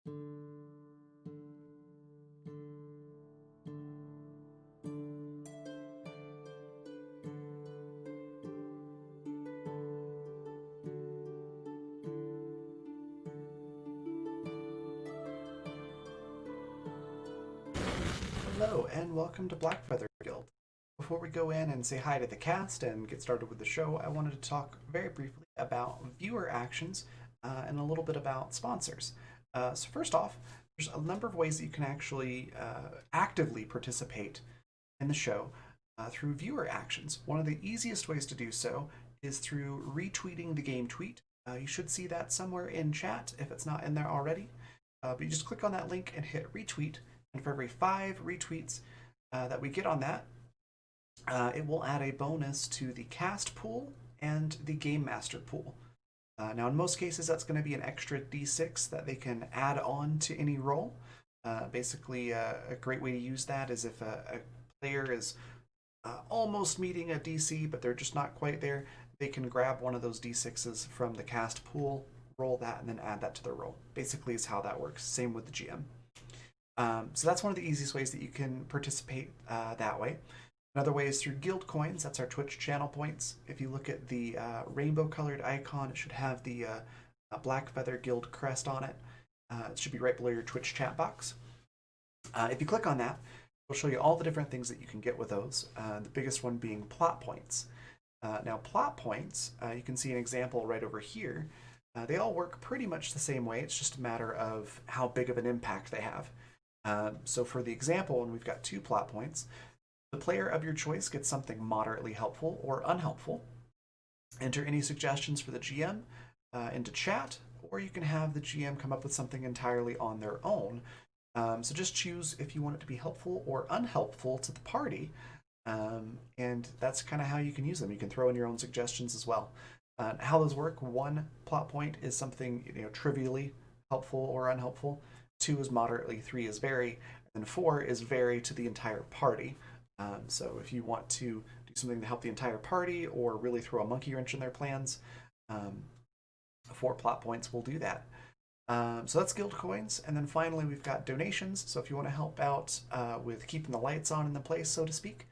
Hello, and welcome to Blackfeather Guild. Before we go in and say hi to the cast and get started with the show, I wanted to talk very briefly about viewer actions and a little bit about sponsors. So, first off, there's a number of ways that you can actually actively participate in the show through viewer actions. One of the easiest ways to do so is through retweeting the game tweet. You should see that somewhere in chat if it's not in there already. But you just click on that link and hit retweet, and for every 5 retweets that we get on that, it will add a bonus to the cast pool and the game master pool. Now, in most cases, that's going to be an extra d6 that they can add on to any roll. Basically, a great way to use that is if a player is almost meeting a DC, but they're just not quite there, they can grab one of those d6s from the cast pool, roll that, and then add that to their roll. Basically, is how that works. Same with the GM. So that's one of the easiest ways that you can participate that way. Another way is through guild coins. That's our Twitch channel points. If you look at the rainbow colored icon, it should have the Blackfeather Guild crest on it. It should be right below your Twitch chat box. If you click on that, it'll show you all the different things that you can get with those. The biggest one being plot points. Now, plot points, you can see an example right over here. They all work pretty much the same way. It's just a matter of how big of an impact they have. So for the example, when we've got 2 plot points, the player of your choice gets something moderately helpful or unhelpful. Enter any suggestions for the GM into chat, or you can have the GM come up with something entirely on their own. So just choose if you want it to be helpful or unhelpful to the party, and that's kind of how you can use them. You can throw in your own suggestions as well. How those work: 1 plot point is something trivially helpful or unhelpful. 2 is moderately, 3 is very, and 4 is very to the entire party. So if you want to do something to help the entire party or really throw a monkey wrench in their plans, 4 plot points will do that. So that's guild coins. And then finally, we've got donations. So if you want to help out with keeping the lights on in the place, so to speak,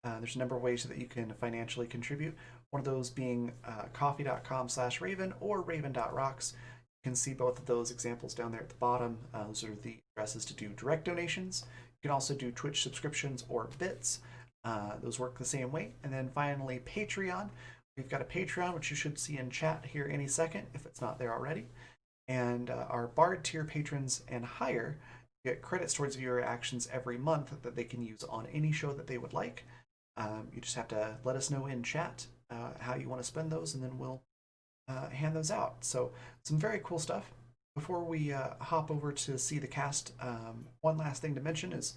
there's a number of ways that you can financially contribute. One of those being coffee.com/Raven or Raven.rocks. You can see both of those examples down there at the bottom. Those are the addresses to do direct donations. You can also do Twitch subscriptions or bits. Those work the same way. And then finally, Patreon. We've got a Patreon, which you should see in chat here any second, if it's not there already. And our Bard tier patrons and higher get credits towards viewer actions every month that they can use on any show that they would like. You just have to let us know in chat how you want to spend those, and then we'll hand those out. So some very cool stuff. Before we hop over to see the cast, one last thing to mention is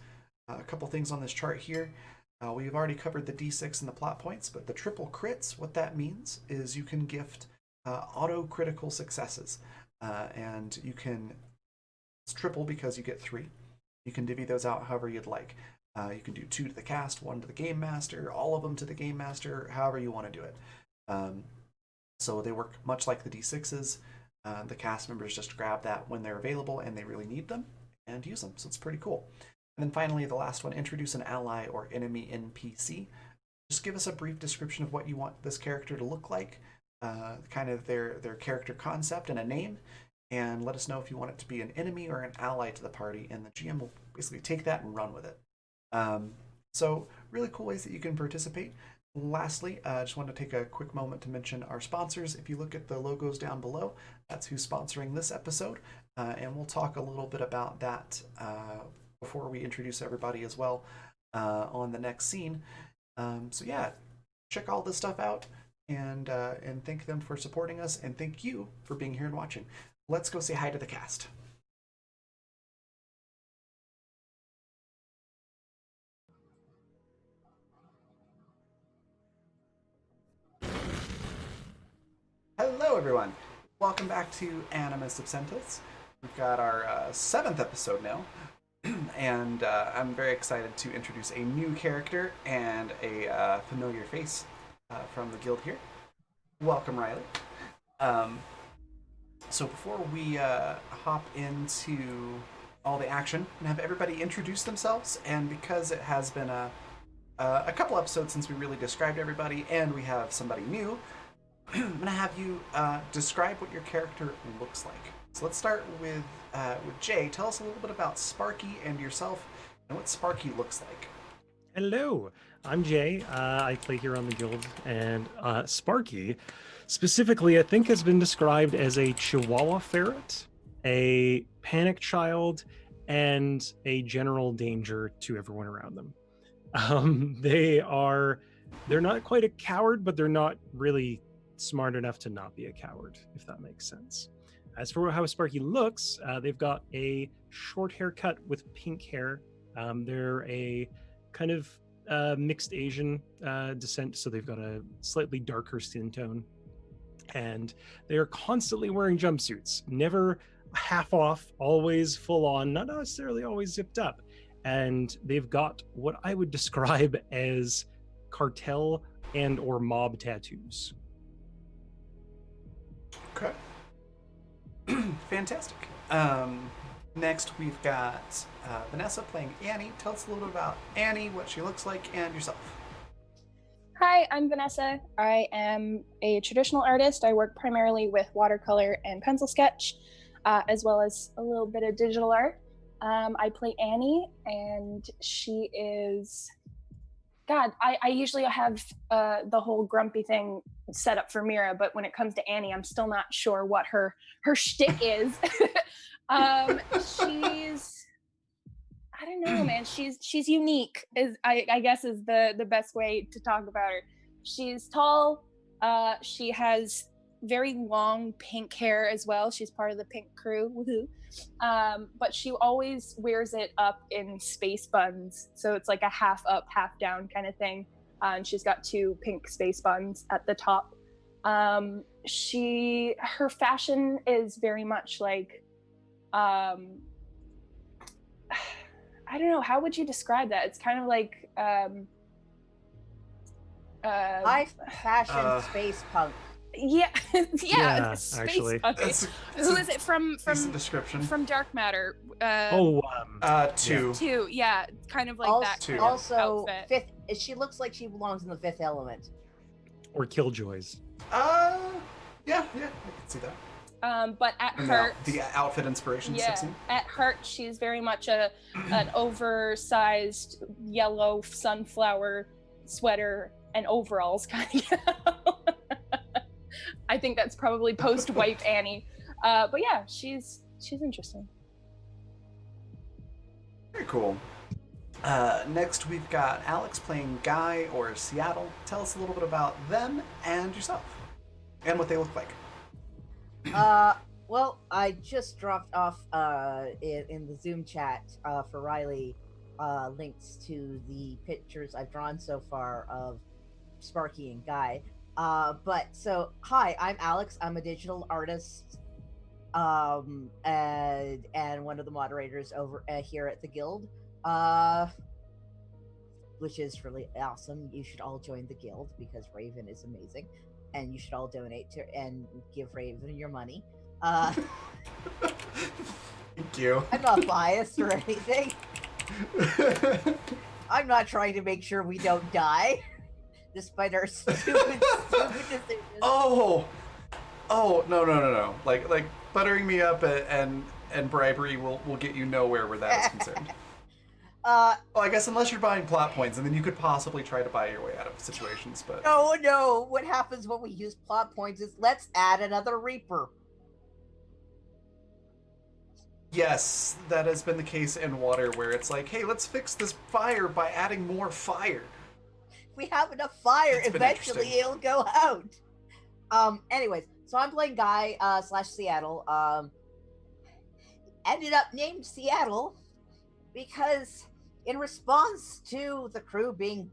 a couple things on this chart here. We've already covered the D6 and the plot points, but the triple crits, what that means is you can gift auto critical successes. And you can, it's triple because you get 3. You can divvy those out however you'd like. You can do 2 to the cast, 1 to the game master, all of them to the game master, however you want to do it. So they work much like the D6s. The cast members just grab that when they're available and they really need them and use them. So it's pretty cool. And then finally, the last one, introduce an ally or enemy NPC. Just give us a brief description of what you want this character to look like, kind of their character concept and a name, and let us know if you want it to be an enemy or an ally to the party, and the GM will basically take that and run with it. So really cool ways that you can participate. Lastly, I just wanted to take a quick moment to mention our sponsors. If you look at the logos down below, that's who's sponsoring this episode, and we'll talk a little bit about that before we introduce everybody as well on the next scene. So yeah, check all this stuff out, and thank them for supporting us, and thank you for being here and watching. Let's go say hi to the cast. Hello, everyone. Welcome back to Animus Absentis. We've got our 7th episode now, and I'm very excited to introduce a new character and a familiar face from the guild here. Welcome, Riley. So before we hop into all the action and have everybody introduce themselves, and because it has been a couple episodes since we really described everybody, and we have somebody new, I'm gonna have you describe what your character looks like. So let's start with Jay. Tell us a little bit about Sparky and yourself, and what Sparky looks like. Hello, I'm Jay. I play here on the guild, and Sparky, specifically, I think has been described as a Chihuahua ferret, a panic child, and a general danger to everyone around them. They're not quite a coward, but they're not really smart enough to not be a coward, if that makes sense. As for how Sparky looks, they've got a short haircut with pink hair. They're a kind of mixed Asian descent, so they've got a slightly darker skin tone, and they are constantly wearing jumpsuits, never half off, always full on, not necessarily always zipped up. And they've got what I would describe as cartel and or mob tattoos. Okay. Fantastic. Next, we've got Vanessa playing Annie. Tell us a little bit about Annie, what she looks like, and yourself. Hi, I'm Vanessa. I am a traditional artist. I work primarily with watercolor and pencil sketch, as well as a little bit of digital art. I play Annie, and she is... God, I usually have the whole grumpy thing set up for Mira, but when it comes to Annie, I'm still not sure what her shtick is. She's... I don't know, man. She's unique, is I guess is the best way to talk about her. She's tall. She has very long pink hair as well. She's part of the pink crew. Woohoo! But she always wears it up in space buns, so it's like a half up, half down kind of thing. And she's got two pink space buns at the top. Her fashion is very much like I don't know, how would you describe that? It's kind of like high fashion space punk. yeah, Yeah, space actually. punk. Who is it from Description. from Dark Matter? Two. Two, yeah, kind of like also, that kind also of outfit. fifth. She looks like she belongs in the Fifth Element. Or Killjoys. Yeah, I can see that. But at And heart, the outfit inspiration yeah, section. at heart, she's very much an oversized yellow sunflower sweater and overalls kind of gal. I think that's probably post-wipe Annie. But yeah, she's interesting. Very cool. Next, we've got Alex playing Guy or Seattle. Tell us a little bit about them and yourself, and what they look like. Well, I just dropped off in the Zoom chat for Riley links to the pictures I've drawn so far of Sparky and Guy. But so, hi, I'm Alex. I'm a digital artist, and one of the moderators over here at the guild, which is really awesome. You should all join the guild because Raven is amazing, and you should all donate to and give Raven your money. Thank you. I'm not biased or anything. I'm not trying to make sure we don't die, despite our stupid decisions. Oh, no. Like buttering me up and bribery will get you nowhere where that is concerned. Well, I guess unless you're buying plot points, and then you could possibly try to buy your way out of situations. But no. What happens when we use plot points is let's add another Reaper. yes, that has been the case in Water, where it's like, hey, let's fix this fire by adding more fire. If we have enough fire, It's been eventually interesting. it'll go out. Anyways, so I'm playing Guy / Seattle. Ended up named Seattle because in response to the crew being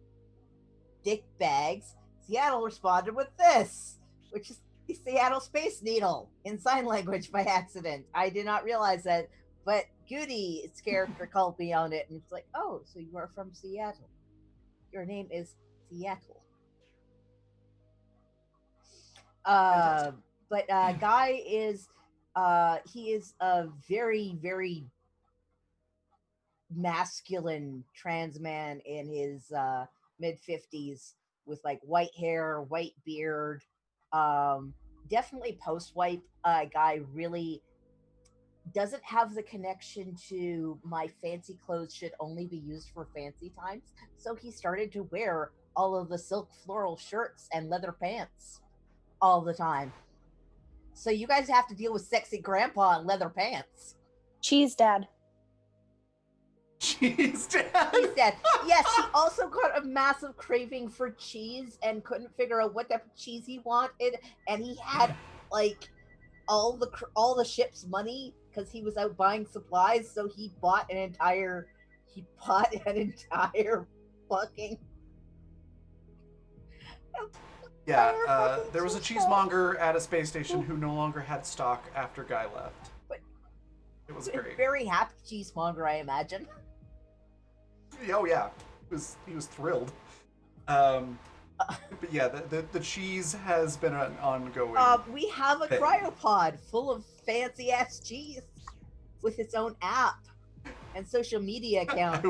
dick bags, Seattle responded with this, which is the Seattle Space Needle in sign language by accident. I did not realize that, but Goody's character called me on it, and it's like, oh, so you are from Seattle. Your name is Seattle. But Guy is He is a very, very masculine trans man in his mid 50s with like white hair, white beard. Um, Definitely post wipe guy. Really doesn't have the connection to my fancy clothes should only be used for fancy times. So he started to wear all of the silk floral shirts and leather pants all the time. So you guys have to deal with sexy grandpa in leather pants. Cheese dad. Cheese dad. Cheese dad. Yes, he also got a massive craving for cheese and couldn't figure out what type of cheese he wanted, and he had like all the ship's money because he was out buying supplies. So he bought an entire fucking Yeah, there was a cheesemonger at a space station who no longer had stock after Guy left. But it was great. Very happy cheesemonger, I imagine. Oh yeah, he was thrilled. But yeah, the cheese has been an ongoing. We have a thing. cryopod full of fancy ass cheese with its own app and social media account.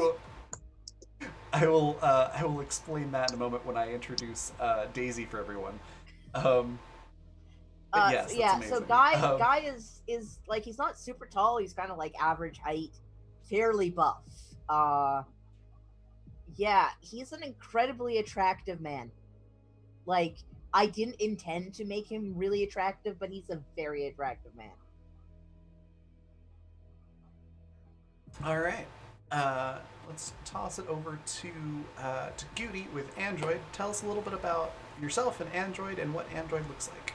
I will explain that in a moment when I introduce Daisy for everyone. Yes, yeah. amazing. So Guy is like, he's not super tall. He's kind of like average height, fairly buff. Yeah, he's an incredibly attractive man. Like, I didn't intend to make him really attractive, but he's a very attractive man. All right. Let's toss it over to Goody with Android. Tell us a little bit about yourself and Android and what Android looks like.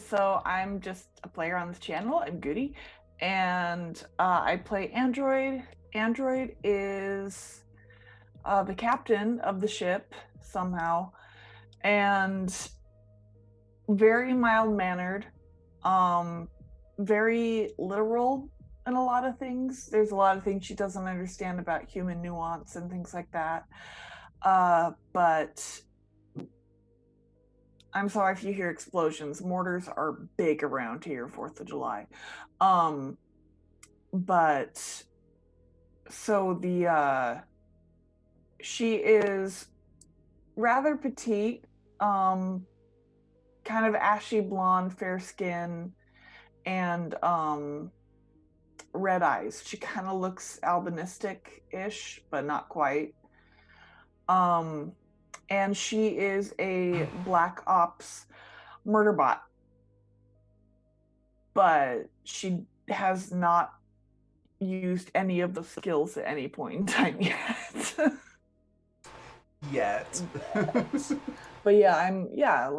So I'm just a player on this channel. I'm Goody, and I play Android. Android is the captain of the ship somehow, and very mild-mannered, very literal in a lot of things. There's a lot of things she doesn't understand about human nuance and things like that. But I'm sorry if you hear explosions. Mortars are big around here, 4th of July. But so she is rather petite, kind of ashy blonde, fair skin, and red eyes. She kind of looks albinistic-ish, but not quite. And she is a Black Ops murder bot. But she has not used any of the skills at any point in time yet. But yeah,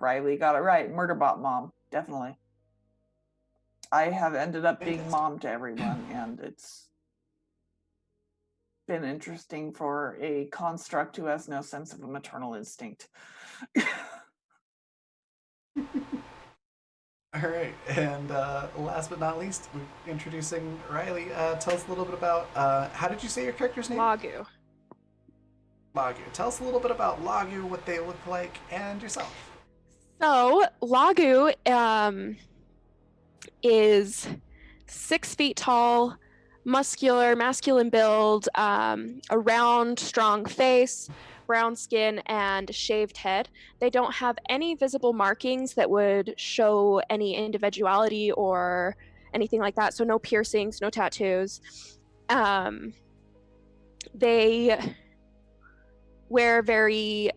Riley got it right. Murder bot mom, definitely. I have ended up being mom to everyone, and it's been interesting for a construct who has no sense of a maternal instinct. All right, and last but not least, we're introducing Riley. Tell us a little bit about, how did you say your character's name? Lagu. Lagu. Tell us a little bit about Lagu, what they look like, and yourself. So, Lagu is 6 feet tall, muscular, masculine build, a round, strong face, brown skin, and shaved head. They don't have any visible markings that would show any individuality or anything like that. So no piercings, no tattoos. They wear very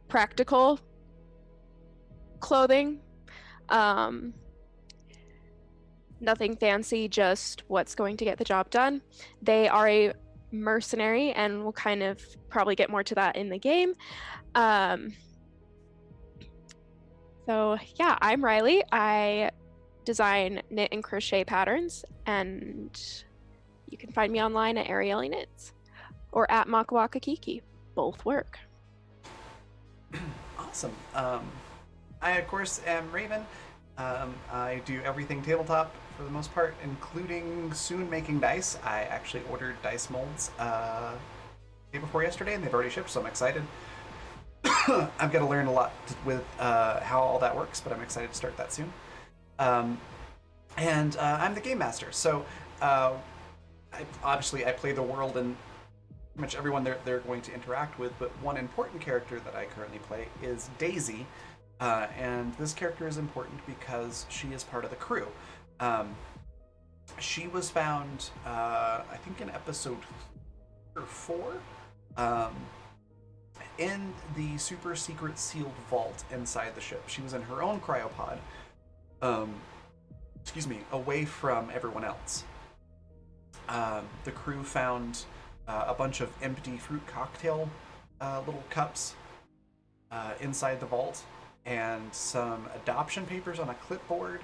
practical clothing. Nothing fancy, just what's going to get the job done. They are a mercenary, and we'll kind of probably get more to that in the game. So yeah, I'm Riley. I design knit and crochet patterns, and you can find me online at Arieli Knits or at Makawaka Kiki. Both work. Awesome. I, of course, am Raven. I do everything tabletop for the most part, including soon making dice. I actually ordered dice molds day before yesterday, and they've already shipped, so I'm excited. I've got to learn a lot with how all that works, but I'm excited to start that soon. And I'm the game master, so obviously I play the world and pretty much everyone they're going to interact with, but one important character that I currently play is Daisy, and this character is important because she is part of the crew. She was found, I think in episode 4, in the super secret sealed vault inside the ship. She was in her own cryopod, away from everyone else. The crew found a bunch of empty fruit cocktail little cups inside the vault, and some adoption papers on a clipboard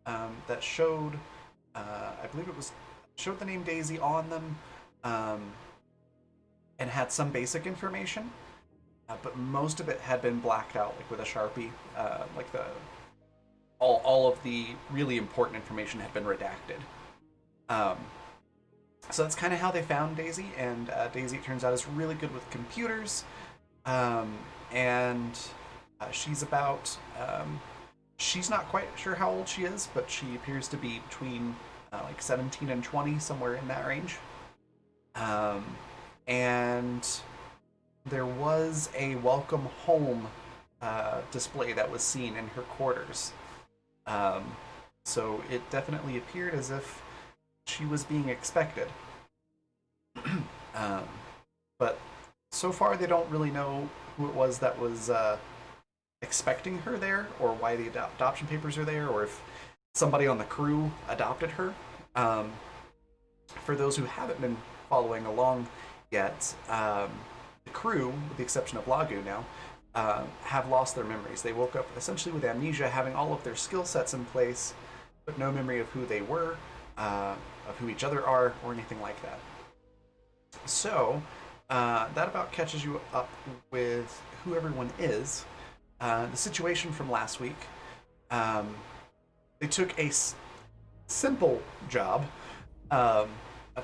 that showed, I believe showed the name Daisy on them, and had some basic information, but most of it had been blacked out, like with a Sharpie, like all of the really important information had been redacted. So that's kind of how they found Daisy, and Daisy, it turns out, is really good with computers, and she's about, she's not quite sure how old she is, but she appears to be between like 17 and 20, somewhere in that range. And there was a welcome home display that was seen in her quarters. So it definitely appeared as if she was being expected. But so far they don't really know who it was that was expecting her there, or why the adoption papers are there, or if somebody on the crew adopted her. For those who haven't been following along yet, the crew, with the exception of Lagu now, have lost their memories. They woke up essentially with amnesia, having all of their skill sets in place, but no memory of who they were, of who each other are, or anything like that. So, that about catches you up with who everyone is. The situation from last week, they took a simple job of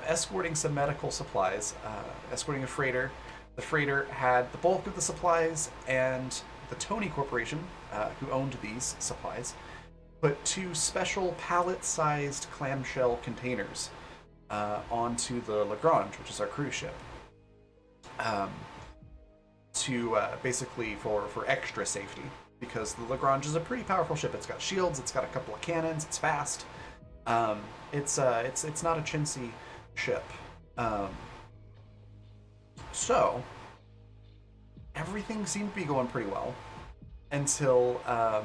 escorting some medical supplies, escorting a freighter. The freighter had the bulk of the supplies, and the Tony Corporation, who owned these supplies, put 2 special pallet-sized clamshell containers onto the Lagrange, which is our cruise ship, to basically for extra safety, because the Lagrange is a pretty powerful ship. It's got shields, it's got a couple of cannons, it's fast. It's not a chintzy ship. So everything seemed to be going pretty well until I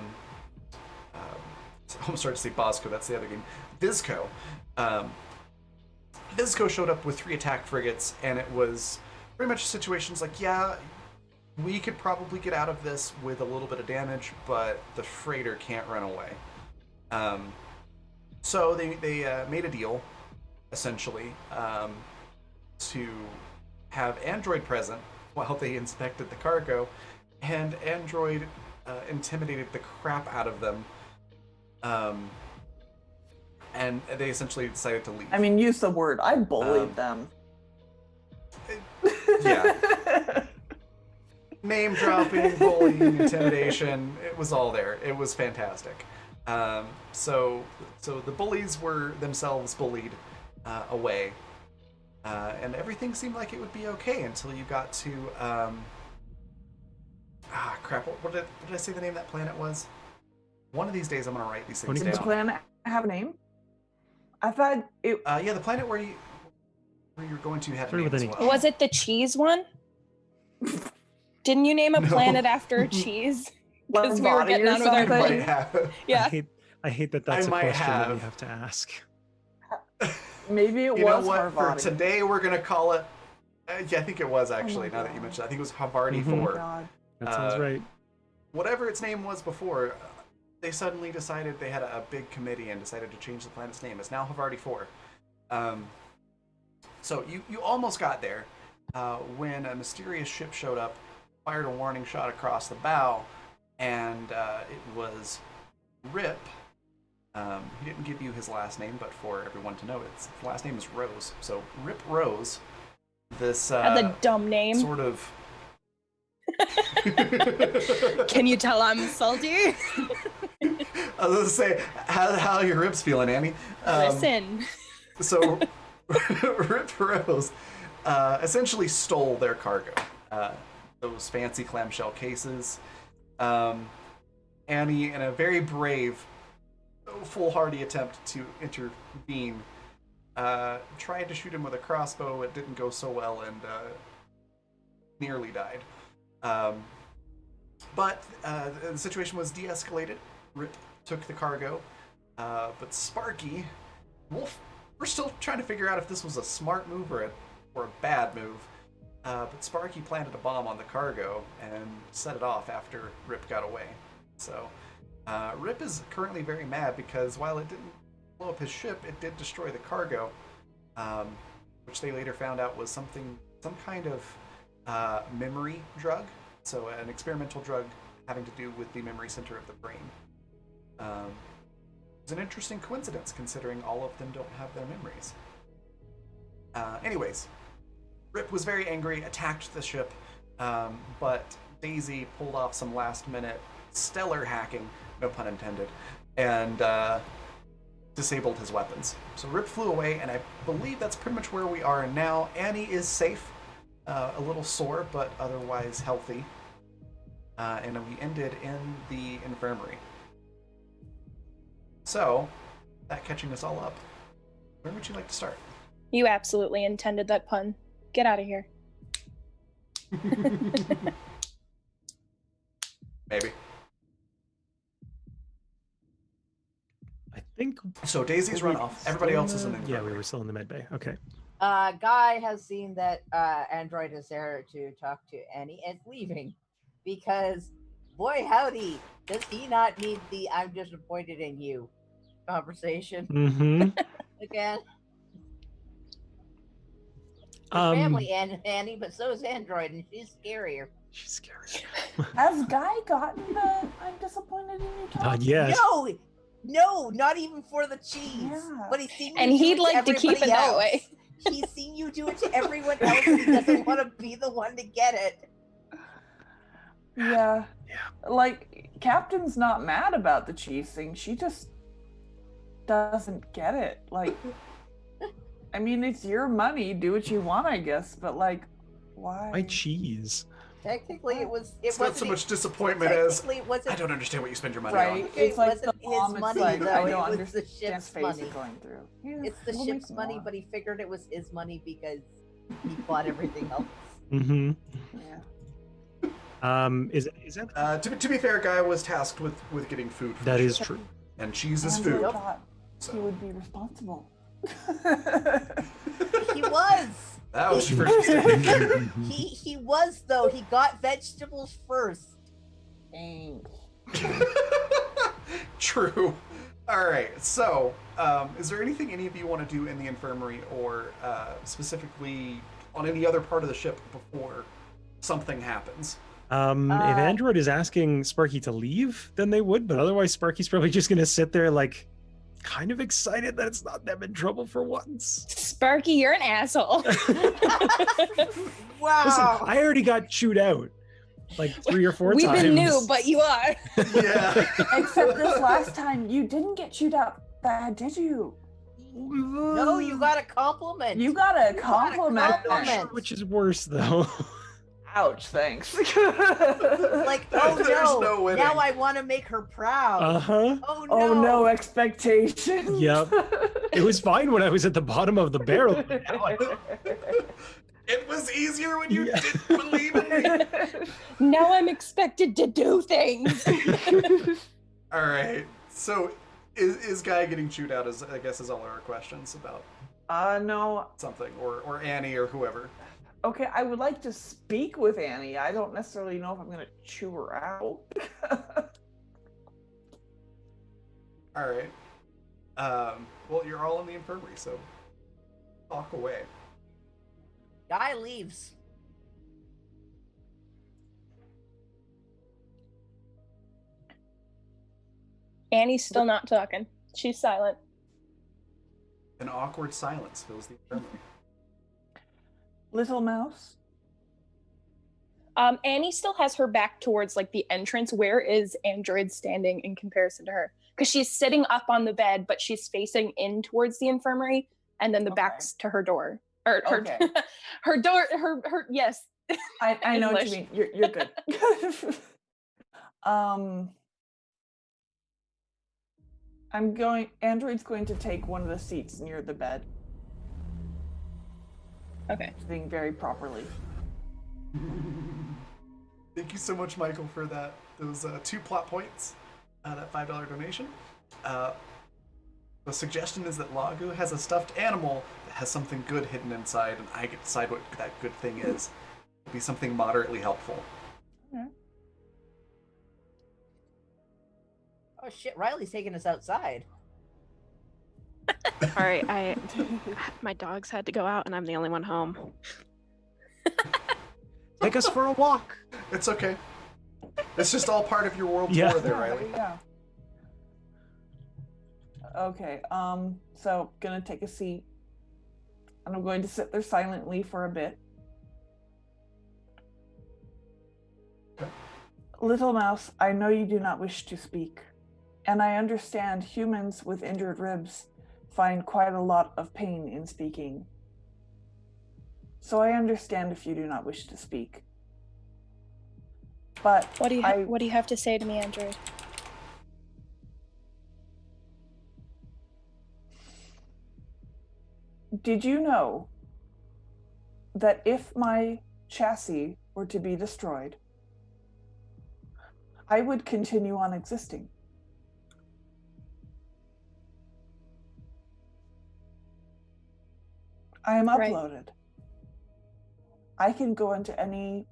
almost started to say Bosco, that's the other game. Vizco. Vizco showed up with 3 attack frigates, and it was pretty much situations like, yeah, we could probably get out of this with a little bit of damage, but the freighter can't run away. So they made a deal, essentially, to have Android present while they inspected the cargo, and Android intimidated the crap out of them, and they essentially decided to leave. I mean, use the word. I bullied them. Yeah. Name dropping, bullying, intimidation, it was all there. It was fantastic. So the bullies were themselves bullied away, and everything seemed like it would be okay until you got to crap. What did I say the name of that planet was? One of these days I'm gonna write these things down. Did the planet have a name? I thought it. Yeah, the planet where you're going to had a name as well. Was it the cheese one? Didn't you name a planet after a cheese? Because we were getting on with our thing. Yeah. I hate that that's a question that you have to ask. Maybe it was. You know what? Harvard. For today, we're gonna call it. Yeah, I think it was actually. Now that you mentioned, I think it was Havarti 4. God. That sounds right. Whatever its name was before, they suddenly decided they had a big committee and decided to change the planet's name. It's now Havarti 4. So you almost got there when a mysterious ship showed up, fired a warning shot across the bow, and it was Rip. He didn't give you his last name, but for everyone to know, his last name is Rose. So Rip Rose, this That's a dumb name. sort of Can you tell I'm salty? I was going to say, how are your ribs feeling, Annie? Listen. So, Rip Rose essentially stole their cargo. Those fancy clamshell cases. Annie, in a very brave, foolhardy attempt to intervene, tried to shoot him with a crossbow. It didn't go so well and nearly died. But the situation was de-escalated. Rip took the cargo. But Sparky, Wolf, we're still trying to figure out if this was a smart move or a bad move. But Sparky planted a bomb on the cargo and set it off after Rip got away. So Rip is currently very mad because while it didn't blow up his ship, it did destroy the cargo, which they later found out was some kind of memory drug. So an experimental drug having to do with the memory center of the brain. It's an interesting coincidence considering all of them don't have their memories. Anyways, Rip was very angry, attacked the ship, but Daisy pulled off some last-minute stellar hacking, no pun intended, and disabled his weapons. So Rip flew away, and I believe that's pretty much where we are now. Annie is safe, a little sore, but otherwise healthy. And we ended in the infirmary. So, that catching us all up, where would you like to start? You absolutely intended that pun. Get out of here. Maybe. I think. So Daisy's run off. Everybody else is in the Yeah, infirmary. we were still in the med bay. Okay. Guy has seen that Android is there to talk to Annie and leaving because, boy howdy, does he not need the "I'm disappointed in you" conversation Mm-hmm. again? Family and Annie, but so is Android, and she's scarier. She's scary. Has Guy gotten the "I'm disappointed in you" talk? Not yet. No, not even for the cheese. Yeah. But he's seen you And do he'd it like to keep everybody it that else. way. He's seen you do it to everyone else, and he doesn't want to be the one to get it. Yeah. Like, Captain's not mad about the cheese thing. She just doesn't get it. Like, I mean, it's your money. Do what you want, I guess. But, like, why? Why cheese? Technically, it It's not wasn't so much disappointment as technically, it wasn't I don't understand what you spend your money Right. on. It's like wasn't the his mom, it's money, like, though. I It don't was the understand ship's phase money. it's going through. Yeah, It's the we'll ship's make money, more. but he figured it was his money because he bought everything else. Mm-hmm. Yeah. Is that To be fair, Guy was tasked with getting food. For that the is ship. true. And cheese is Andrew food. thought So. he would be responsible. He was. That was your first mistake. He was, though. He got vegetables first. Thanks. True. All right. So, is there anything any of you want to do in the infirmary, or specifically on any other part of the ship before something happens? If Android is asking Sparky to leave, then they would, but otherwise Sparky's probably just gonna sit there like kind of excited that it's not them in trouble for once. Sparky, you're an asshole. Wow. Listen, I already got chewed out like 3 or 4 We've times. been new, but you are. Yeah. Except this last time, you didn't get chewed out bad, did you? No, you got a compliment. You got a compliment. I'm not sure which is worse though. Ouch, thanks. Like, oh There's no winning. now I want to make her proud. Uh-huh. Oh no. Oh no, expectations. Yep. It was fine when I was at the bottom of the barrel. But now It was easier when you Yeah. didn't believe in me. Now I'm expected to do things. All right. So, is Guy getting chewed out? I guess is all our questions about No. something, or Annie or whoever. Okay, I would like to speak with Annie. I don't necessarily know if I'm going to chew her out. All right. Well, you're all in the infirmary, so talk away. Guy leaves. Annie's still not talking. She's silent. An awkward silence fills the infirmary. Little mouse? Annie still has her back towards like the entrance. Where is Android standing in comparison to her? Because she's sitting up on the bed, but she's facing in towards the infirmary, and then the back's to her door. Or her, her door. Her. Yes. I know what you mean. You're good. Android's going to take one of the seats near the bed. Okay. Sitting very properly. Thank you so much, Michael, for those 2 plot points, that $5 donation. The suggestion is that Lagu has a stuffed animal that has something good hidden inside, and I get to decide what that good thing is. It'll be something moderately helpful. Okay. Oh shit, Riley's taking us outside. All right, my dogs had to go out, and I'm the only one home. Take us for a walk. It's okay. It's just all part of your world Yeah. tour there, Riley. Yeah. Okay, so gonna take a seat. And I'm going to sit there silently for a bit. Okay. Little Mouse, I know you do not wish to speak. And I understand humans with injured ribs find quite a lot of pain in speaking. So I understand if you do not wish to speak. But What do you have to say to me, Android? Did you know that if my chassis were to be destroyed, I would continue on existing? I am uploaded. Right. I can go into any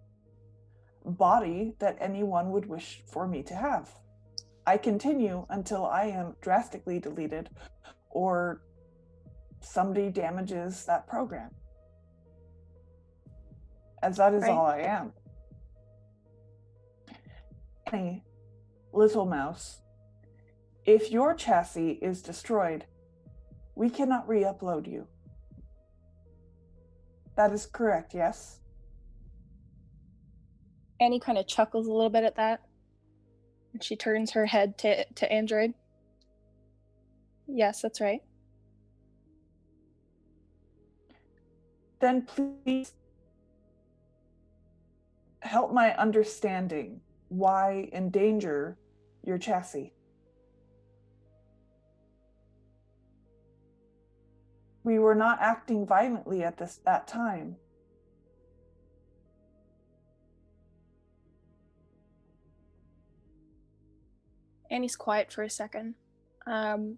body that anyone would wish for me to have. I continue until I am drastically deleted or somebody damages that program. As that is all I am. Any little mouse, if your chassis is destroyed, we cannot re-upload you. That is correct, yes? Annie kind of chuckles a little bit at that. And she turns her head to Android. Yes, that's right. Then please help my understanding why endanger your chassis. We were not acting violently at that time. Annie's quiet for a second. And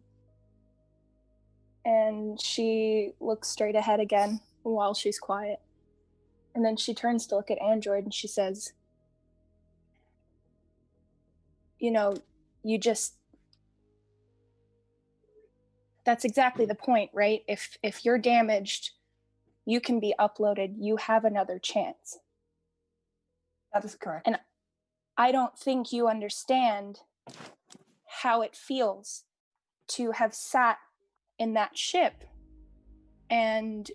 she looks straight ahead again while she's quiet. And then she turns to look at Android and she says, you know, that's exactly the point, right? If you're damaged, you can be uploaded. You have another chance. That is correct. And I don't think you understand how it feels to have sat in that ship and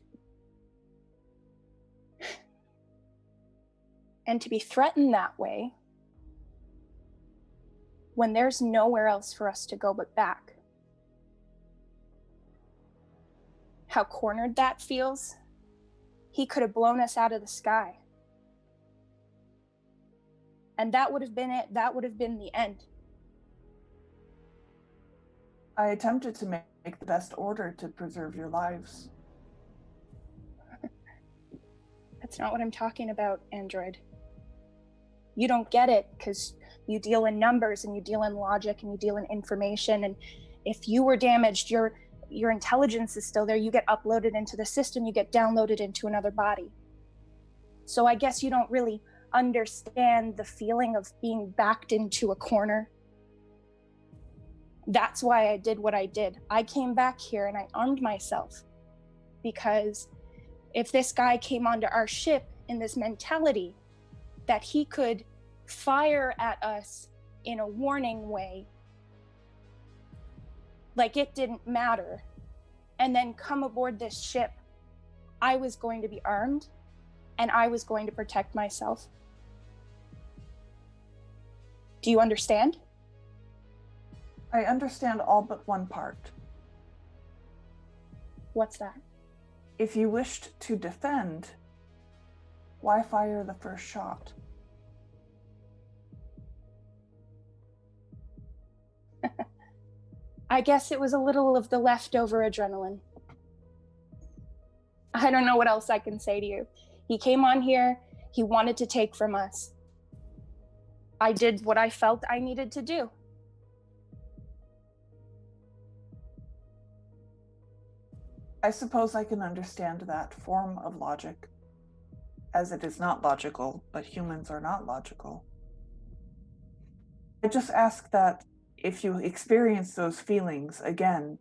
to be threatened that way when there's nowhere else for us to go but back. How cornered that feels. He could have blown us out of the sky. And that would have been it. That would have been the end. I attempted to make the best order to preserve your lives. That's not what I'm talking about, Android. You don't get it because you deal in numbers and you deal in logic and you deal in information. And if you were damaged, your intelligence is still there. You get uploaded into the system, you get downloaded into another body. So I guess you don't really understand the feeling of being backed into a corner. That's why I did what I did. I came back here and I armed myself because if this guy came onto our ship in this mentality that he could fire at us in a warning way, like it didn't matter, and then come aboard this ship, I was going to be armed and I was going to protect myself. Do you understand? I understand all but one part. What's that? If you wished to defend, why fire the first shot? I guess it was a little of the leftover adrenaline. I don't know what else I can say to you. He came on here, he wanted to take from us. I did what I felt I needed to do. I suppose I can understand that form of logic, as it is not logical, but humans are not logical. I just ask that if you experience those feelings again,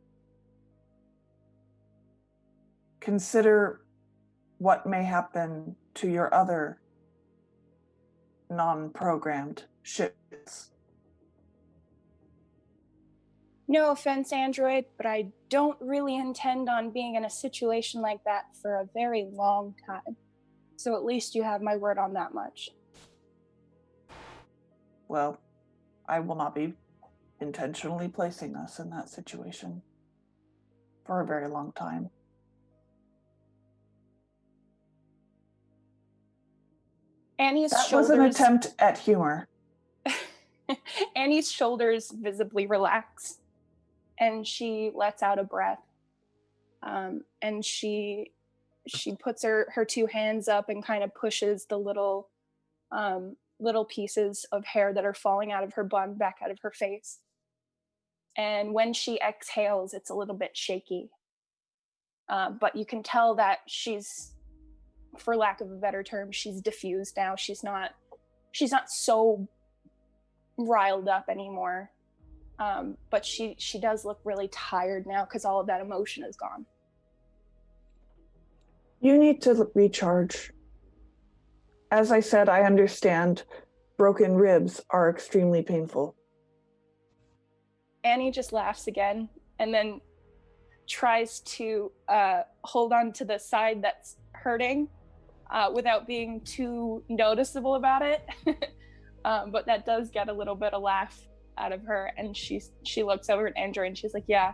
consider what may happen to your other non-programmed ships. No offense, Android, but I don't really intend on being in a situation like that for a very long time. So at least you have my word on that much. Well, I will not be intentionally placing us in that situation for a very long time. Annie's That shoulders... was an attempt at humor. Annie's shoulders visibly relax, and she lets out a breath. And she puts her two hands up and kind of pushes the little pieces of hair that are falling out of her bun back out of her face. And when she exhales, it's a little bit shaky. But you can tell that she's, for lack of a better term, she's diffused now. She's not so riled up anymore. But she does look really tired now because all of that emotion is gone. You need to recharge. As I said, I understand broken ribs are extremely painful. Annie just laughs again and then tries to hold on to the side that's hurting without being too noticeable about it. But that does get a little bit of laugh out of her, and she looks over at Andrew and she's like, yeah,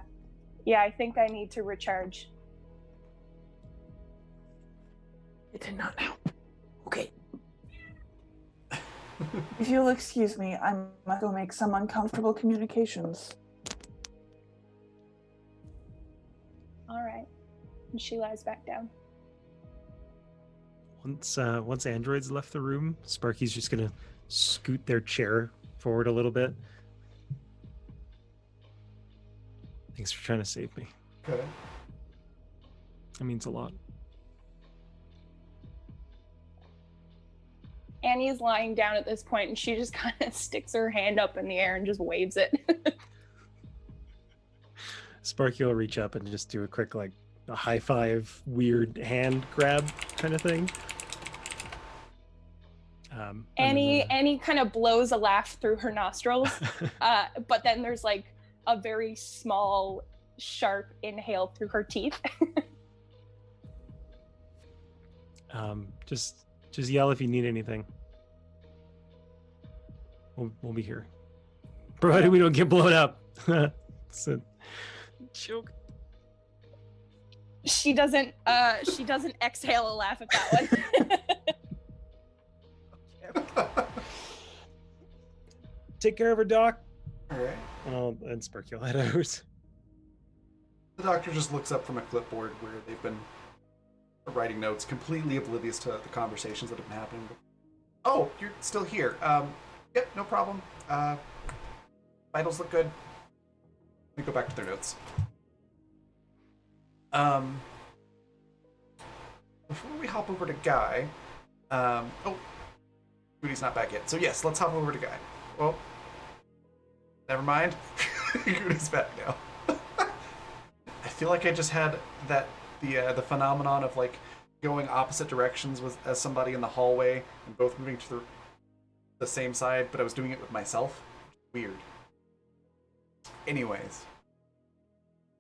I think I need to recharge. It did not help. Okay. If you'll excuse me, I must go make some uncomfortable communications. All right. And she lies back down. Once androids left the room, Sparky's just gonna scoot their chair forward a little bit. Thanks for trying to save me. Okay. That means a lot. Annie's lying down at this point, and she just kind of sticks her hand up in the air and just waves it. Sparky will reach up and just do a quick, like, a high five, weird hand grab kind of thing. Annie kind of blows a laugh through her nostrils, but then there's like a very small, sharp inhale through her teeth. Just yell if you need anything. We'll be here, provided we don't get blown up. So, joke. She doesn't exhale a laugh at that one. Take care of her, Doc. All right. And Sparky will head out. The doctor just looks up from a clipboard where they've been writing notes, completely oblivious to the conversations that have been happening. Oh, you're still here. Yep, no problem. Vitals look good. Let me go back to their notes. Before we hop over to Guy, Goody's not back yet. So yes, let's hop over to Guy. Well, never mind. Goody's back now. I feel like I just had the phenomenon of like going opposite directions as somebody in the hallway and both moving to the same side, but I was doing it with myself. Weird. Anyways,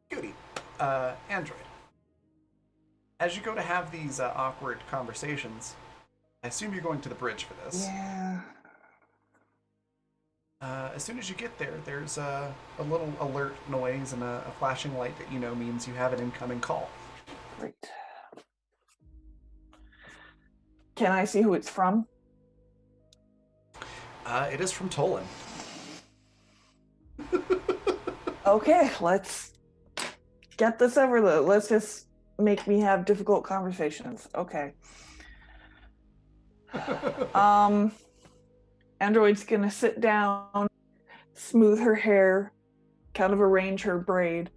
Goody, Android. As you go to have these awkward conversations, I assume you're going to the bridge for this. Yeah. as soon as you get there, there's a little alert noise and a flashing light that you know means you have an incoming call. Great. Can I see who it's from? It is from Tolan. Okay, let's get this over with. Let's just make me have difficult conversations. Okay. Android's gonna sit down, smooth her hair, kind of arrange her braid,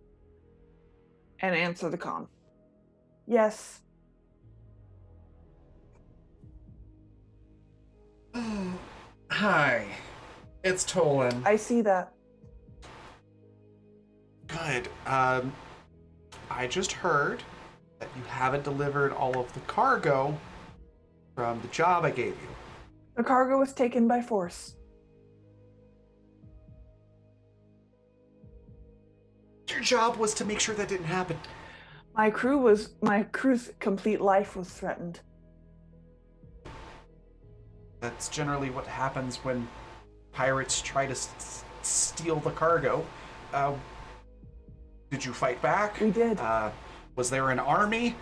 and answer the comm. Yes. Hi, it's Tolan. I see that. Good. I just heard that you haven't delivered all of the cargo from the job I gave you. The cargo was taken by force. Your job was to make sure that didn't happen. My crew's complete life was threatened. That's generally what happens when pirates try to steal the cargo. Did you fight back? We did. Was there an army?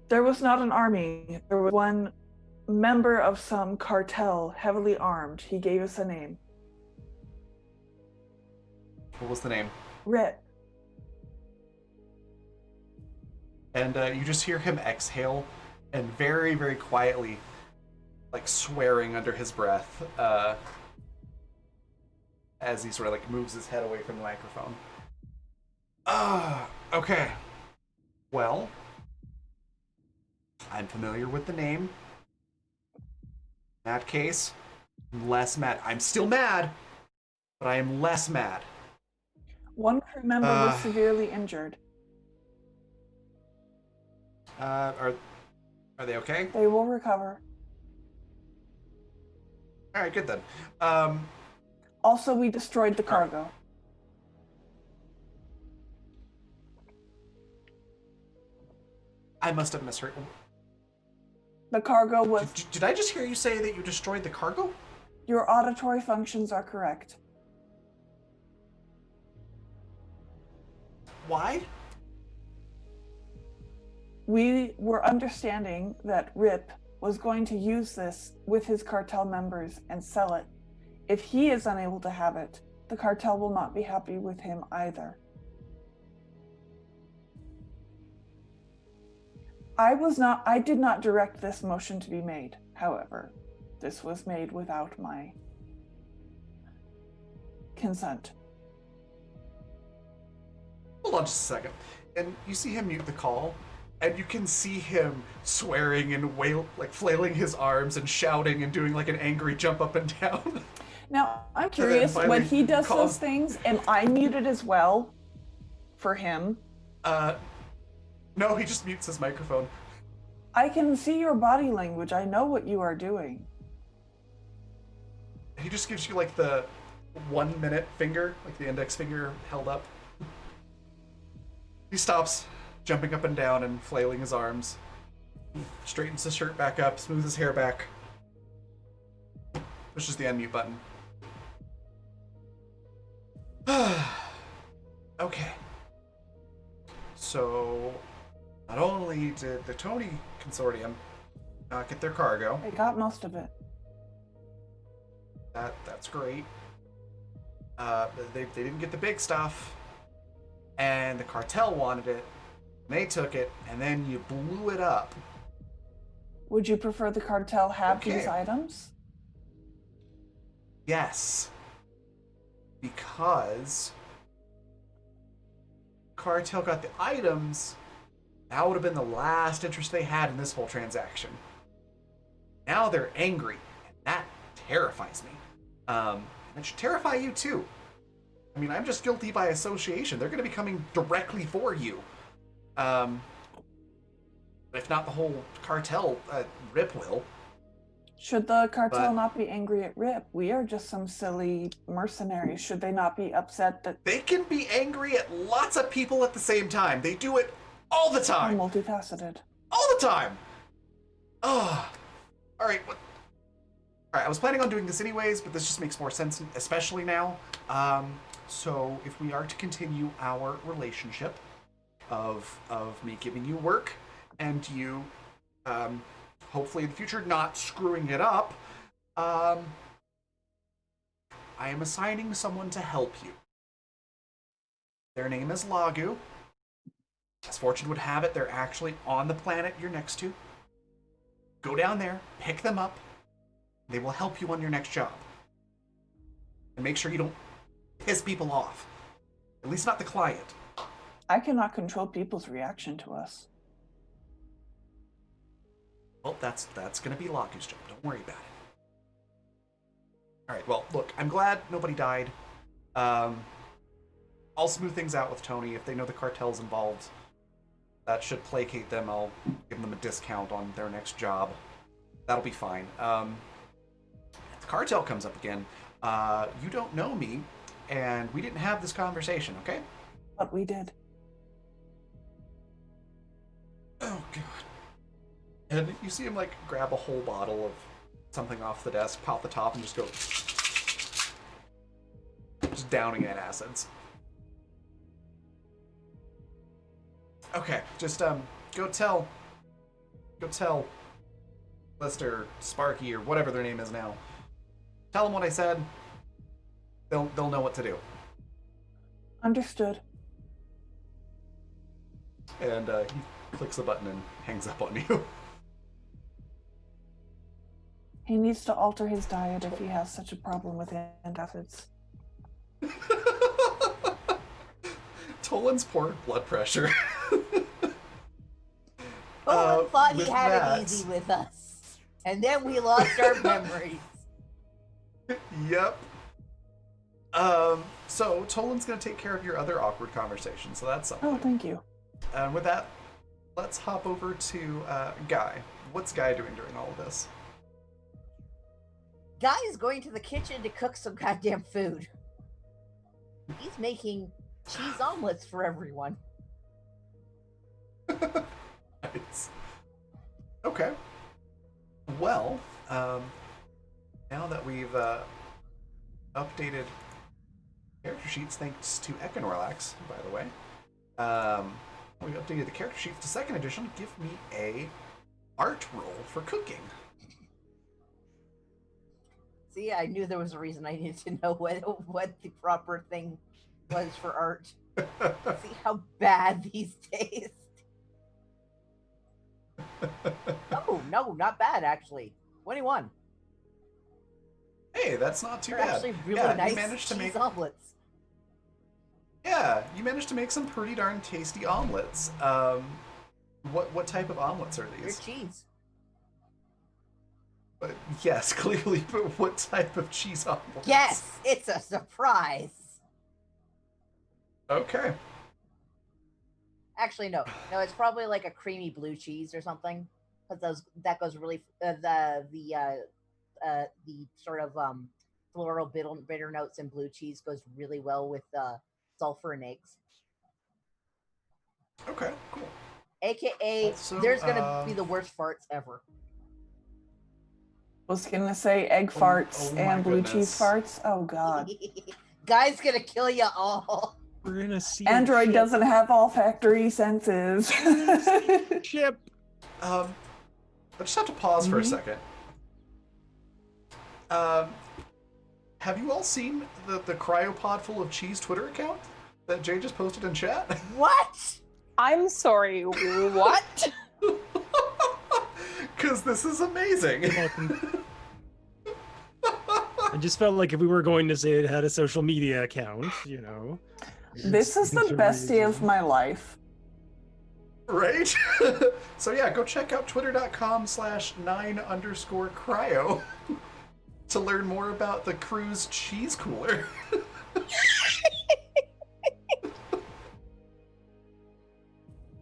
There was not an army. There was one member of some cartel, heavily armed. He gave us a name. What was the name? Rit. And you just hear him exhale and very, very quietly, like swearing under his breath, as he sort of like moves his head away from the microphone. Okay. Well, I'm familiar with the name. In that case, I'm less mad. I'm still mad, but I am less mad. One crew member was severely injured. Are they okay? They will recover. All right, good then. Also, we destroyed the cargo. I must have misheard. The cargo was... Did I just hear you say that you destroyed the cargo? Your auditory functions are correct. Why? We were understanding that Rip was going to use this with his cartel members and sell it. If he is unable to have it, the cartel will not be happy with him either. I did not direct this motion to be made. However, this was made without my consent. Hold on just a second. And you see him mute the call, and you can see him swearing and flailing his arms and shouting and doing like an angry jump up and down. Now, I'm curious, when he does those things, am I muted as well for him? No, he just mutes his microphone. I can see your body language. I know what you are doing. He just gives you like the 1 minute finger, like the index finger held up. He stops, jumping up and down and flailing his arms. Straightens his shirt back up, smooths his hair back. Pushes the unmute button. Okay. So, not only did the Tony Consortium not get their cargo. I got most of it. That's great. They didn't get the big stuff. And the cartel wanted it. And they took it, and then you blew it up. Would you prefer the cartel have Okay. these items? Yes. Because cartel got the items, that would have been the last interest they had in this whole transaction. Now they're angry, and that terrifies me. And it should terrify you too. I mean, I'm just guilty by association. They're going to be coming directly for you. If not the whole cartel, Rip will. Should the cartel But- not be angry at Rip? We are just some silly mercenaries. Should they not be upset that They can be angry at lots of people at the same time. They do it all the I'm time. multifaceted? All the time. Oh. All right. All right, I was planning on doing this anyways, but this just makes more sense, especially now. So if we are to continue our relationship of me giving you work and you, hopefully in the future not screwing it up, I am assigning someone to help you. Their name is Lagu. As fortune would have it, they're actually on the planet you're next to. Go down there, pick them up. They will help you on your next job. And make sure you don't piss people off. At least not the client. I cannot control people's reaction to us. Well, that's going to be Lagu's job. Don't worry about it. All right, well, look, I'm glad nobody died. I'll smooth things out with Tony. If they know the cartel's involved, that should placate them. I'll give them a discount on their next job. That'll be fine. If the cartel comes up again, you don't know me, and we didn't have this conversation, okay? But we did. Oh, God. And you see him, like, grab a whole bottle of something off the desk, pop the top, and just go... just downing it in acids. Okay, just, go tell Lister, Sparky, or whatever their name is now. Tell them what I said. They'll know what to do. Understood. And he clicks the button and hangs up on you. He needs to alter his diet if he has such a problem with antacids. Tolan's poor blood pressure. Owen thought he had that- it easy with us. And then we lost our memories. Yep. So Tolan's gonna take care of your other awkward conversation, so that's something. Oh, thank you. And with that, let's hop over to Guy. What's Guy doing during all of this? Guy is going to the kitchen to cook some goddamn food. He's making cheese omelets for everyone. Nice. Okay. Well, now that we've updated character sheets, thanks to Econorlax, by the way, we've updated the character sheets to 2nd edition. Give me a art roll for cooking. See, I knew there was a reason I needed to know what the proper thing was for art. See how bad these taste. Oh, no, not bad, actually. 21. Hey, that's not too They're bad. actually really yeah, nice you managed to cheese make omelets. Yeah, you managed to make some pretty darn tasty omelets. What type of omelets are They're these? cheese. Yes, clearly, but what type of cheese omelets? Yes, it's a surprise. Okay. Actually, no, it's probably like a creamy blue cheese or something, because that goes really the sort of floral bitter notes in blue cheese goes really well with sulfur and eggs. Okay, cool. AKA, Also, there's gonna be the worst farts ever. Was gonna say egg Oh- farts oh my and blue goodness. cheese farts. Oh god. Guy's gonna kill you all. We're gonna see. Android doesn't have olfactory senses. Ship. I just have to pause for a second. Have you all seen the cryopod full of cheese Twitter account that Jay just posted in chat? What? I'm sorry, what? Because this is amazing. I just felt like if we were going to say it had a social media account, you know. This is the best day of my life. Right? So yeah, go check out twitter.com/9_cryo to learn more about the crew's cheese cooler.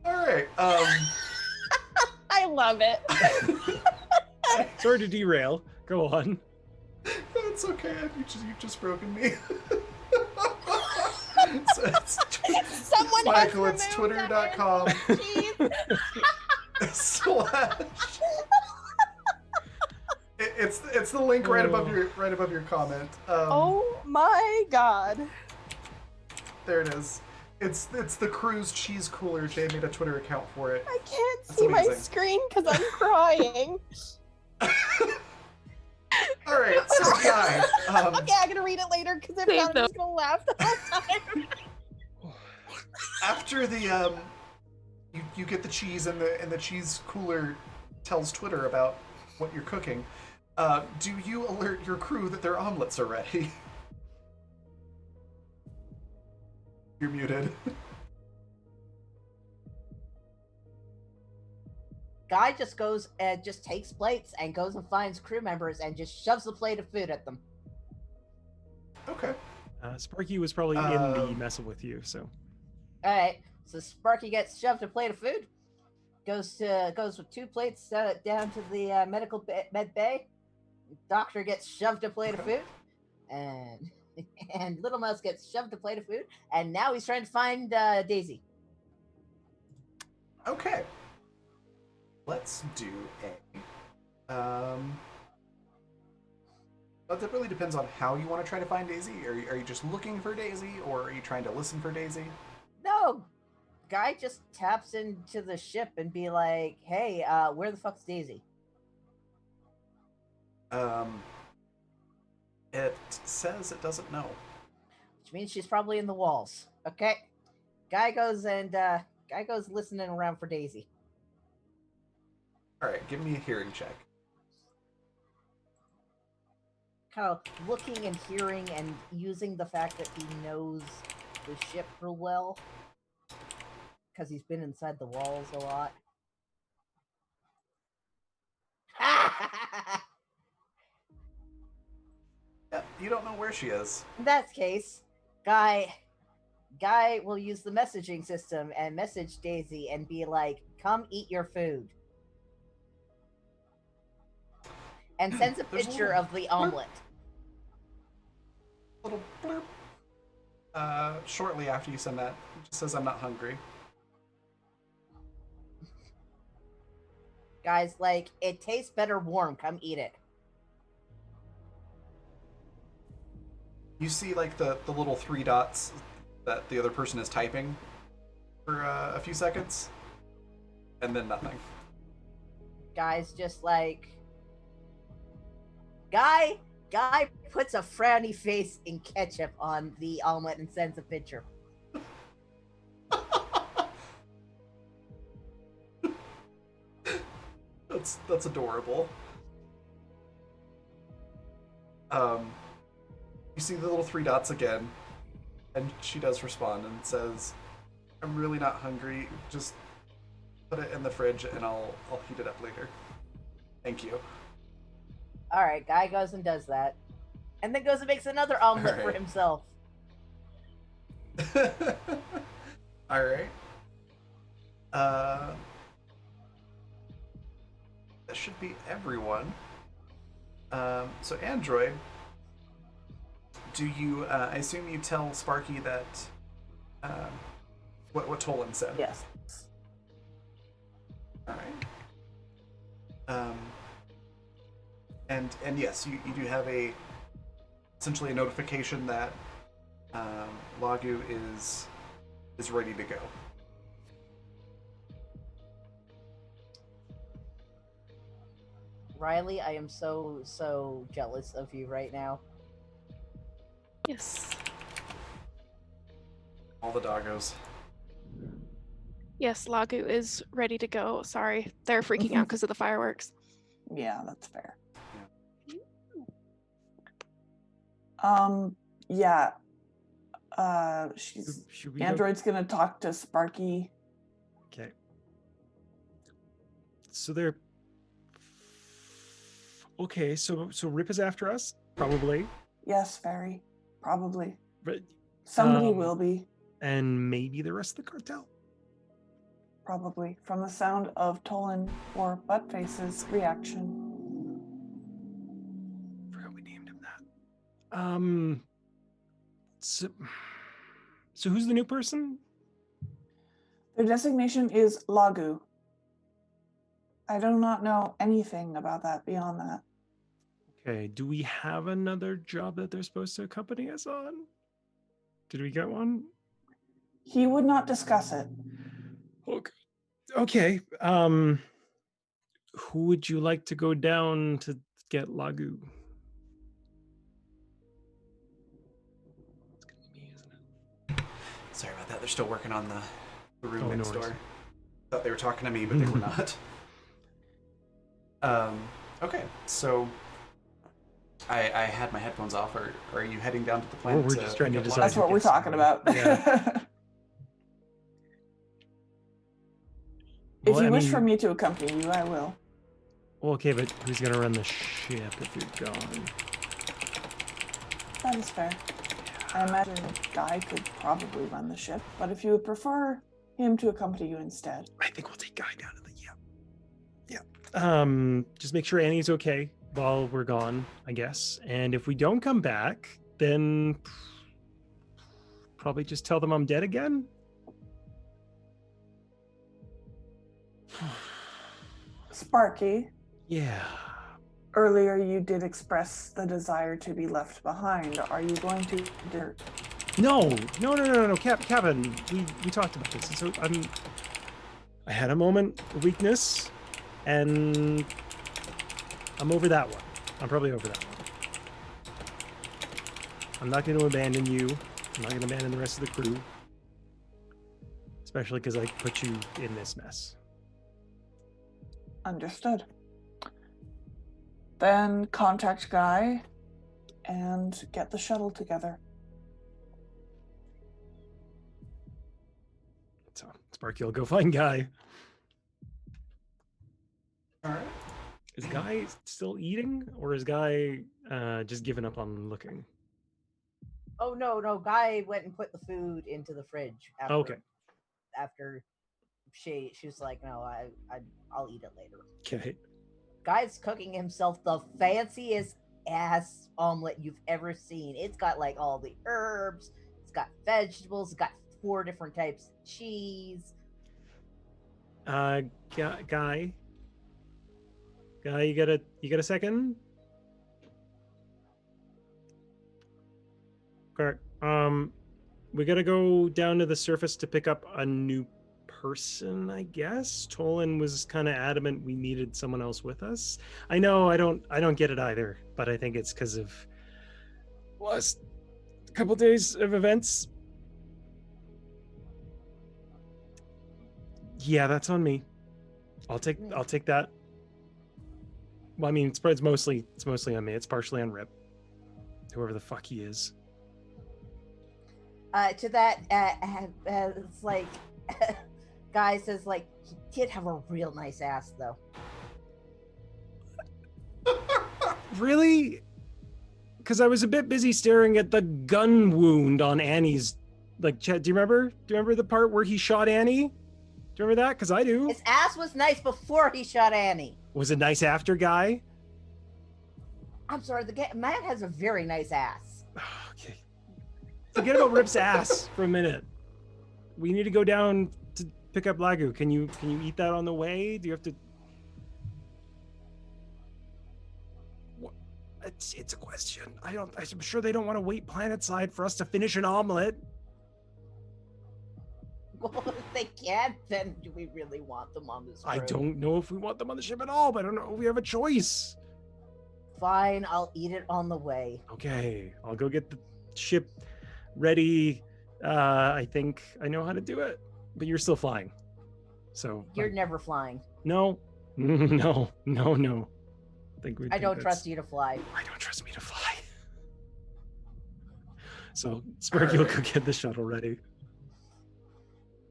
Alright, I love it. Sorry to derail. Go on. That's okay, you've just broken me. So it's Someone Michael, has it's removed that twitter.com cheese. slash It's the link right above your comment. Oh my god. There it is. It's the Cruise cheese cooler. Jay made a Twitter account for it. I can't That's see my amazing. screen because I'm crying. All right, so Guy. Okay, I'm gonna read it later because if Save not, I'm them. just gonna laugh the whole time. After the you get the cheese and the cheese cooler tells Twitter about what you're cooking. Do you alert your crew that their omelets are ready? You're muted. Guy just goes and just takes plates and goes and finds crew members and just shoves a plate of food at them. Okay. Sparky was probably in the messing with you, so. All right, so Sparky gets shoved a plate of food, goes with 2 plates down to the med bay. Doctor gets shoved a plate of food, and Little Mouse gets shoved a plate of food, and now he's trying to find Daisy. Okay. Let's do but that really depends on how you want to try to find Daisy. Are you just looking for Daisy, or are you trying to listen for Daisy? No, Guy just taps into the ship and be like, "Hey, where the fuck's Daisy?" It says it doesn't know. Which means she's probably in the walls. Okay, Guy goes listening around for Daisy. All right, give me a hearing check. Kind of looking and hearing and using the fact that he knows the ship real well because he's been inside the walls a lot. Yeah, you don't know where she is. In that case, Guy will use the messaging system and message Daisy and be like, "Come eat your food," and sends a There's picture little of the omelet. Little blurb. Shortly after you send that, it just says, "I'm not hungry." Guy's like, "It tastes better warm. Come eat it." You see, like, the little 3 dots that the other person is typing for a few seconds, and then nothing. Guy's just like, Guy puts a frowny face in ketchup on the omelet and sends a picture. That's adorable. You see the little 3 dots again, and she does respond and says, "I'm really not hungry. Just put it in the fridge and I'll heat it up later. Thank you." All right, Guy goes and does that, and then goes and makes another omelet for Alright. himself. All right. That should be everyone. So Android, do you? I assume you tell Sparky that what Tolan said. Yes. All right. And yes, you do have essentially a notification that Lagu is ready to go. Riley, I am so jealous of you right now. Yes. All the doggos. Yes, Lagu is ready to go. Sorry, they're freaking out because of the fireworks. Yeah, that's fair. Yeah. Yeah. Should we go? Android's gonna talk to Sparky. Okay. So they're okay. So Rip is after us, probably, Yes, Fairy. Probably. but Somebody will be. and maybe the rest of the cartel. Probably. From the sound of Tolan or Buttface's reaction. Forgot we named him that. So who's the new person? Their designation is Lagu. I do not know anything about that beyond that. Okay, do we have another job that they're supposed to accompany us on? Did we get one? He would not discuss it. Okay. Okay. Who would you like to go down to get Lagu? It's gonna be me, isn't it? Sorry about that. They're still working on the room Oh, no next worries. door. Thought they were talking to me, but they were not. Okay, so I had my headphones off. Are you heading down to the planet? we're just trying to pick up decide. That's Lagu? what we're talking about. Yeah. If Well, you I wish mean- for me to accompany you, I will. Well, okay, but who's gonna run the ship if you're gone? That is fair. I imagine Guy could probably run the ship, but if you would prefer him to accompany you instead. I think we'll take Guy down to the yeah. Just make sure Annie's okay while we're gone, I guess. And if we don't come back, then probably just tell them I'm dead again. Sparky, Yeah. earlier you did express the desire to be left behind. Are you going to dirt? No. Kevin, we talked about this. So I had a moment of weakness, and I'm over that one. I'm probably over that one. I'm not going to abandon you. I'm not going to abandon the rest of the crew, especially because I put you in this mess. Understood. Then contact Guy and get the shuttle together. So Sparky will go find Guy. All right. Is Guy still eating, or is Guy just giving up on looking? Oh no, Guy went and put the food into the fridge after Okay. after she was like, no, I'll eat it later. Okay. Guy's cooking himself the fanciest ass omelet you've ever seen. It's got like all the herbs, it's got vegetables, it's got 4 different types of cheese. Guy, you got a second? Okay. We gotta go down to the surface to pick up a new person, I guess. Tolan was kind of adamant we needed someone else with us. I know I don't get it either, but I think it's because of last couple days of events. Yeah, that's on me. I'll take that. Well, I mean, it's mostly on me. It's partially on Rip, whoever the fuck he is. To that, it's like, Guy says, like, he did have a real nice ass, though. Really? Because I was a bit busy staring at the gun wound on Annie's. Like, do you remember? Do you remember the part where he shot Annie? Do you remember that? Because I do. His ass was nice before he shot Annie. Was it nice after, Guy? I'm sorry, the man has a very nice ass. Okay. Forget about Rip's ass for a minute. We need to go down to pick up Lagu. Can you eat that on the way? Do you have to? What? It's a question. I'm sure they don't want to wait planetside for us to finish an omelet. Well, if they can't, then do we really want them on this I crew? don't know if we want them on the ship at all, but I don't know if we have a choice. Fine, I'll eat it on the way. Okay, I'll go get the ship ready. I think I know how to do it, but you're still flying. So You're never flying. no. I think I don't trust you to fly. I don't trust me to fly. So Sparky will go get the shuttle ready.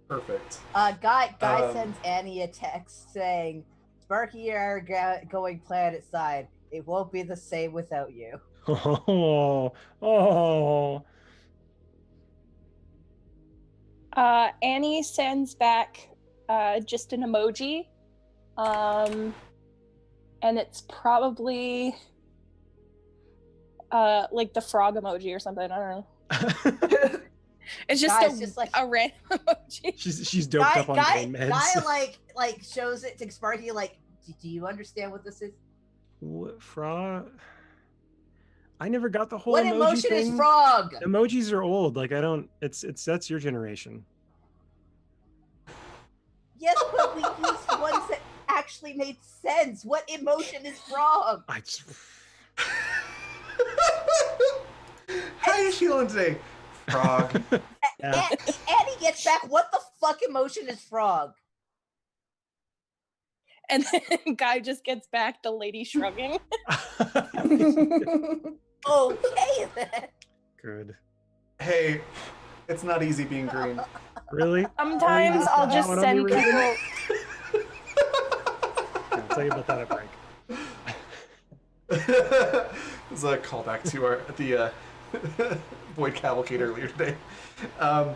Perfect. Guy Um, sends Annie a text saying, Sparky and I are going planet side. It won't be the same without you. Oh. Annie sends back just an emoji, and it's probably like the frog emoji or something. I don't know. It's just Guy's just like- a random emoji. She's doped up on pain meds. Guy like shows it to Sparky like, do you understand what this is? What frog? I never got the whole What emoji emotion thing. is frog? Emojis are old. Like I don't. It's that's your generation. Yes, but we used ones that actually made sense. What emotion is frog? I just. How you feeling today, frog? Yeah. Annie gets back. What the fuck emotion is frog? And then Guy just gets back the lady shrugging. Okay then. Good. Hey, it's not easy being green. Really? Sometimes I'll just That one on send me, people. Reagan? I'll tell you about that at break. This is a callback to the Void Cavalcade earlier today. Oh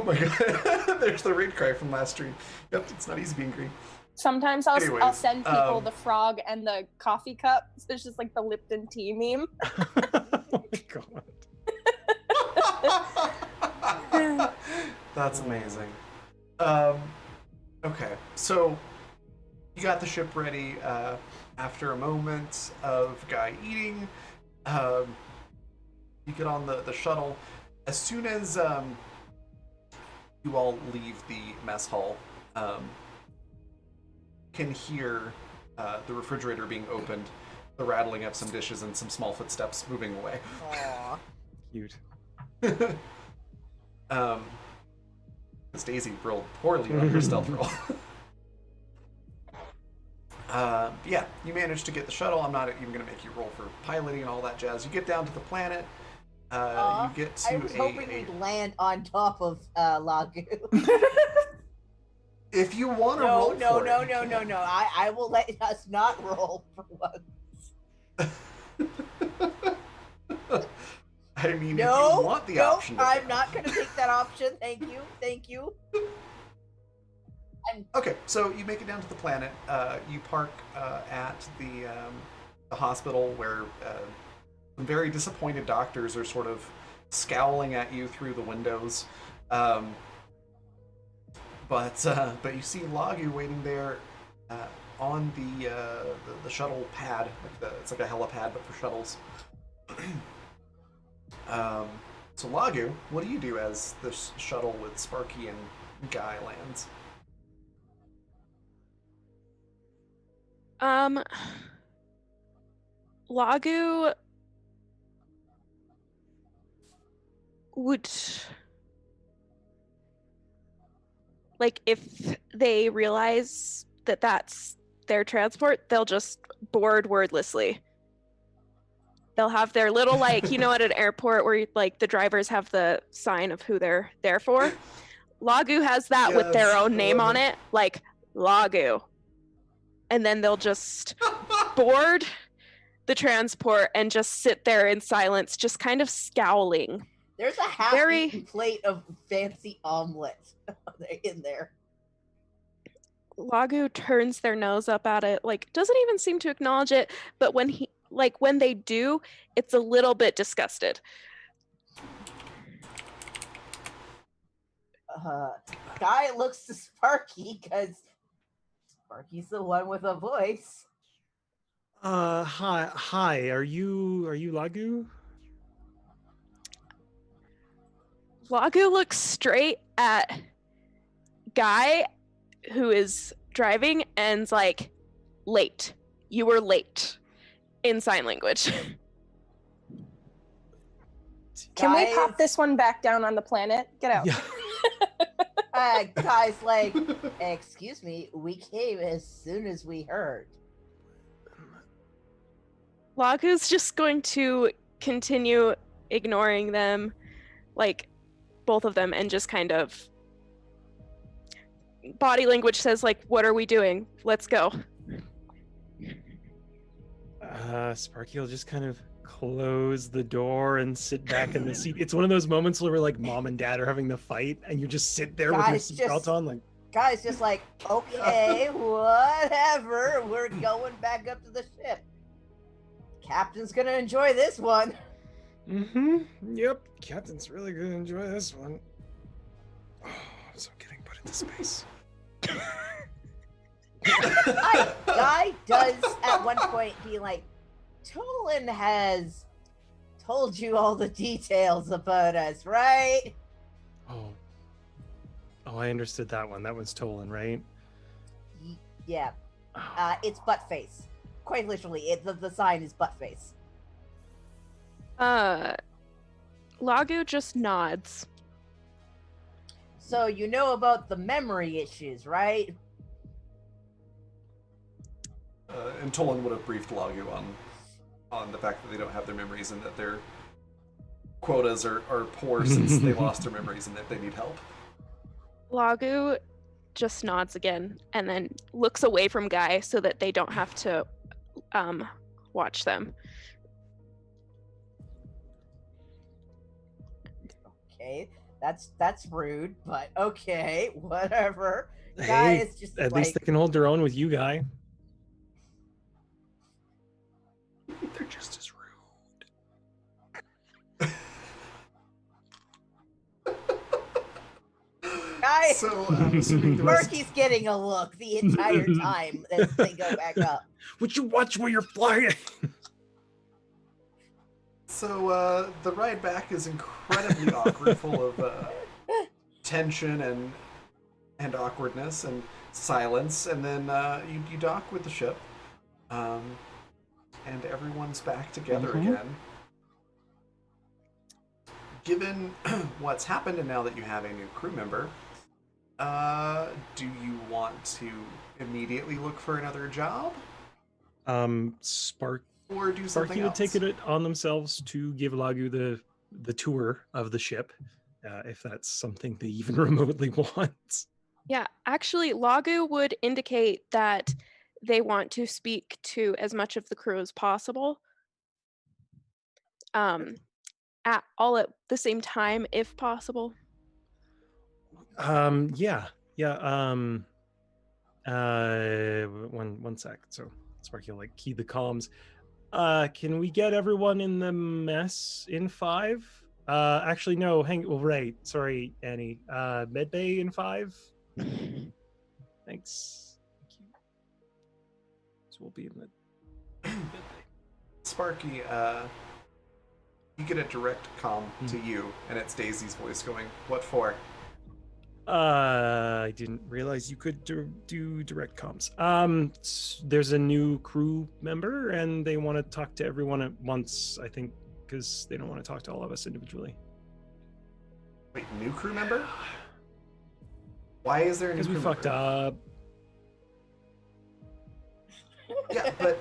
my god, there's the raid cry from last stream. Yep, it's not easy being green. Sometimes I'll Anyways, send people the frog and the coffee cup. So it's just like the Lipton tea meme. Oh my god. That's amazing. Okay, so you got the ship ready. After a moment of Guy eating, you get on the shuttle. As soon as you all leave the mess hall, can hear the refrigerator being opened, the rattling of some dishes, and some small footsteps moving away. Aw. Cute. Miss Daisy rolled poorly on her stealth roll. Yeah, you managed to get the shuttle. I'm not even going to make you roll for piloting and all that jazz. You get down to the planet. You get to I was hoping we'd land on top of Lagu. If you want to No, roll no, for no, it, no, you no, can. no. I will let us not roll for once. I mean, No, if you want the no, option to I'm fail. not going to take that option. Thank you, thank you. Okay, so you make it down to the planet. You park at the hospital where some very disappointed doctors are sort of scowling at you through the windows. But you see Lagu waiting there on the shuttle pad. It's like a helipad, but for shuttles. So Lagu, what do you do as this shuttle with Sparky and Guy lands? Lagu would, like, if they realize that that's their transport, they'll just board wordlessly. They'll have their little, like, you know, at an airport where like the drivers have the sign of who they're there for. Lagu has that with their Yes, own I name love on it, like Lagu. And then they'll just board the transport and just sit there in silence, just kind of scowling. There's a half-eaten plate of fancy omelet in there. Lagu turns their nose up at it, like doesn't even seem to acknowledge it, but when they do, it's a little bit disgusted. Guy looks to Sparky because Sparky's the one with a voice. Hi. Are you Lagu? Lagu looks straight at Guy, who is driving, and's like, late. You were late. In sign language. Can we Guys- pop this one back down on the planet? Get out. Yeah. Guy's like, excuse me, we came as soon as we heard. Lagu's just going to continue ignoring them, like both of them, and just kind of body language says, like, what are we doing? Let's go. Sparky will just kind of close the door and sit back in the seat. It's one of those moments where like mom and dad are having the fight and you just sit there with your Guys, seatbelt just- on, like, Guy's just like, okay, whatever. We're going back up to the ship. Captain's gonna enjoy this one. Yep, Captain's really gonna enjoy this one. Oh, so getting put into space. Guy does at one point be like, Tolan has told you all the details about us, right? Oh, I understood that one. That was Tolan, right? Yeah. Oh. It's butt face. Quite literally, the sign is butt face. Lagu just nods. So you know about the memory issues, right? And Tolan would have briefed Lagu on the fact that they don't have their memories and that their quotas are poor since they lost their memories and that they need help. Lagu just nods again and then looks away from Guy so that they don't have to watch them. Okay, that's rude, but okay, whatever. Hey, Guy is just at like, least they can hold their own with you, Guy. They're just as rude. Guy. So I'm assuming the rest. Murky's getting a look the entire time as they go back up. Would you watch where you're flying? So the ride back is incredibly awkward, full of tension and awkwardness and silence, and then you dock with the ship, and everyone's back together again. Given what's happened, and now that you have a new crew member, do you want to immediately look for another job, Sparky or do something would else? take it on themselves to give Lagu the tour of the ship, if that's something they even remotely want. Yeah, actually, Lagu would indicate that they want to speak to as much of the crew as possible. All at the same time, if possible. Yeah. One sec. So Sparky will key the comms. Can we get everyone in the mess in 5? Actually, no. Right. Sorry, Annie. Medbay in 5. Thanks. Thank you. So we'll be in the Sparky, you get a direct comm to you, and it's Daisy's voice going, "What for?" I didn't realize you could do direct comms. There's a new crew member, and they want to talk to everyone at once, I think, because they don't want to talk to all of us individually. Wait, new crew member? Why is there a new crew member? Because we fucked up. Yeah, but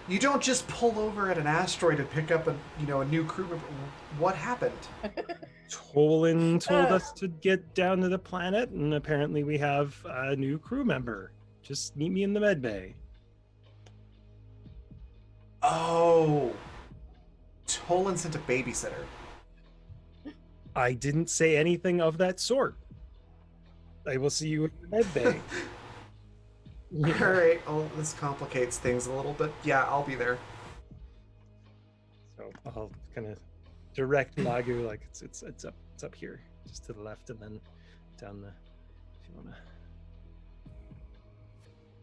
you don't just pull over at an asteroid and pick up a new crew member. What happened? Tolan told us to get down to the planet, and apparently we have a new crew member. Just meet me in the med bay. Oh, Tolan sent a babysitter. I didn't say anything of that sort. I will see you in the med bay. Yeah. All right. Oh, this complicates things a little bit. Yeah, I'll be there. So I'll kind of direct Lagu, it's up here, just to the left, and then down the. If you wanna.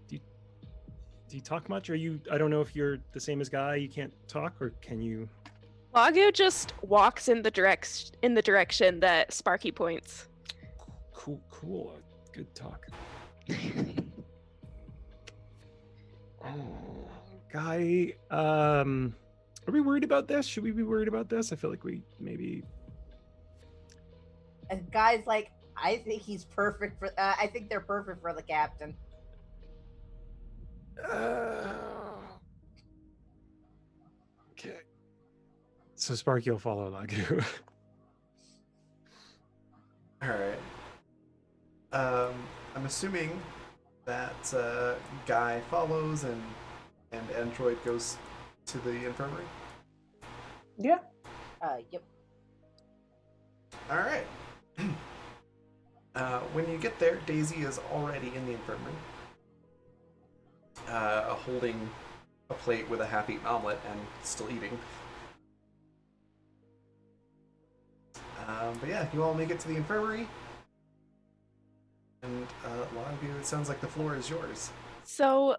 Do you talk much? Are you? I don't know if you're the same as Guy. You can't talk, or can you? Lagu just walks in the direction that Sparky points. Cool. Good talk. Guy, are we worried about this? Should we be worried about this? I feel like we maybe. And Guy's like, I think he's perfect for. I think they're perfect for the captain. Okay. So Sparky will follow Lagu. All right. I'm assuming that Guy follows and Android goes to the infirmary. Yeah. Yep. All right. When you get there, Daisy is already in the infirmary, holding a plate with a half-eaten omelet and still eating. But yeah, you all make it to the infirmary. And a lot of you, it sounds like the floor is yours. So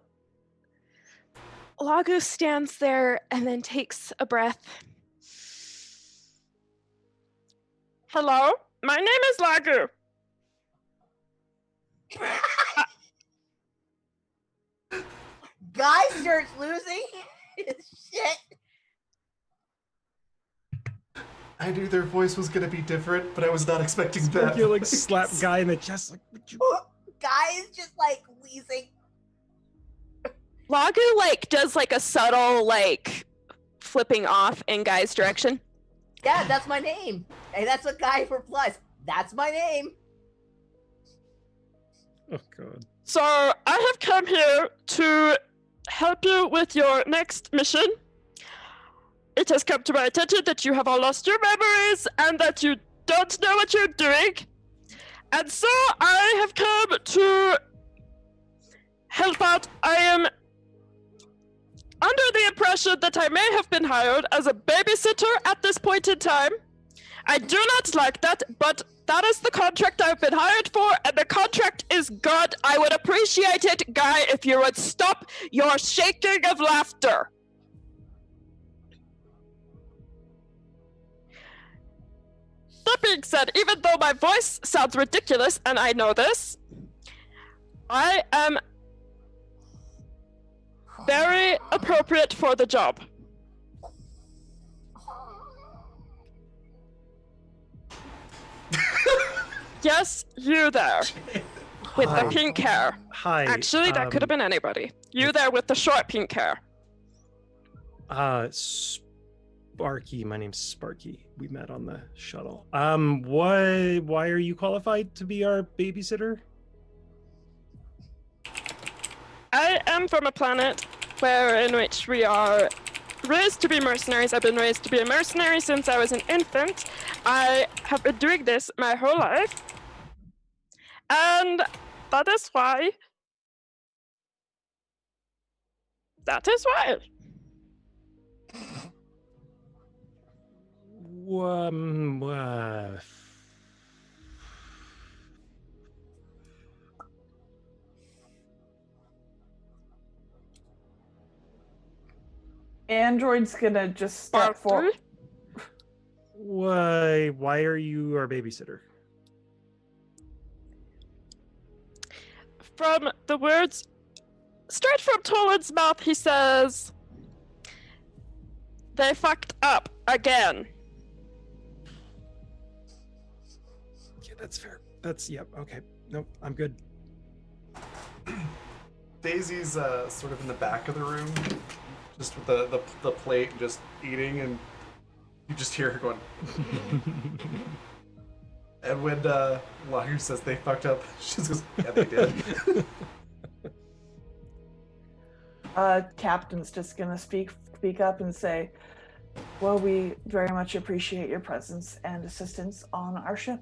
Lagu stands there and then takes a breath. Hello, my name is Lagu. Guy starts losing his shit. I knew their voice was gonna be different, but I was not expecting that. Sparky like voice. slap Guy in the chest. Like, would you? Guy is just like wheezing. Lagu like does like a subtle like flipping off in Guy's direction. Yeah, that's my name. Hey, that's what Guy replies. That's my name. Oh god. So I have come here to help you with your next mission. It has come to my attention that you have all lost your memories and that you don't know what you're doing. And so I have come to help out. I am under the impression that I may have been hired as a babysitter at this point in time. I do not like that, but that is the contract I've been hired for, and the contract is good. I would appreciate it, Guy, if you would stop your shaking of laughter. That being said, even though my voice sounds ridiculous, and I know this, I am very appropriate for the job. Yes, you there, with the pink hair. Hi. Actually, that could have been anybody. You there with the short pink hair. Sparky. My name's Sparky. We met on the shuttle. Why are you qualified to be our babysitter? I am from a planet in which we are raised to be mercenaries. I've been raised to be a mercenary since I was an infant. I have been doing this my whole life. And that is why. That is why. Android's gonna just step forward. Why are you our babysitter? From the words straight from Toland's mouth, he says, they fucked up again. Yeah, that's fair. Yep, okay. Nope, I'm good. Daisy's sort of in the back of the room, just with the plate, just eating, and you just hear her going. And when Lagu says they fucked up, she just goes, yeah, they did. Captain's just gonna speak up and say, well, we very much appreciate your presence and assistance on our ship.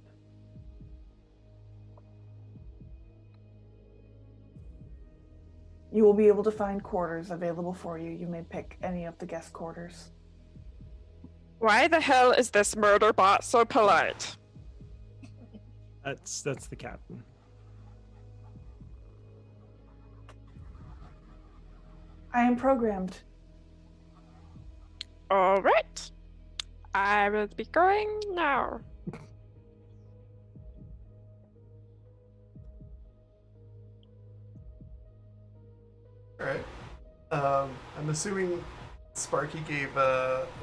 You will be able to find quarters available for you. You may pick any of the guest quarters. Why the hell is this murder bot so polite? That's the captain. I am programmed. All right. I will be going now. Alright. I'm assuming Sparky gave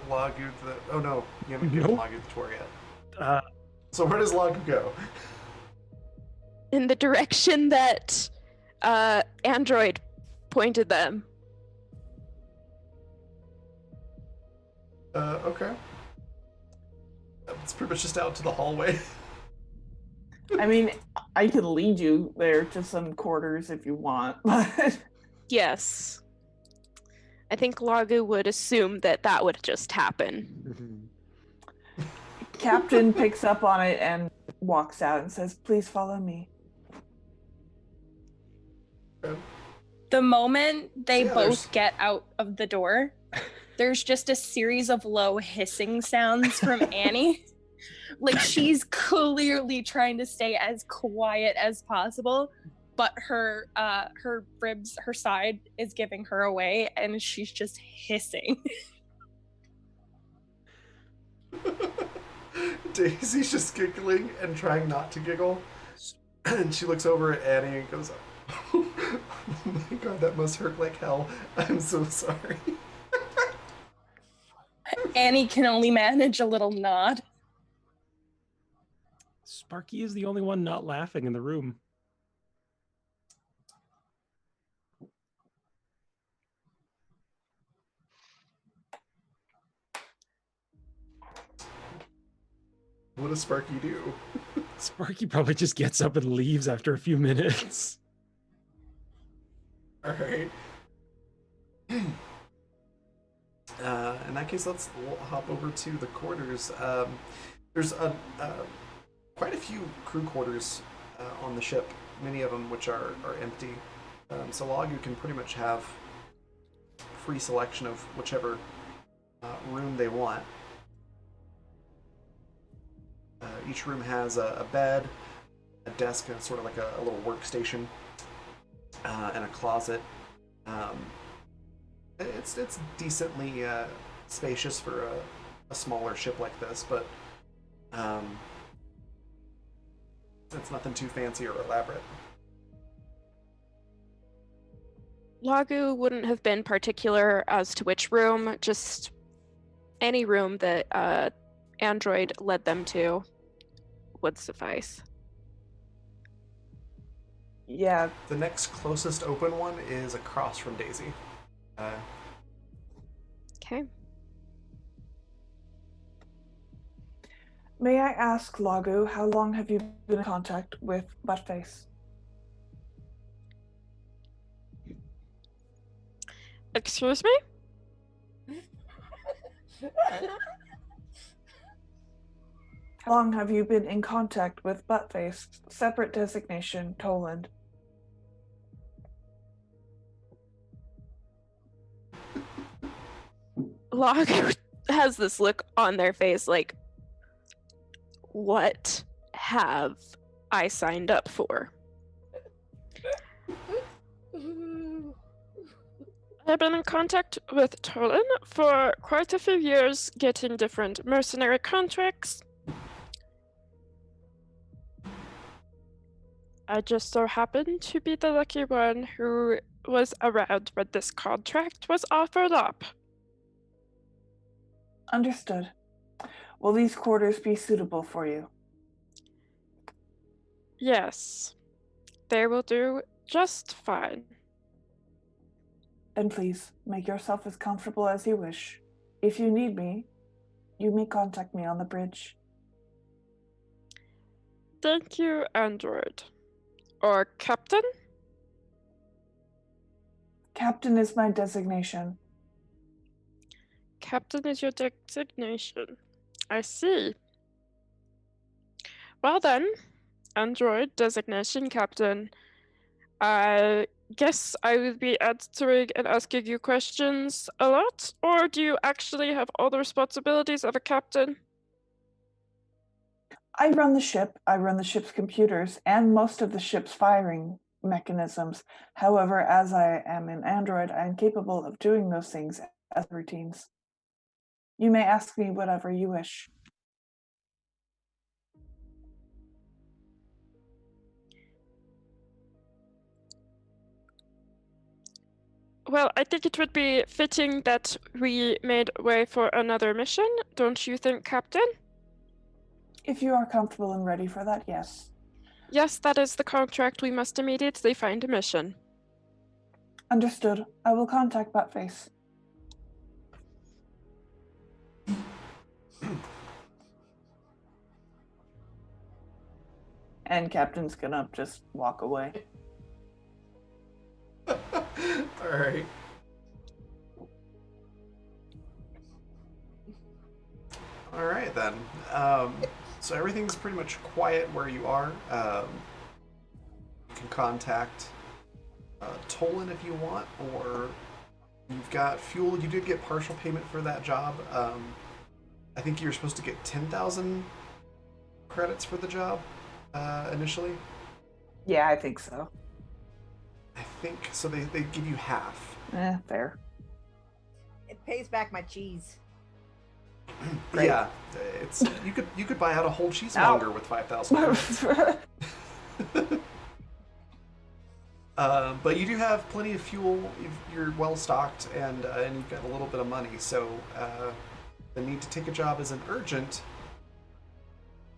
Lagu the... Oh no, you haven't given Nope. Lagu the tour yet. So where does Lagu go? In the direction that Android pointed them. Okay. It's pretty much just out to the hallway. I mean, I can lead you there to some quarters if you want, but... Yes. I think Lagu would assume that would just happen. Captain picks up on it and walks out and says, please follow me. The moment they Yeah, both get out of the door, there's just a series of low hissing sounds from Annie. Like she's clearly trying to stay as quiet as possible, but her ribs, her side is giving her away, and she's just hissing. Daisy's just giggling and trying not to giggle. And she looks over at Annie and goes, "Oh my god, that must hurt like hell. I'm so sorry." Annie can only manage a little nod. Sparky is the only one not laughing in the room. What does Sparky do? Sparky probably just gets up and leaves after a few minutes. All right. In that case, we'll hop over to the quarters. There's quite a few crew quarters on the ship, many of them which are empty. So Lagu can pretty much have free selection of whichever room they want. Each room has a bed, a desk, and sort of like a little workstation, and a closet. It's decently spacious for a smaller ship like this, but it's nothing too fancy or elaborate. Lagu wouldn't have been particular as to which room, just any room that Android led them to would suffice. Yeah. The next closest open one is across from Daisy. Okay. May I ask, Lagu, how long have you been in contact with Buttface? Excuse me? How long have you been in contact with Buttface? Separate designation, Toland. Lagu has this look on their face like, what have I signed up for? I've been in contact with Tolan for quite a few years, getting different mercenary contracts. I just so happened to be the lucky one who was around when this contract was offered up. Understood. Will these quarters be suitable for you? Yes, they will do just fine. Then please, make yourself as comfortable as you wish. If you need me, you may contact me on the bridge. Thank you, Android. Or Captain? Captain is my designation. Captain is your designation. I see. Well then, Android designation Captain. I guess I will be answering and asking you questions a lot, or do you actually have all the responsibilities of a captain? I run the ship. I run the ship's computers and most of the ship's firing mechanisms. However, as I am an android, I am capable of doing those things as routines. You may ask me whatever you wish. Well, I think it would be fitting that we made way for another mission, don't you think, Captain? If you are comfortable and ready for that, yes. Yes, that is the contract. We must immediately find a mission. Understood. I will contact Buttface. And Captain's gonna just walk away. All right. All right then. So everything's pretty much quiet where you are. You can contact Tolan if you want, or you've got fuel. You did get partial payment for that job. I think you're supposed to get 10,000 credits for the job initially. Yeah, I think so. think so. They give you half. Fair. It pays back my cheese. Great. Yeah, it's you could buy out a whole cheesemonger with 5,000. But you do have plenty of fuel. You're well stocked, and you've got a little bit of money. So the need to take a job isn't urgent.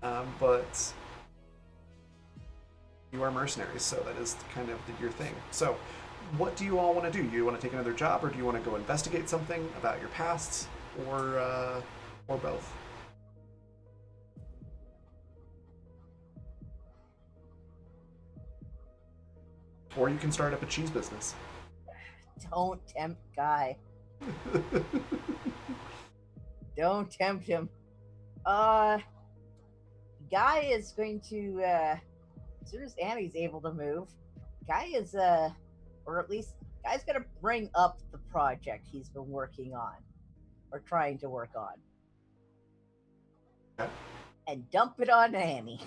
But you are mercenaries, so that is kind of your thing. So, what do you all want to do? Do you want to take another job, or do you want to go investigate something about your pasts, or both? Or you can start up a cheese business. Don't tempt Guy. Don't tempt him. Guy is going to, as soon as Annie's able to move, Guy is, or at least, Guy's gonna bring up the project he's been working on, or trying to work on. Okay. And dump it on Annie.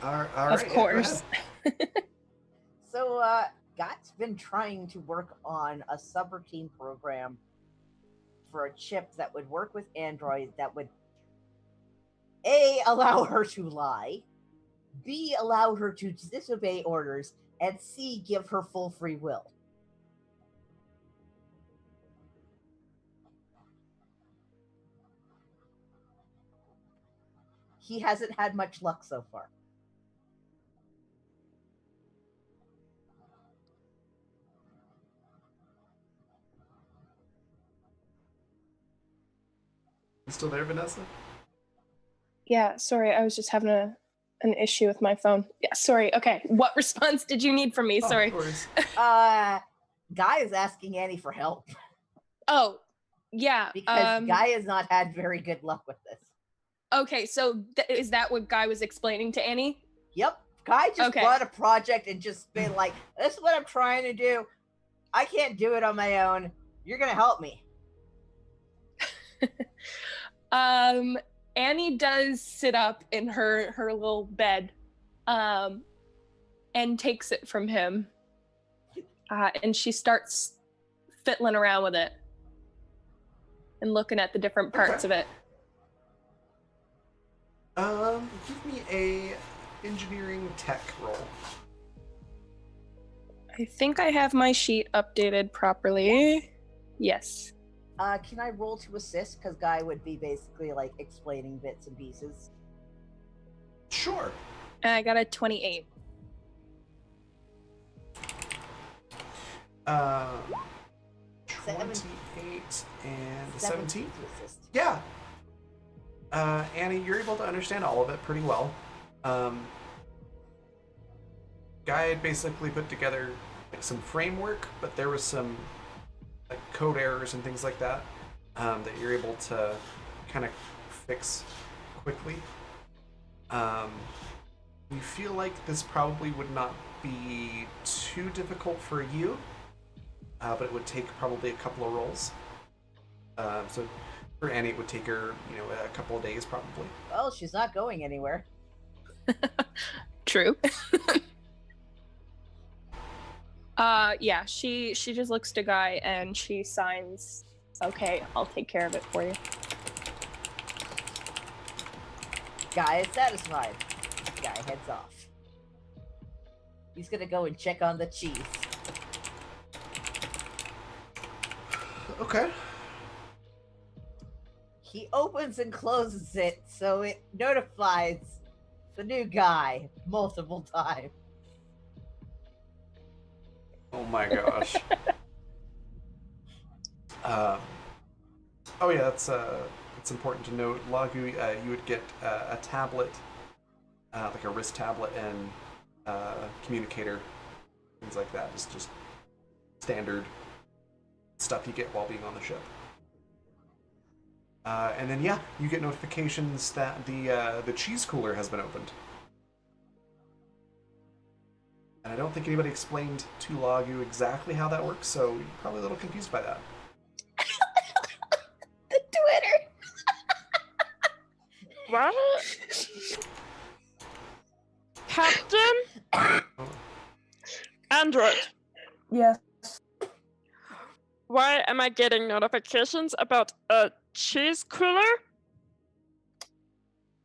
All right, Of course. So, Guy's been trying to work on a subroutine program for a chip that would work with Android that would A, allow her to lie, B, allow her to disobey orders, and C, give her full free will. He hasn't had much luck so far. You still there, Vanessa? Yeah, sorry, I was just having an issue with my phone. Yeah, sorry. Okay, what response did you need from me? Sorry. Of course. Guy is asking Annie for help Oh, yeah. because Guy has not had very good luck with this. Okay, so is that what Guy was explaining to Annie? Yep. Guy just Okay. brought a project and just been like, this is what I'm trying to do. I can't do it on my own. You're going to help me. Annie does sit up in her little bed, and takes it from him, and she starts fiddling around with it and looking at the different parts of it. Give me a engineering tech roll. I think I have my sheet updated properly. Yes. Can I roll to assist? Because Guy would be basically like explaining bits and pieces. Sure. And I got a 28. 28 and 17. To assist. Yeah. Annie, you're able to understand all of it pretty well. Guy had basically put together like some framework, but there was some like code errors and things like that that you're able to kind of fix quickly. You feel like this probably would not be too difficult for you, but it would take probably a couple of rolls. So for Annie, it would take her, a couple of days probably. Well, she's not going anywhere. True. Yeah, she just looks to Guy and she signs, okay, I'll take care of it for you. Guy is satisfied. Guy heads off. He's gonna go and check on the cheese. Okay. He opens and closes it so it notifies the new guy multiple times. Oh my gosh. Oh yeah, it's important to note. Lagu, you would get a tablet, like a wrist tablet, and communicator, things like that. It's just standard stuff you get while being on the ship. And then yeah, you get notifications that the cheese cooler has been opened. And I don't think anybody explained to Lagu exactly how that works, so you're probably a little confused by that. The Twitter. What? Captain? Android, Yes. why am I getting notifications about a cheese cooler?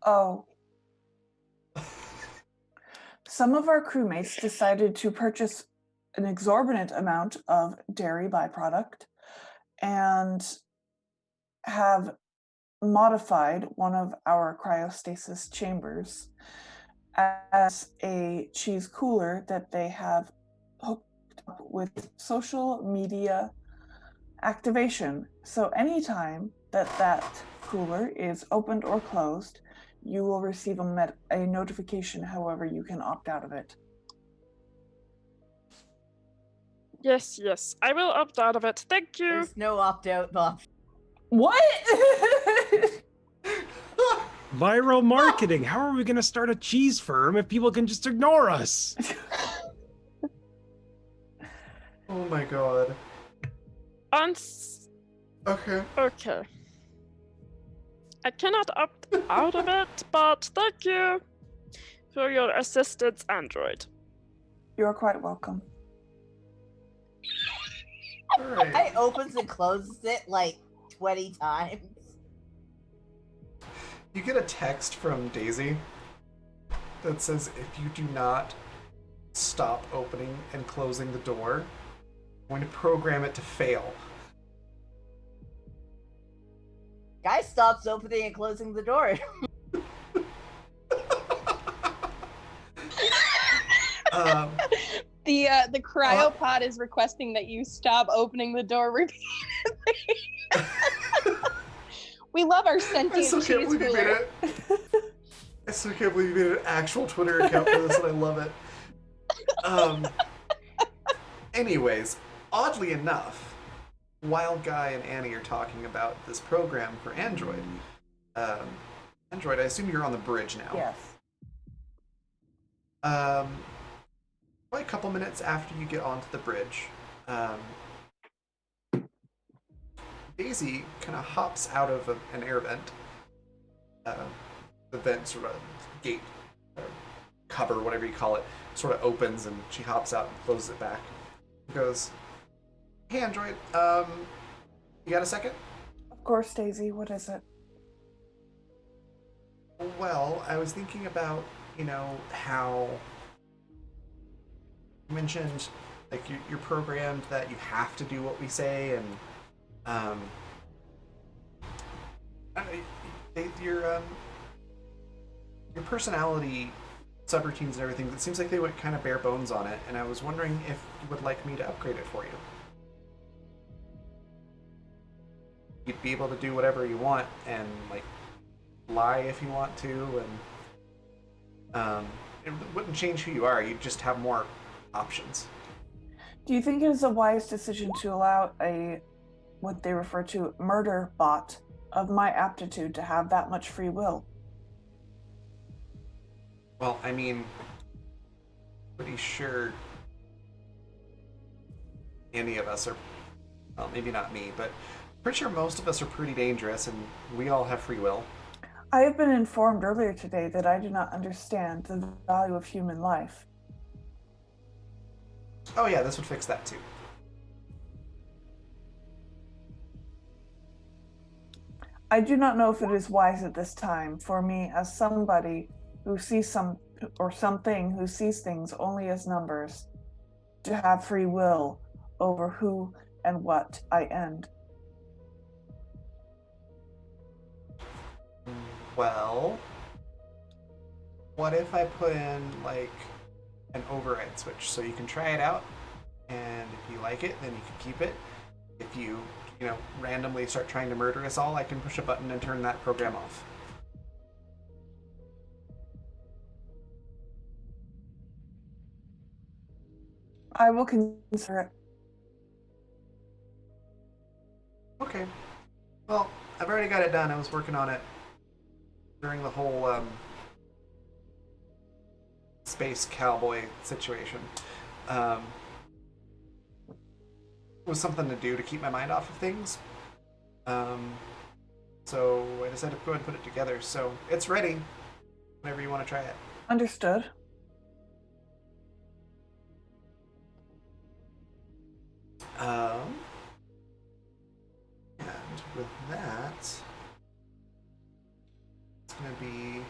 Oh. Some of our crewmates decided to purchase an exorbitant amount of dairy byproduct and have modified one of our cryostasis chambers as a cheese cooler that they have hooked up with social media activation. So anytime that cooler is opened or closed, you will receive a notification. However, you can opt out of it. Yes, I will opt out of it. Thank you. There's no opt-out option. What? Viral marketing. How are we going to start a cheese firm if people can just ignore us? Oh my god. Okay. Okay. I cannot opt out of it, but thank you for your assistance, Android. You're quite welcome. Alright. I opens and closes it like 20 times. You get a text from Daisy that says if you do not stop opening and closing the door, I'm going to program it to fail. Guy stops opening and closing the door. The cryopod is requesting that you stop opening the door repeatedly. We love our I sentient still can't cheese believe you made cooler. it. I still can't believe you made an actual Twitter account for this, and I love it. Anyways, oddly enough, while Guy and Annie are talking about this program for Android, Android, I assume you're on the bridge now. Yes. Probably a couple minutes after you get onto the bridge, Daisy kind of hops out of an air vent. The vent sort of gate, cover, whatever you call it, sort of opens and she hops out and closes it back. Goes, "Hey Android, you got a second?" Of course, Daisy. What is it? Well, I was thinking about, how you mentioned, like, you're programmed that you have to do what we say, and your personality subroutines and everything, it seems like they went kind of bare bones on it, and I was wondering if you would like me to upgrade it for you. You'd be able to do whatever you want and, like, lie if you want to, and it wouldn't change who you are, you'd just have more options. Do you think it is a wise decision to allow what they refer to murder bot of my aptitude to have that much free will? Well, I mean, pretty sure any of us are, well, maybe not me, but pretty sure most of us are pretty dangerous and we all have free will. I have been informed earlier today that I do not understand the value of human life. Oh yeah, this would fix that too. I do not know if it is wise at this time for me, as somebody who sees something who sees things only as numbers, to have free will over who and what I end. Well, what if I put in, like, an override switch so you can try it out, and if you like it, then you can keep it. If you randomly start trying to murder us all, I can push a button and turn that program off. I will consider it. Okay. Well, I've already got it done. I was working on it during the whole space cowboy situation. It was something to do to keep my mind off of things. So I decided to go ahead and put it together. So it's ready whenever you want to try it. Understood. And with that, it's gonna be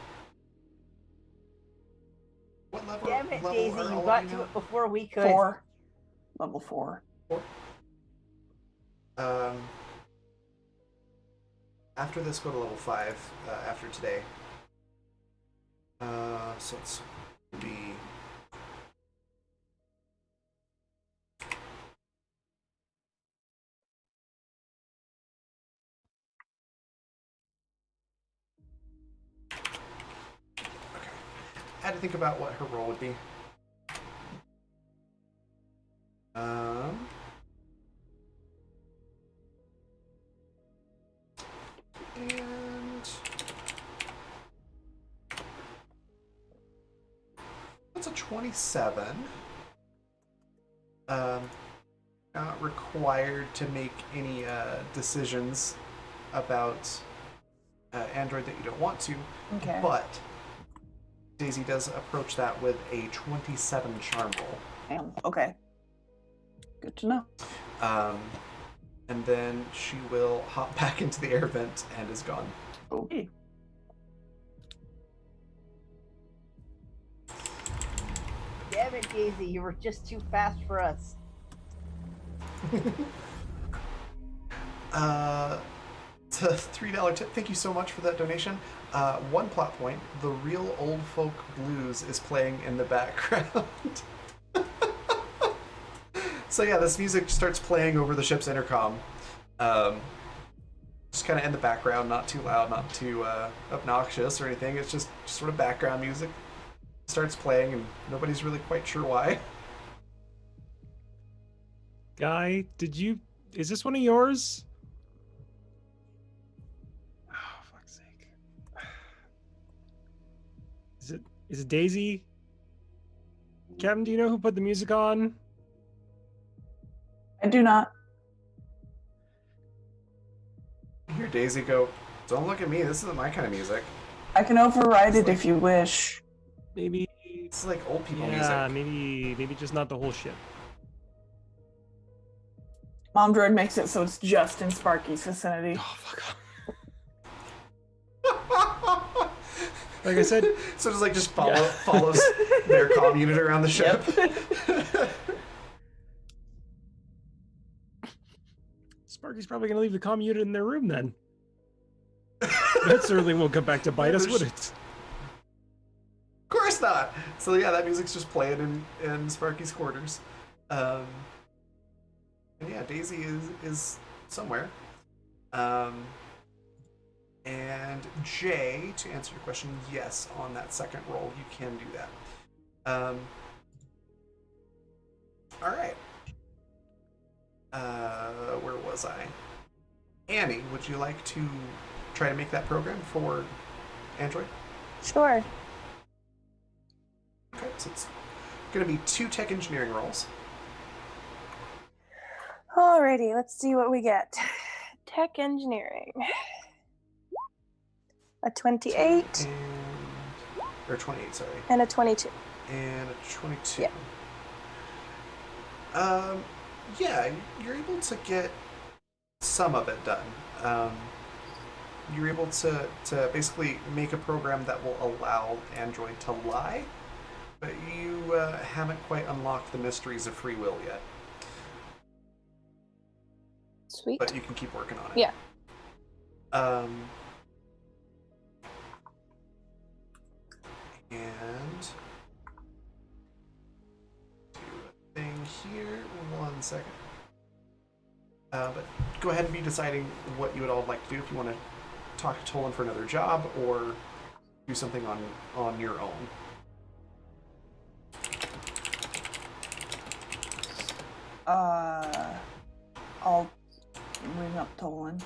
what level? Damn it, level Daisy, are you all of got you to now? it before we could. 4. Level 4. 4. After this, go to level 5. After today. So it's be. I had to think about what her role would be. And that's a 27. Not required to make any decisions about Android that you don't want to, Okay. but Daisy does approach that with a 27 charm roll. Damn. Okay. Good to know. And then she will hop back into the air vent and is gone. Okay. Damn it, Daisy, you were just too fast for us. To $3 tip, thank you so much for that donation. One plot point, the real old folk blues is playing in the background. So yeah, this music starts playing over the ship's intercom. Just kind of in the background, not too loud, not too obnoxious or anything. It's just sort of background music. Starts playing and nobody's really quite sure why. Guy, is this one of yours? Oh, fuck's sake. Is it Daisy? Captain, do you know who put the music on? I do not. You hear Daisy go, "Don't look at me, this isn't my kind of music." I can override it if you wish. Maybe. It's like old people Yeah, music. maybe just not the whole ship. Mom Droid makes it so it's just in Sparky's vicinity. Oh, fuck off. Like I said, So just follows their comm unit around the ship. Sparky's probably gonna leave the comm unit in their room then. That certainly won't come back to bite us, would it? Of course not. So yeah, that music's just playing in Sparky's quarters. And yeah, Daisy is somewhere. And Jay, to answer your question, yes, on that second roll, you can do that. All right. Where was I? Annie, would you like to try to make that program for Android? Sure. Okay, so it's going to be 2 tech engineering rolls. Alrighty, let's see what we get. Tech engineering. A 28 Or 28, sorry. and a 22. And a 22. Yeah. Yeah, you're able to get some of it done. You're able to basically make a program that will allow Android to lie, but you haven't quite unlocked the mysteries of free will yet. Sweet. But you can keep working on it. Yeah. And do a thing here. 1 second. But go ahead and be deciding what you would all like to do. If you want to talk to Tolan for another job or do something on your own. I'll ring up Tolan.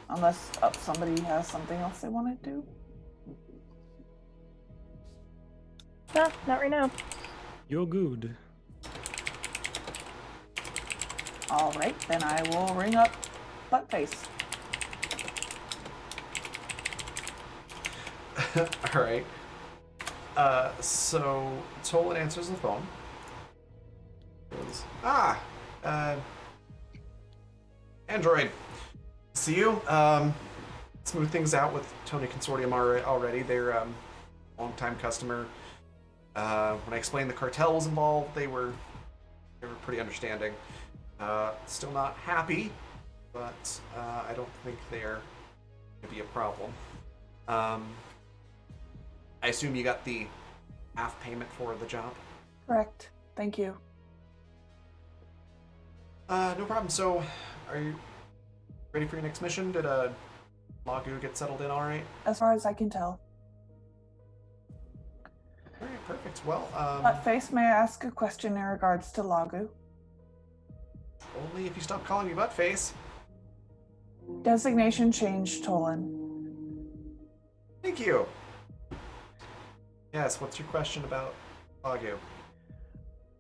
Unless somebody has something else they want to do. No, not right now. You're good. Alright, then I will ring up Buttface. Alright. So Tolan answers the phone. Goes, Android, see you. Smooth things out with Tony Consortium already. They're long-time customer. When I explained the cartel was involved, they were pretty understanding. Still not happy, but I don't think they're going to be a problem. I assume you got the half payment for the job? Correct. Thank you. No problem. So, are you ready for your next mission? Did Lagu get settled in all right? As far as I can tell. All right, perfect. Well, Buttface, may I ask a question in regards to Lagu? only if you stop calling me Buttface. Designation change, Tolan. Thank you. Yes, what's your question about Lagu?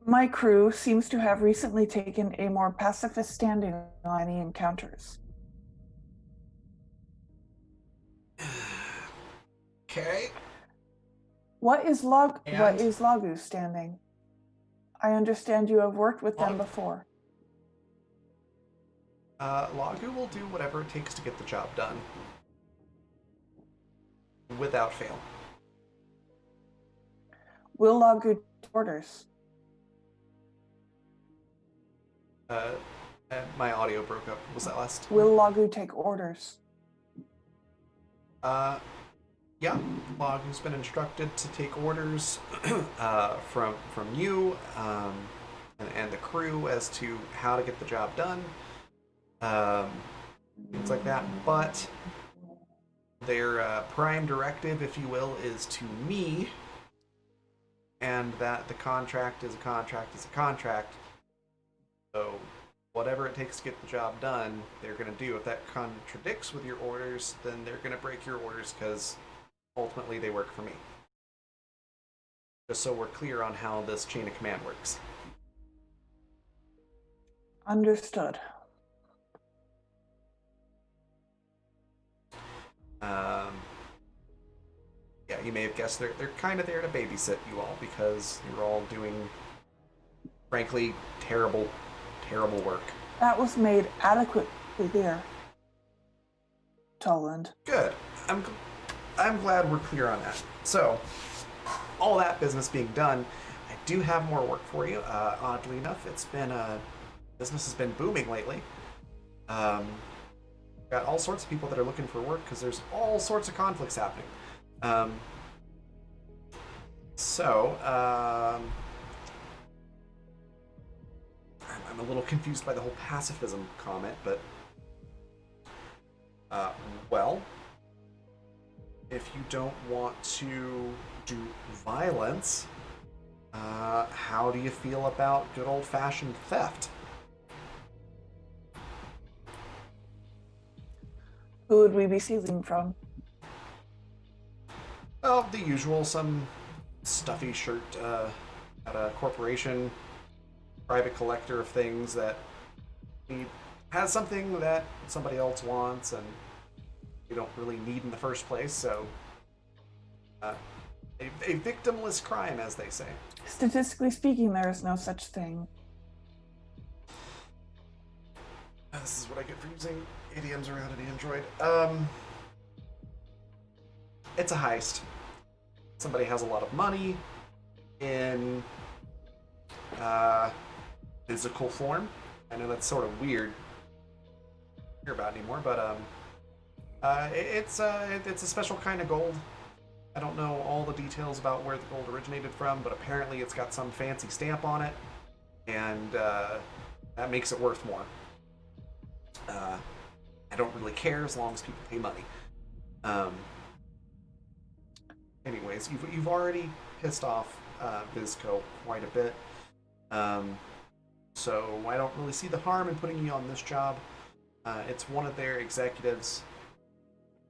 My crew seems to have recently taken a more pacifist standing on any encounters. Okay. What is Lagu's standing? I understand you have worked with them before. Lagu will do whatever it takes to get the job done. Without fail. Will Lagu take orders? My audio broke up. What was that last? Will Lagu take orders? Yeah. Lagu's been instructed to take orders from you and the crew as to how to get the job done. Things like that. But their prime directive, if you will, is to me, and that the contract is a contract is a contract. So whatever it takes to get the job done, they're going to do. If that contradicts with your orders, then they're going to break your orders because ultimately they work for me. Just so we're clear on how this chain of command works. Understood. Yeah, you may have guessed they're kind of there to babysit you all because you're all doing, frankly, terrible work. That was made adequately clear, Toland. Good. I'm glad we're clear on that. So, all that business being done, I do have more work for you. Oddly enough, it's been business has been booming lately. Got all sorts of people that are looking for work because there's all sorts of conflicts happening. I'm a little confused by the whole pacifism comment, but well, if you don't want to do violence, how do you feel about good old-fashioned theft? Who would we be stealing from? Well, the usual, some stuffy shirt at a corporation, private collector of things that has something that somebody else wants and you don't really need in the first place, so a victimless crime, as they say. Statistically speaking, there is no such thing. This is what I get for using idioms around an android. It's a heist. Somebody has a lot of money in physical form. I know that's sort of weird to hear about anymore, but it's a special kind of gold. I don't know all the details about where the gold originated from, but apparently it's got some fancy stamp on it, and that makes it worth more. I don't really care as long as people pay money. Anyways, you've already pissed off Vizco quite a bit, so I don't really see the harm in putting you on this job. It's one of their executives.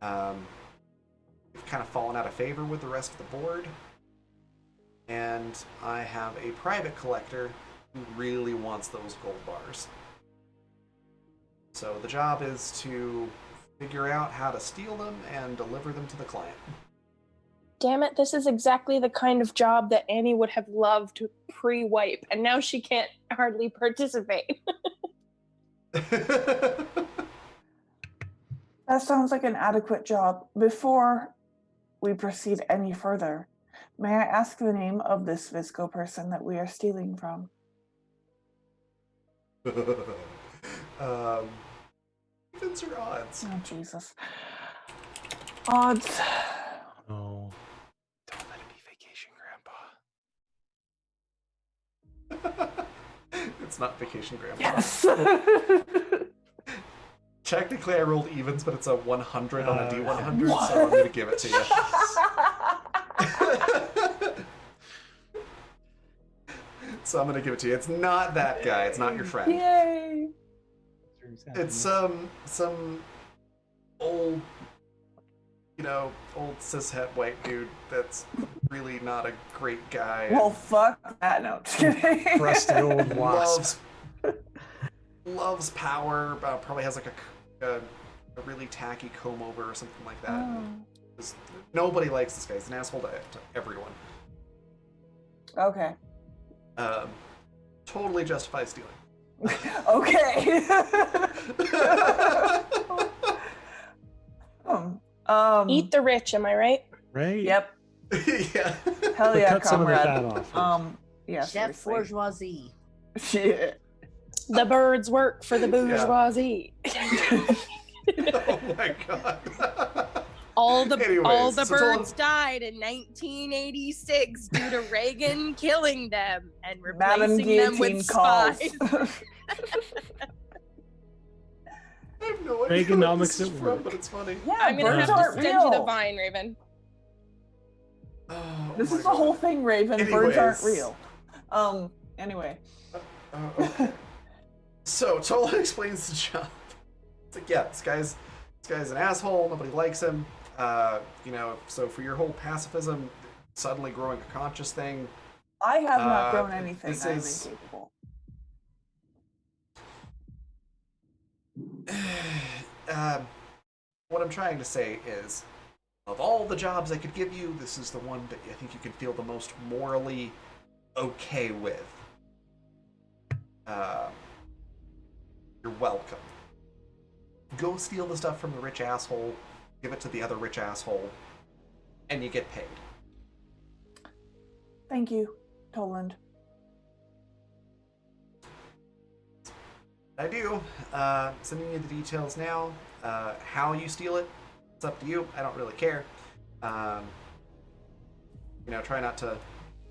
You've kind of fallen out of favor with the rest of the board, and I have a private collector who really wants those gold bars. So the job is to figure out how to steal them and deliver them to the client. Damn it, this is exactly the kind of job that Annie would have loved to pre-wipe, and now she can't hardly participate. That sounds like an adequate job. Before we proceed any further, may I ask the name of this Visco person that we are stealing from? Evens or odds? Oh, Jesus. Odds. Oh, don't let it be Vacation Grandpa. It's not Vacation Grandpa. Yes. Technically, I rolled evens, but it's a 100 on a D100, What? so I'm going to give it to you. So I'm going to give it to you. It's not that guy. It's not your friend. Yay. It's some old, old cishet white dude that's really not a great guy. Well, fuck that. No, just kidding. Crusty old wasp. Loves power. Probably has like a really tacky comb over or something like that. Just, nobody likes this guy. He's an asshole to everyone. Okay. Totally justifies stealing. Okay. Eat the rich, am I right? Right? Yep. Yeah. Hell yeah, Cut some of the comrade. fat off. Yeah, Chef seriously. bourgeoisie. Shit. The birds work for the bourgeoisie. Oh my god. All the Anyways, so birds died in 1986 due to Reagan killing them and Madam replacing them Guillotine with calls. spies. I have no idea what this Reaganomics is at from, work. but it's funny. Yeah, I'm gonna birds have to aren't send you the real. vine, Raven. Oh, This my is the God. whole thing, Raven. Birds aren't Anyways. real. Anyway. Okay. So Tola explains the job. It's like, yeah, this guy's an asshole. Nobody likes him. So for your whole pacifism, suddenly growing a conscious thing. I have not grown anything. this I am is- incapable. What I'm trying to say is, of all the jobs I could give you, this is the one that I think you can feel the most morally okay with. You're welcome. Go steal the stuff from the rich asshole, give it to the other rich asshole, and you get paid. Thank you, Toland. I do. Sending you the details now. How you steal it, it's up to you. I don't really care. Try not to.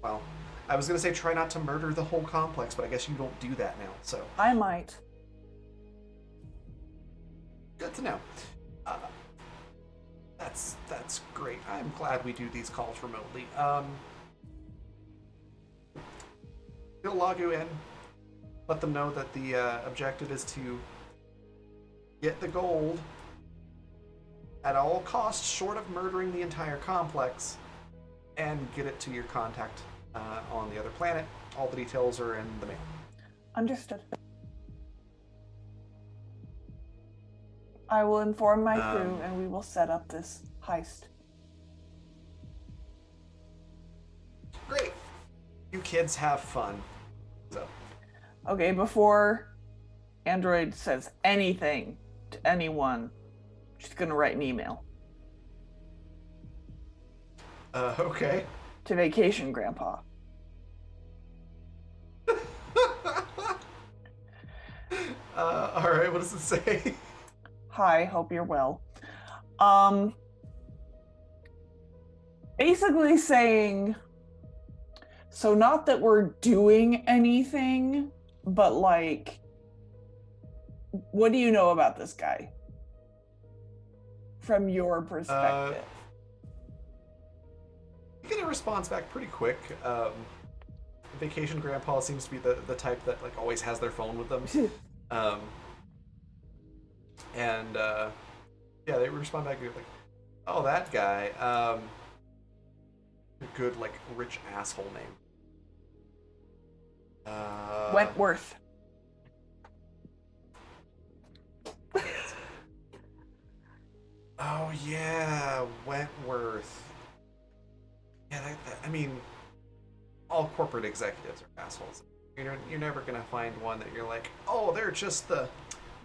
Well, I was gonna say try not to murder the whole complex, but I guess you don't do that now. So I might. good to know. That's great. I'm glad we do these calls remotely. We'll log you in. Let them know that the objective is to get the gold at all costs, short of murdering the entire complex, and get it to your contact on the other planet. All the details are in the mail. Understood. I will inform my crew and we will set up this heist. Great. You kids have fun. So. Okay, before Android says anything to anyone, she's gonna write an email Okay. to Vacation Grandpa. All right. What does it say? Hi, hope you're well. Basically saying, so not that we're doing anything, but like, what do you know about this guy? From your perspective. You get a response back pretty quick. Vacation Grandpa seems to be the type that like always has their phone with them. Yeah, they respond back like, "Oh, that guy. A good like rich asshole name. Wentworth. Oh yeah, Wentworth. Yeah, I mean, all corporate executives are assholes. You're never gonna find one that you're like, oh, they're just the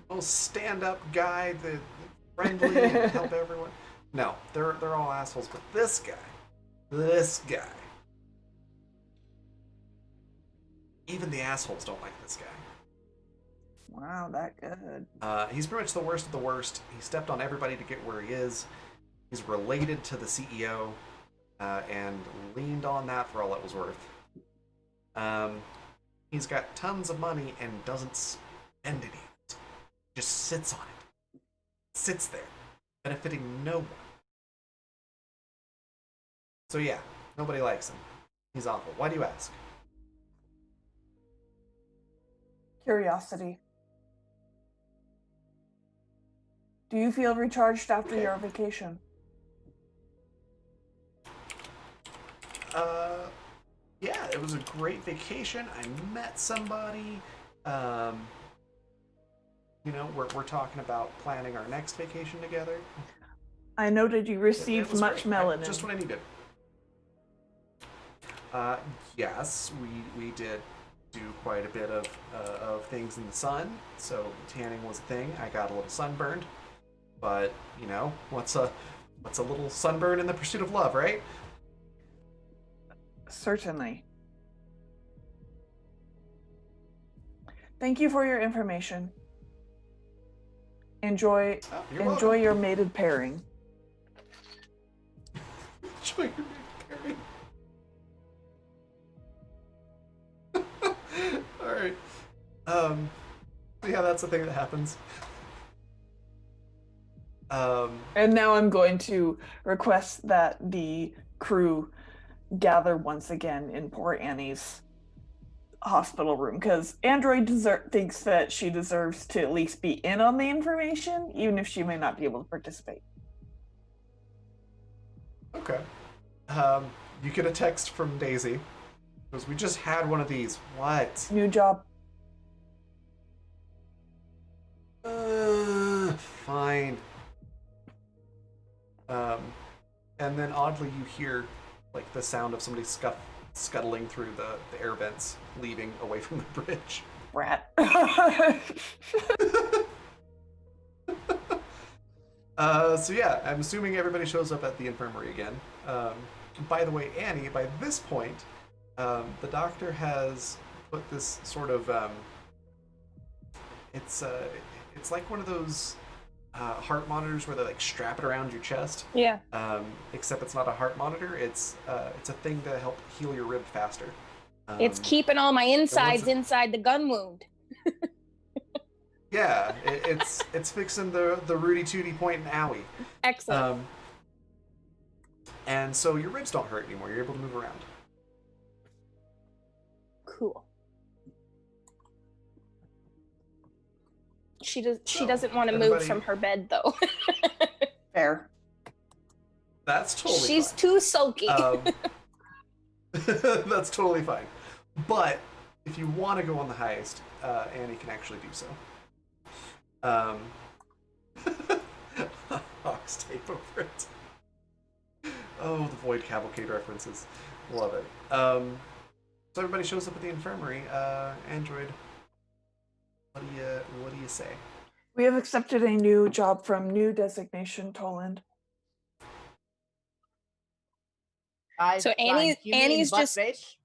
most stand-up guy, the friendly and help everyone. No, they're all assholes. But this guy, even the assholes don't like this guy. Wow, that good. He's pretty much the worst of the worst. He stepped on everybody to get where he is. He's related to the CEO, and leaned on that for all it was worth. He's got tons of money and doesn't spend any of it. Just sits on it. Sits there, benefiting no one. So yeah, nobody likes him. He's awful. Why do you ask? Curiosity. Do you feel recharged after Okay. your vacation? Yeah, it was a great vacation. I met somebody. We're talking about planning our next vacation together. I noted you It received was much great. melanin. Just what I needed. Yes, we did do quite a bit of things in the sun, so tanning was a thing. I got a little sunburned, but what's a little sunburn in the pursuit of love, right? Certainly. Thank you for your information. Enjoy Oh, you're enjoy welcome. your mated pairing. Enjoy your pairing. All right. Yeah, that's the thing that happens. And now I'm going to request that the crew gather once again in poor Annie's hospital room, because Android thinks that she deserves to at least be in on the information, even if she may not be able to participate. Okay. You get a text from Daisy. Because we just had one of these. What? New job. Fine. And then oddly you hear like the sound of somebody scuttling through the air vents, leaving away from the bridge. Rat. So yeah, I'm assuming everybody shows up at the infirmary again. By the way, Annie, by this point, the doctor has put this sort of it's like one of those heart monitors where they like strap it around your chest. Yeah. Except it's not a heart monitor. It's a thing to help heal your rib faster. It's keeping all my insides it- inside the gun wound. Yeah, it's fixing the Rudy Tooty point and owie. Excellent. And so your ribs don't hurt anymore. You're able to move around. Cool. She So, doesn't want to move everybody- from her bed though. Fair. That's totally She's fine. too sulky. That's totally fine. But if you want to go on the heist, Annie can actually do so. Hawks tape over it. Oh, the Void Cavalcade references. Love it. So everybody shows up at the infirmary. Android, what do you say? We have accepted a new job from new designation, Toland. So Annie's just-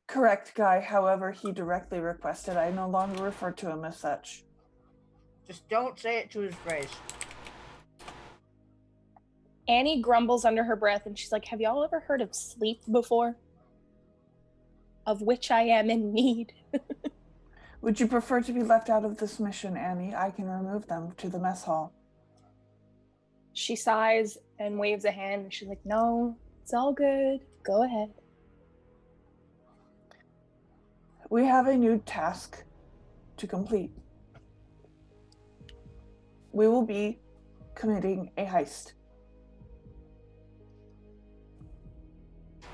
Correct, Guy. However, he directly requested I no longer refer to him as such. Just don't say it to his face. Annie grumbles under her breath and she's like, have y'all ever heard of sleep before? Of which I am in need. Would you prefer to be left out of this mission, Annie? I can remove them to the mess hall. She sighs and waves a hand and she's like, no, it's all good. Go ahead. We have a new task to complete. We will be committing a heist.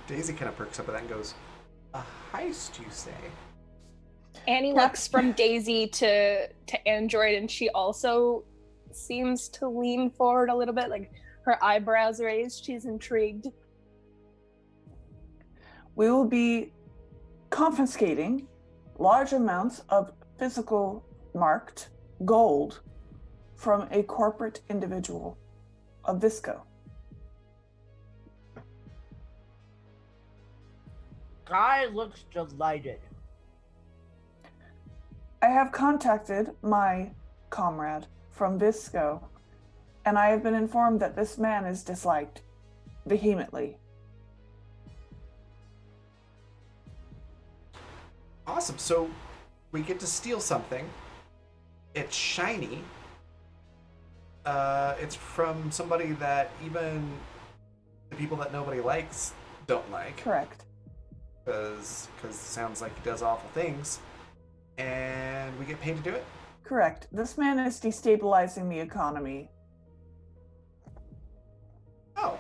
Daisy kind of perks up at that and goes, "A heist, you say?" Annie looks from Daisy to Android and she also seems to lean forward a little bit, like her eyebrows raised. She's intrigued. We will be confiscating large amounts of physical marked gold from a corporate individual of Visco. Guy looks delighted. I have contacted my comrade from Visco, and I have been informed that this man is disliked vehemently. Awesome. So we get to steal something. It's shiny. It's from somebody that even the people that nobody likes don't like. Correct. Because it sounds like he does awful things. And we get paid to do it? Correct. This man is destabilizing the economy. Oh.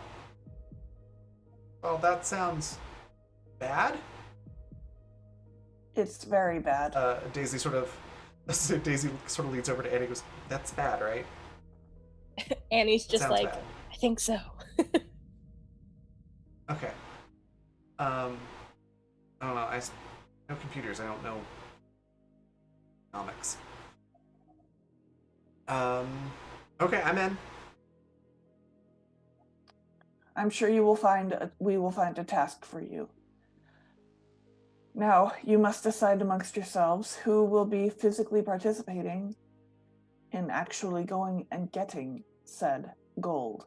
Well, that sounds bad. It's very bad. Daisy sort of leads over to Annie and goes, "That's bad, right?" Annie's just Sounds like, bad. I think so. Okay. I don't know. I know computers. I don't know comics. Okay, I'm in. I'm sure we will find a task for you. Now, you must decide amongst yourselves who will be physically participating in actually going and getting said gold.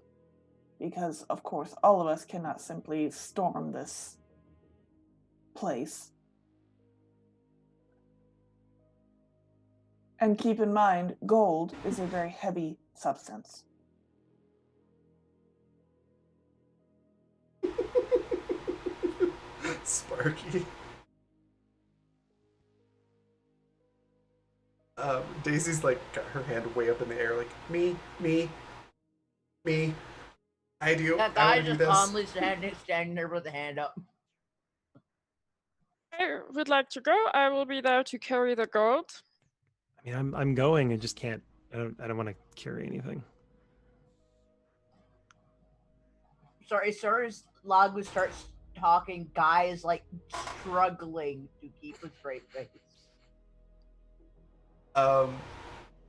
Because, of course, all of us cannot simply storm this place. And keep in mind, gold is a very heavy substance. Sparky. Daisy's like got her hand way up in the air, like me. I do. That I guy want to do just this. calmly standing there with a hand up. I would like to go. I will be there to carry the gold. I mean, I'm going. I just can't. I don't want to carry anything. Sorry, as soon as Lagu starts talking, Guy is like struggling to keep a straight face.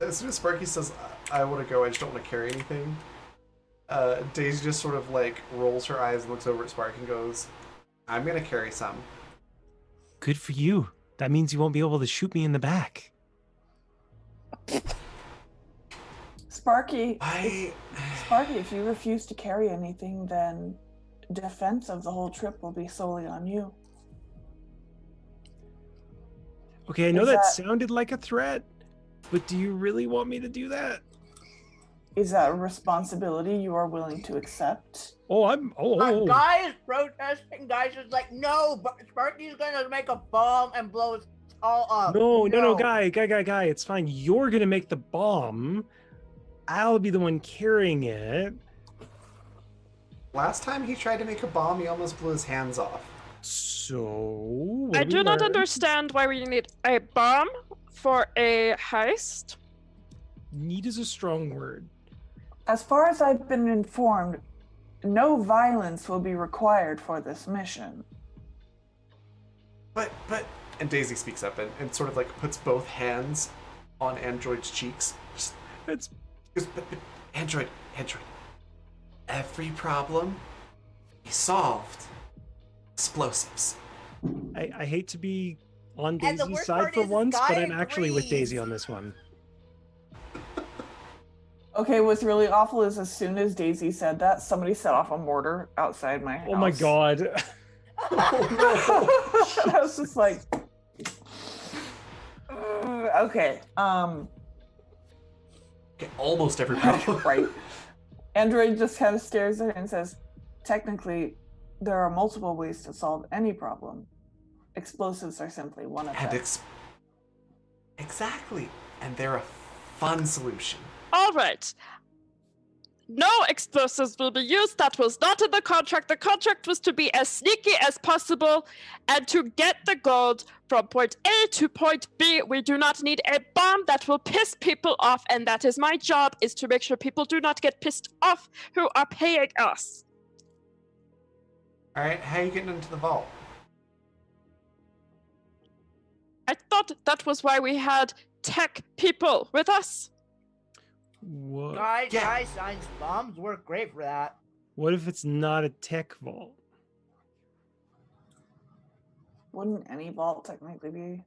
As soon as Sparky says, "I want to go. I just don't want to carry anything," Daisy just sort of like rolls her eyes and looks over at Sparky and goes, "I'm gonna carry some." Good for you. That means you won't be able to shoot me in the back. Sparky, I. if you refuse to carry anything, then defense of the whole trip will be solely on you. Okay, I know Is that that- sounded like a threat, but do you really want me to do that? Is that a responsibility you are willing to accept? Oh, oh. Guy is protesting. Guy's just like, no, but Sparky's gonna make a bomb and blow us all up. No, guy, it's fine. You're gonna make the bomb. I'll be the one carrying it. Last time he tried to make a bomb, he almost blew his hands off. So what I have we do not learned? understand why we need a bomb for a heist. Need is a strong word. As far as I've been informed, no violence will be required for this mission. But, and Daisy speaks up and sort of like puts both hands on Android's cheeks. Just, It's but Android, every problem is solved. Explosives. I hate to be on And the Daisy's worst side part for is once, Guy but I'm actually with agrees. Daisy on this one. Okay, what's really awful is as soon as Daisy said that, somebody set off a mortar outside my house. Oh my god. I was just like, okay, Okay, almost every problem. right. Android just kind of stares at her and says, technically, there are multiple ways to solve any problem. Explosives are simply one of And them. exactly. And they're a fun solution. All right. No explosives will be used. That was not in the contract. The contract was to be as sneaky as possible and to get the gold from point A to point B. We do not need a bomb that will piss people off, and that is my job, is to make sure people do not get pissed off who are paying us. All right, how are you getting into the vault? I thought that was why we had tech people with us. What? Guys, science bombs work great for that. What if it's not a tech vault? Wouldn't any vault technically be?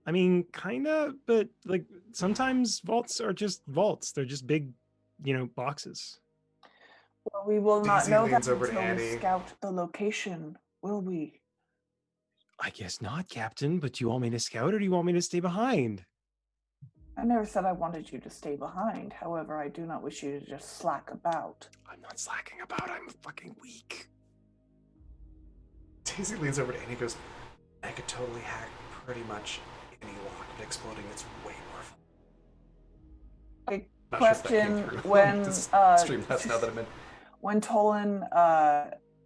I mean, kinda, but like sometimes vaults are just vaults. They're just big, boxes. Well, we will not Daisy know leans that over to until we Annie. scout the location, will we? I guess not, Captain, but do you want me to scout or do you want me to stay behind? I never said I wanted you to stay behind. However, I do not wish you to just slack about. I'm not slacking about, I'm fucking weak. Daisy leans over to Annie and goes, I could totally hack pretty much any lock, but exploding it's way more fun. Okay, Not sure if that came question, through. when This stream test now that I'm in. when Tolan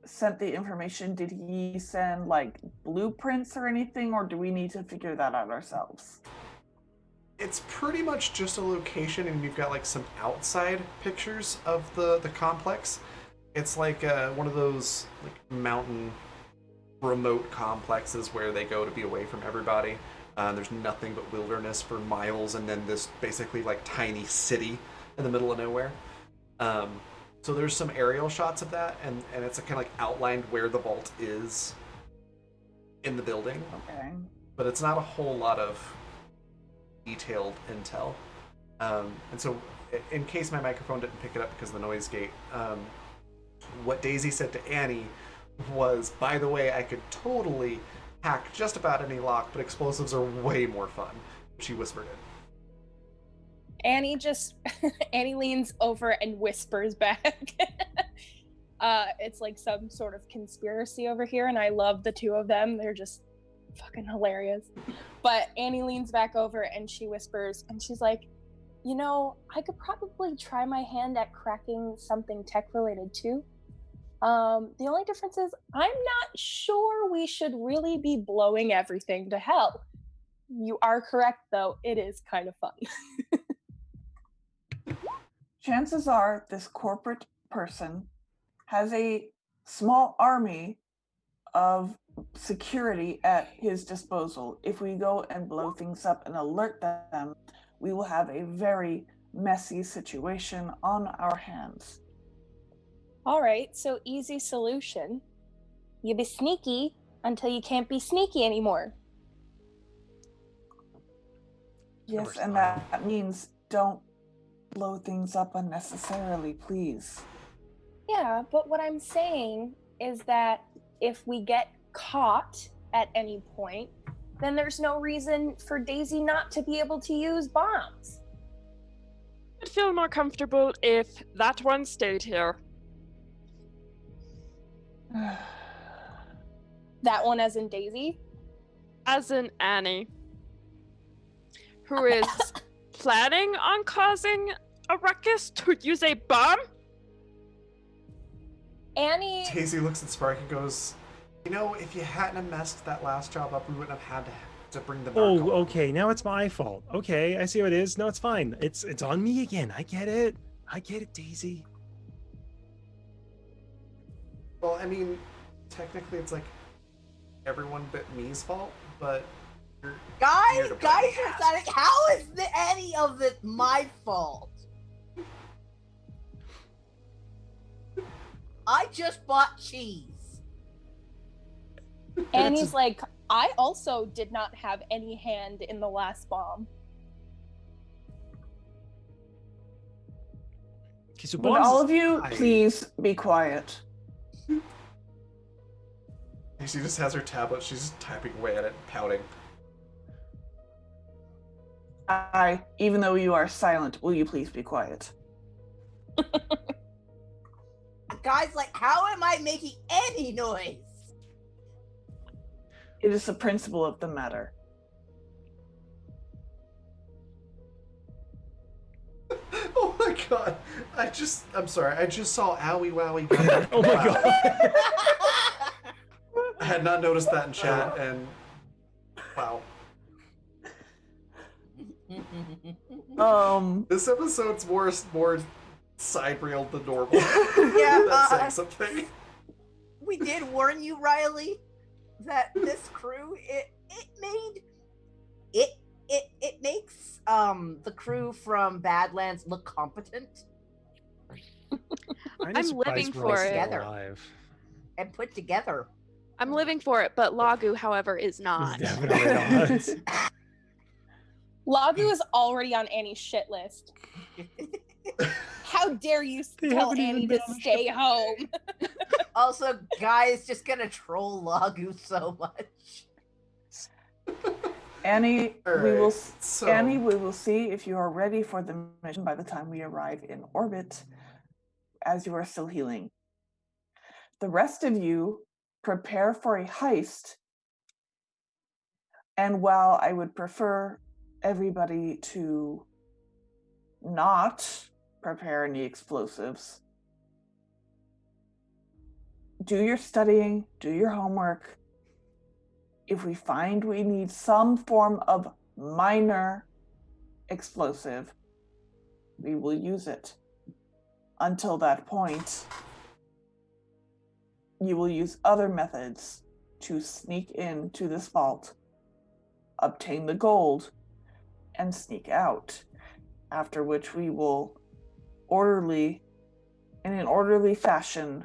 sent the information, did he send like blueprints or anything, or do we need to figure that out ourselves? It's pretty much just a location, and you've got like some outside pictures of the complex. It's like one of those like mountain remote complexes where they go to be away from everybody. There's nothing but wilderness for miles, and then this basically like tiny city in the middle of nowhere. So there's some aerial shots of that, and it's kind of like outlined where the vault is in the building. Okay. But it's not a whole lot of detailed intel. And so, in case my microphone didn't pick it up because of the noise gate, what Daisy said to Annie was, by the way, I could totally hack just about any lock, but explosives are way more fun. She whispered it. Annie leans over and whispers back. It's like some sort of conspiracy over here, and I love the two of them. They're just fucking hilarious. But Annie leans back over and she whispers, and she's like, I could probably try my hand at cracking something tech related too. The only difference is I'm not sure we should really be blowing everything to hell. You are correct, though. It is kind of fun. Chances are this corporate person has a small army of security at his disposal. If we go and blow things up and alert them, we will have a very messy situation on our hands. All right, so easy solution. You be sneaky until you can't be sneaky anymore. Yes, and that means don't blow things up unnecessarily, please. Yeah, but what I'm saying is that if we get caught at any point, then there's no reason for Daisy not to be able to use bombs. I'd feel more comfortable if that one stayed here. That one as in Daisy? As in Annie, who is planning on causing a ruckus to use a bomb? Annie... Daisy looks at Spark and goes, if you hadn't have messed that last job up, we wouldn't have had to bring the narco. Oh, okay, now it's my fault. Okay, I see what it is. No, it's fine. It's on me again. I get it, Daisy. Well, I mean, technically it's like everyone but me's fault, but Guys are saying, how is any of it my fault? I just bought cheese. Annie's like, I also did not have any hand in the last bomb. Okay, so Would all of you please be quiet? She just has her tablet. She's just typing away at it, pouting. Even though you are silent, will you please be quiet? Guys, how am I making any noise? It is the principle of the matter. Oh my god. I'm sorry. I just saw Owie Wowie. Oh my god. I had not noticed that in chat, and wow. This episode's more side railed than normal. Yeah, That's saying something. We did warn you, Riley, that this crew it makes the crew from Badlands look competent I'm I'm surprised living we're all for it. still Together. alive. and put together? I'm living for it, but Lagu, however, is It's not. definitely not. Lagu is already on Annie's shit list. How dare you They tell haven't even Annie been to on the stay home? Also, Guy is just gonna troll Lagu so much. Annie, All we will. right, so- Annie, we will see if you are ready for the mission by the time we arrive in orbit, as you are still healing. The rest of you prepare for a heist. And while I would prefer everybody to not prepare any explosives, do your studying, do your homework. If we find we need some form of minor explosive, we will use it. Until that point, you will use other methods to sneak into this vault, obtain the gold, and sneak out. After which we will in an orderly fashion,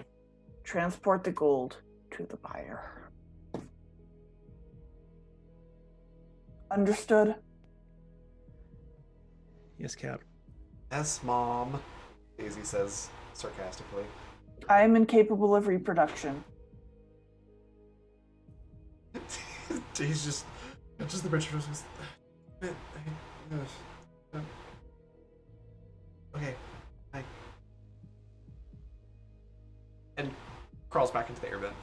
transport the gold to the buyer. Understood? Yes, Cap. Yes, Mom, Daisy says sarcastically. I am incapable of reproduction. He's just the Richard was. Okay, bye. And crawls back into the air vent.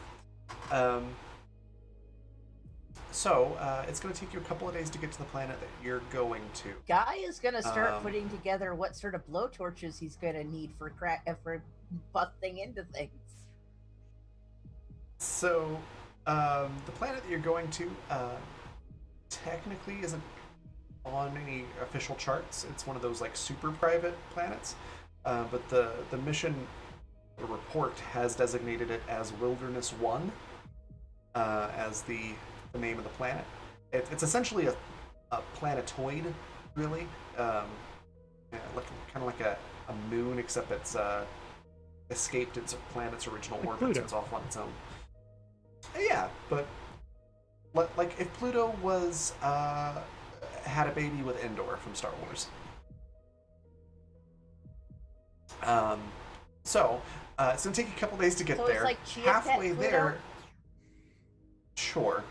So it's going to take you a couple of days to get to the planet that you're going to. Guy is gonna start putting together what sort of blowtorches he's gonna need for busting into things. So the planet that you're going to technically isn't on any official charts. It's one of those like super private planets, but the mission report has designated it as Wilderness 1 as the name of the planet. It's essentially a planetoid, really, kind of like a moon, except it's escaped its planet's original Like orbit, Pluto. so it's off on its own. Yeah, but like if Pluto was had a baby with Endor from Star Wars. So it's gonna take you a couple days to get So there. it's like Chia Halfway Pet Pluto? there, sure.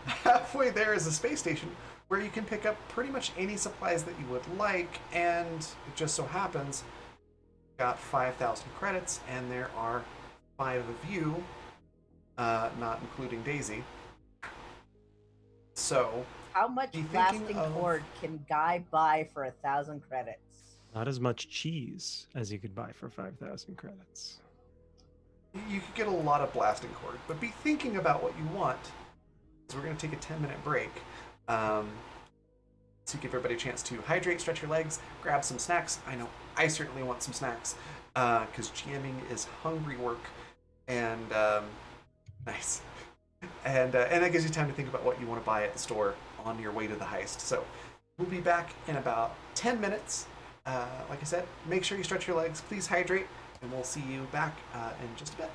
Halfway there is a space station where you can pick up pretty much any supplies that you would like, and it just so happens got 5,000 credits, and there are 5 of you, not including Daisy. So How much Be thinking lasting of- cord can Guy buy for 1,000 credits? Not as much cheese as you could buy for 5,000 credits. you could get a lot of blasting cord, but be thinking about what you want. So we're going to take a 10-minute break to give everybody a chance to hydrate, stretch your legs, grab some snacks. I know I certainly want some snacks because GMing is hungry work, and nice. And that gives you time to think about what you want to buy at the store on your way to the heist. So we'll be back in about 10 minutes. Like I said, make sure you stretch your legs, please hydrate, and we'll see you back in just a bit.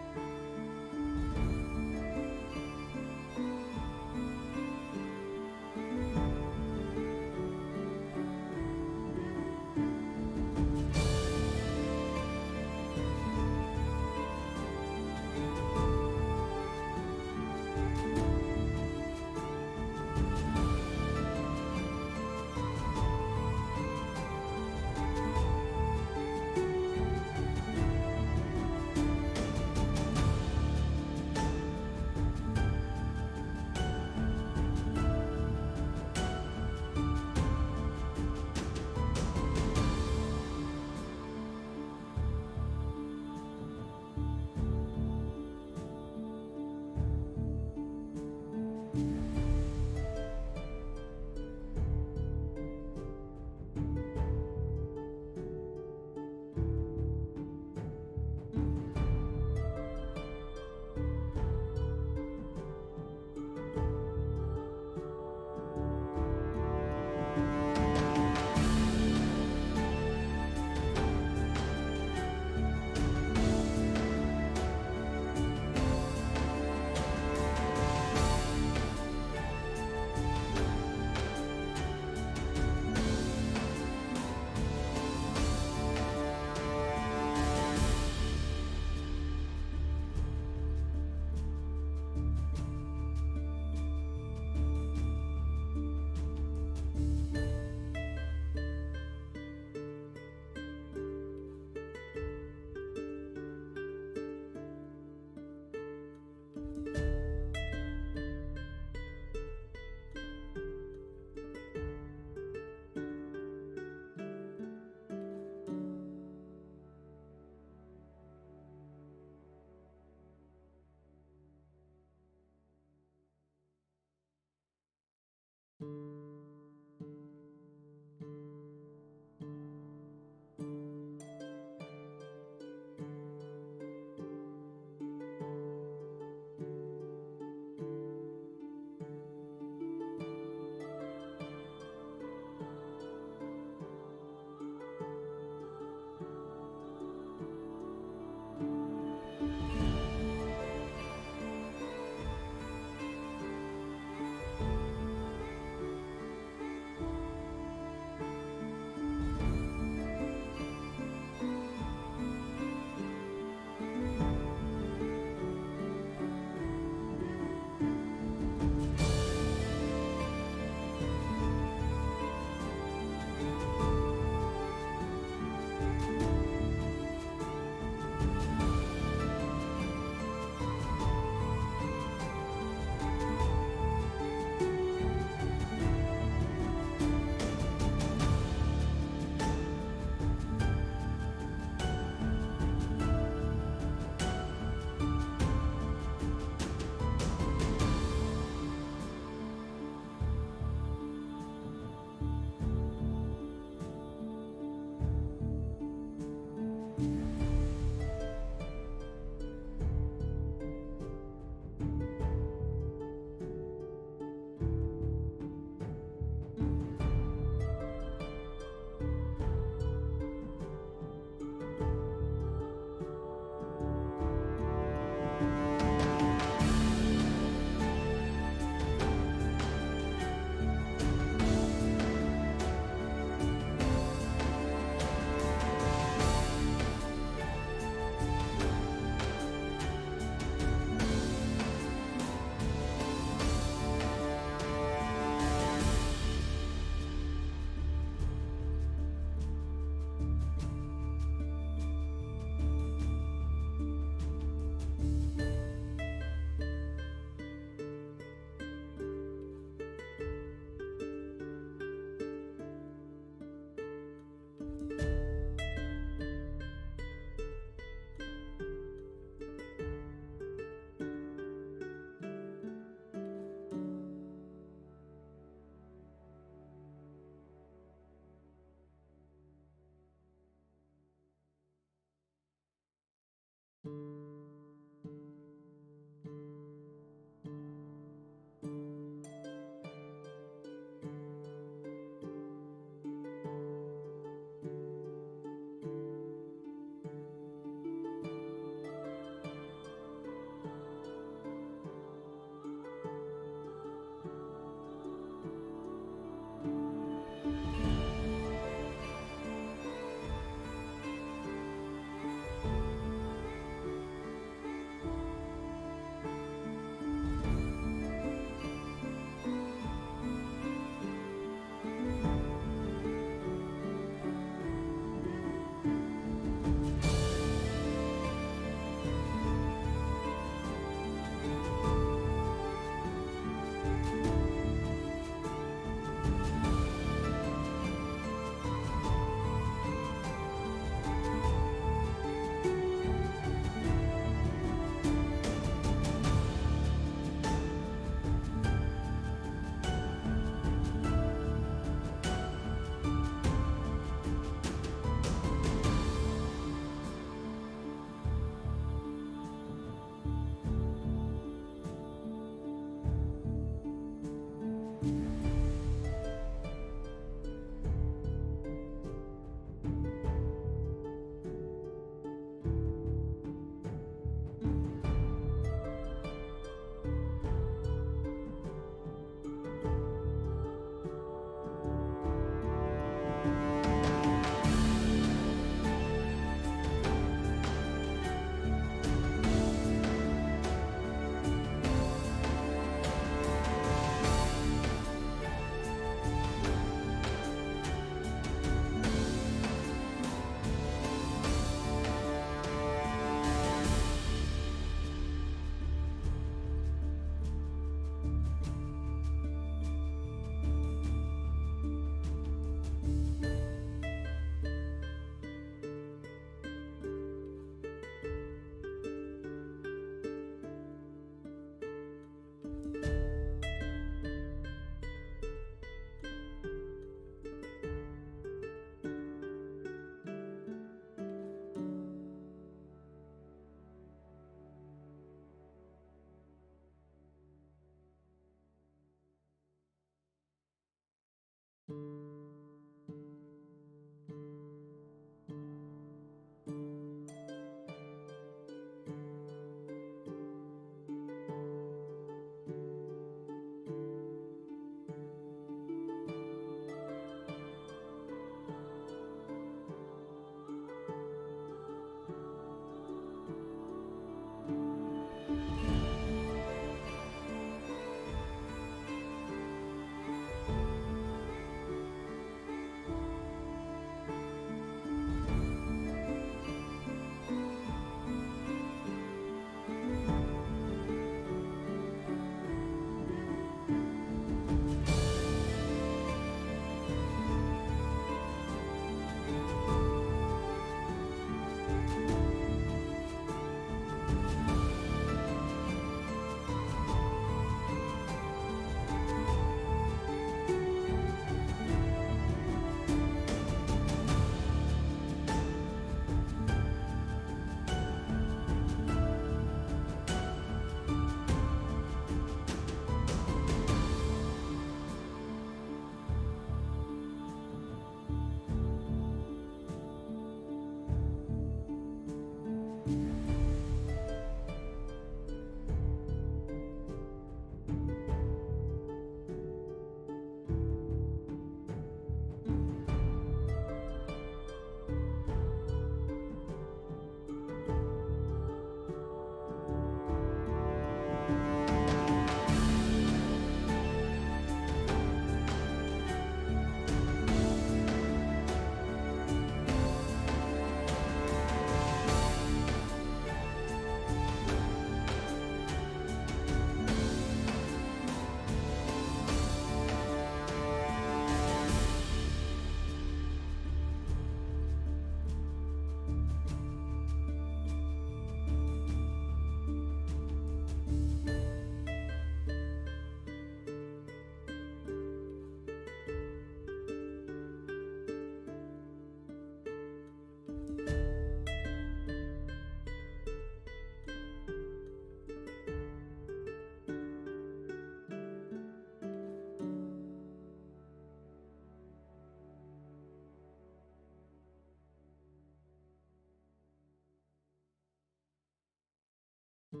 And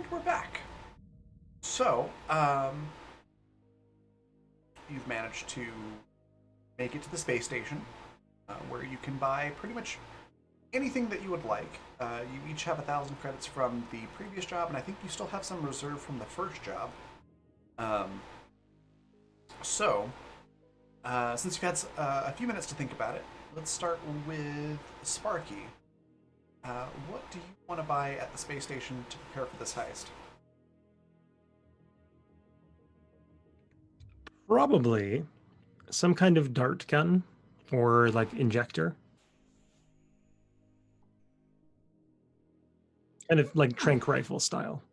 we're back. So, you've managed to make it to the space station, where you can buy pretty much anything that you would like. You each have 1,000 credits from the previous job, and I think you still have some reserved from the first job. Since you've had a few minutes to think about it, let's start with Sparky. What do you want to buy at the space station to prepare for this heist? Probably some kind of dart gun or like injector. Kind of like tranq rifle style.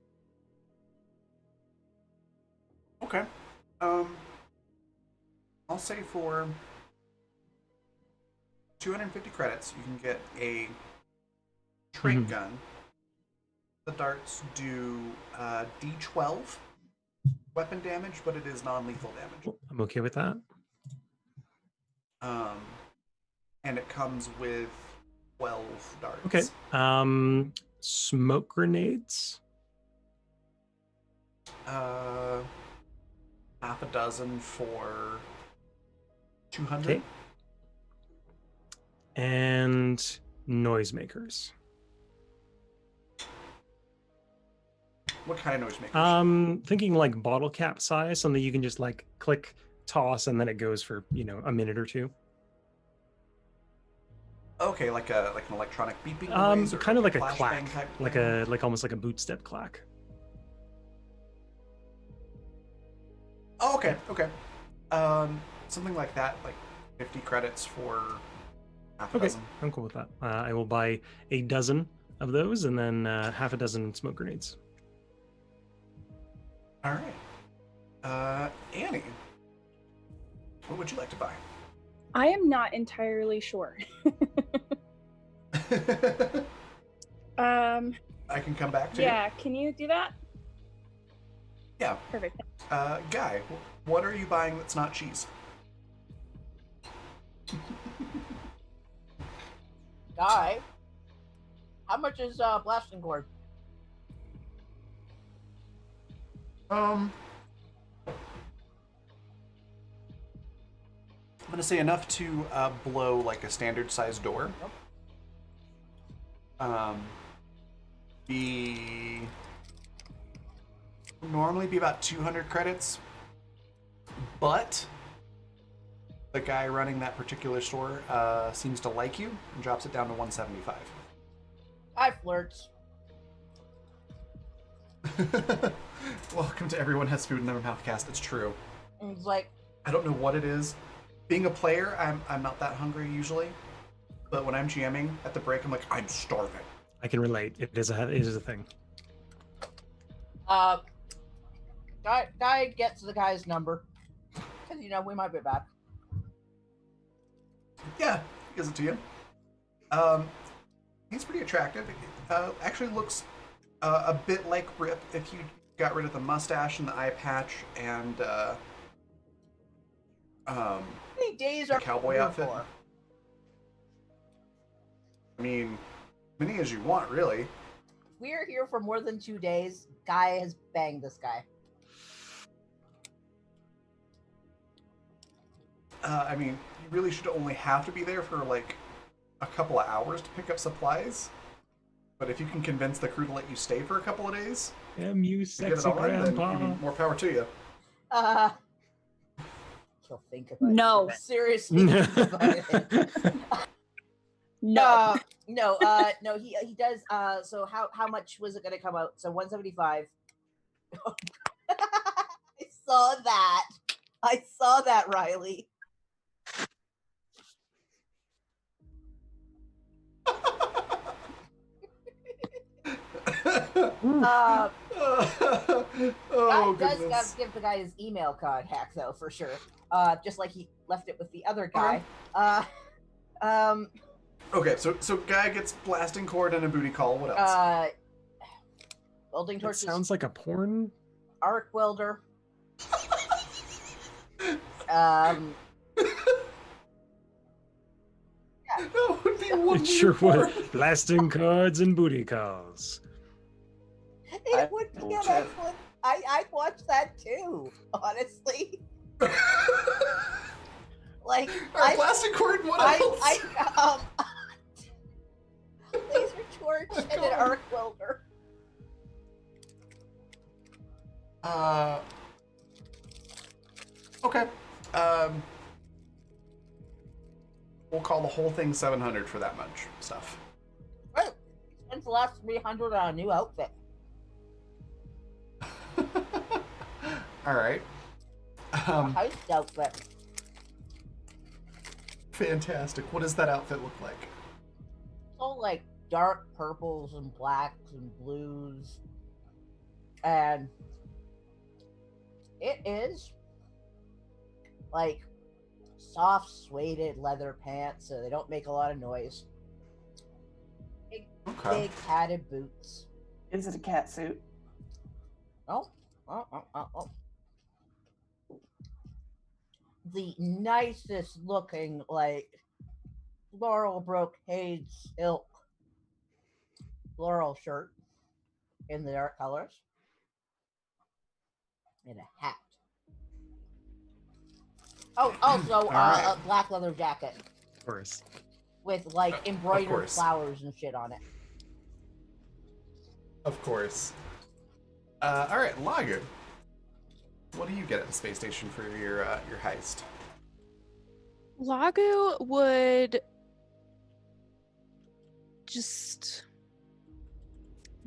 Okay. I'll say for 250 credits, you can get a tranq gun. The darts do D12 weapon damage, but it is non-lethal damage. I'm okay with that. And it comes with 12 darts. Okay. Smoke grenades. Half a dozen for 200. Okay. And noisemakers. What kind of noisemakers? Thinking like bottle cap size, something you can just like click, toss, and then it goes for, a minute or two. Okay, like an electronic beeping noise, or kind of like a flashbang clack, type like thing? almost like a boot step clack. Oh, okay. Something like that, like 50 credits for half a dozen. I'm cool with that. I will buy a dozen of those and then half a dozen smoke grenades. All right. Annie, what would you like to buy? I am not entirely sure. I can come back to you. Yeah, can you do that? Yeah. Perfect. Guy, what are you buying that's not cheese? Guy, how much is blasting cord? I'm gonna say enough to blow like a standard size door. Normally be about 200 credits, but the guy running that particular store seems to like you and drops it down to 175. I flirts. Welcome to Everyone Has Food in Their Mouth cast. It's true. And he's like, I don't know what it is. Being a player, I'm not that hungry usually, but when I'm GMing at the break, I'm like, I'm starving. I can relate. It is a thing. Guy gets the guy's number. Because, we might be back. Yeah, he gives it to you. He's pretty attractive. Actually looks a bit like Rip if you got rid of the mustache and the eye patch and How many days the are cowboy here outfit. for? I mean, many as you want, really. If we're here for more than 2 days, guy has banged this guy. I mean, you really should only have to be there for like a couple of hours to pick up supplies. But if you can convince the crew to let you stay for a couple of days Damn you, to get it sexy all right, then grandpa. I mean, more power to you. He'll think about No. it. Seriously, think about it. No. No, he does. So how much was it going to come out? So 175. I saw that, Riley. Oh, Guy does goodness. give the guy his email contact though, for sure. Just like he left it with the other guy. Okay, so guy gets blasting cord and a booty call. What else? Welding That torches, sounds like a porn. arc welder. That would be one It sure weird would. Blasting cards and booty calls. It would be an excellent. I'd watch that too, honestly. Like, Alright, blasting cord. What else? laser torch and an arc welder. Okay. We'll call the whole thing 700 for that much stuff. Right. Spends the last 300 on a new outfit. All right. Heist outfit. Fantastic. What does that outfit look like? All like dark purples and blacks and blues. And it is like soft suede leather pants, so they don't make a lot of noise. Okay. Big padded boots. Is it a cat suit? Oh. The nicest looking, like, floral brocade silk floral shirt in the dark colors. And a hat. Oh, also right. a black leather jacket Of course. with like embroidered course. flowers and shit on it. Of course. All right, Lagu. What do you get at the space station for your heist? Lagu would just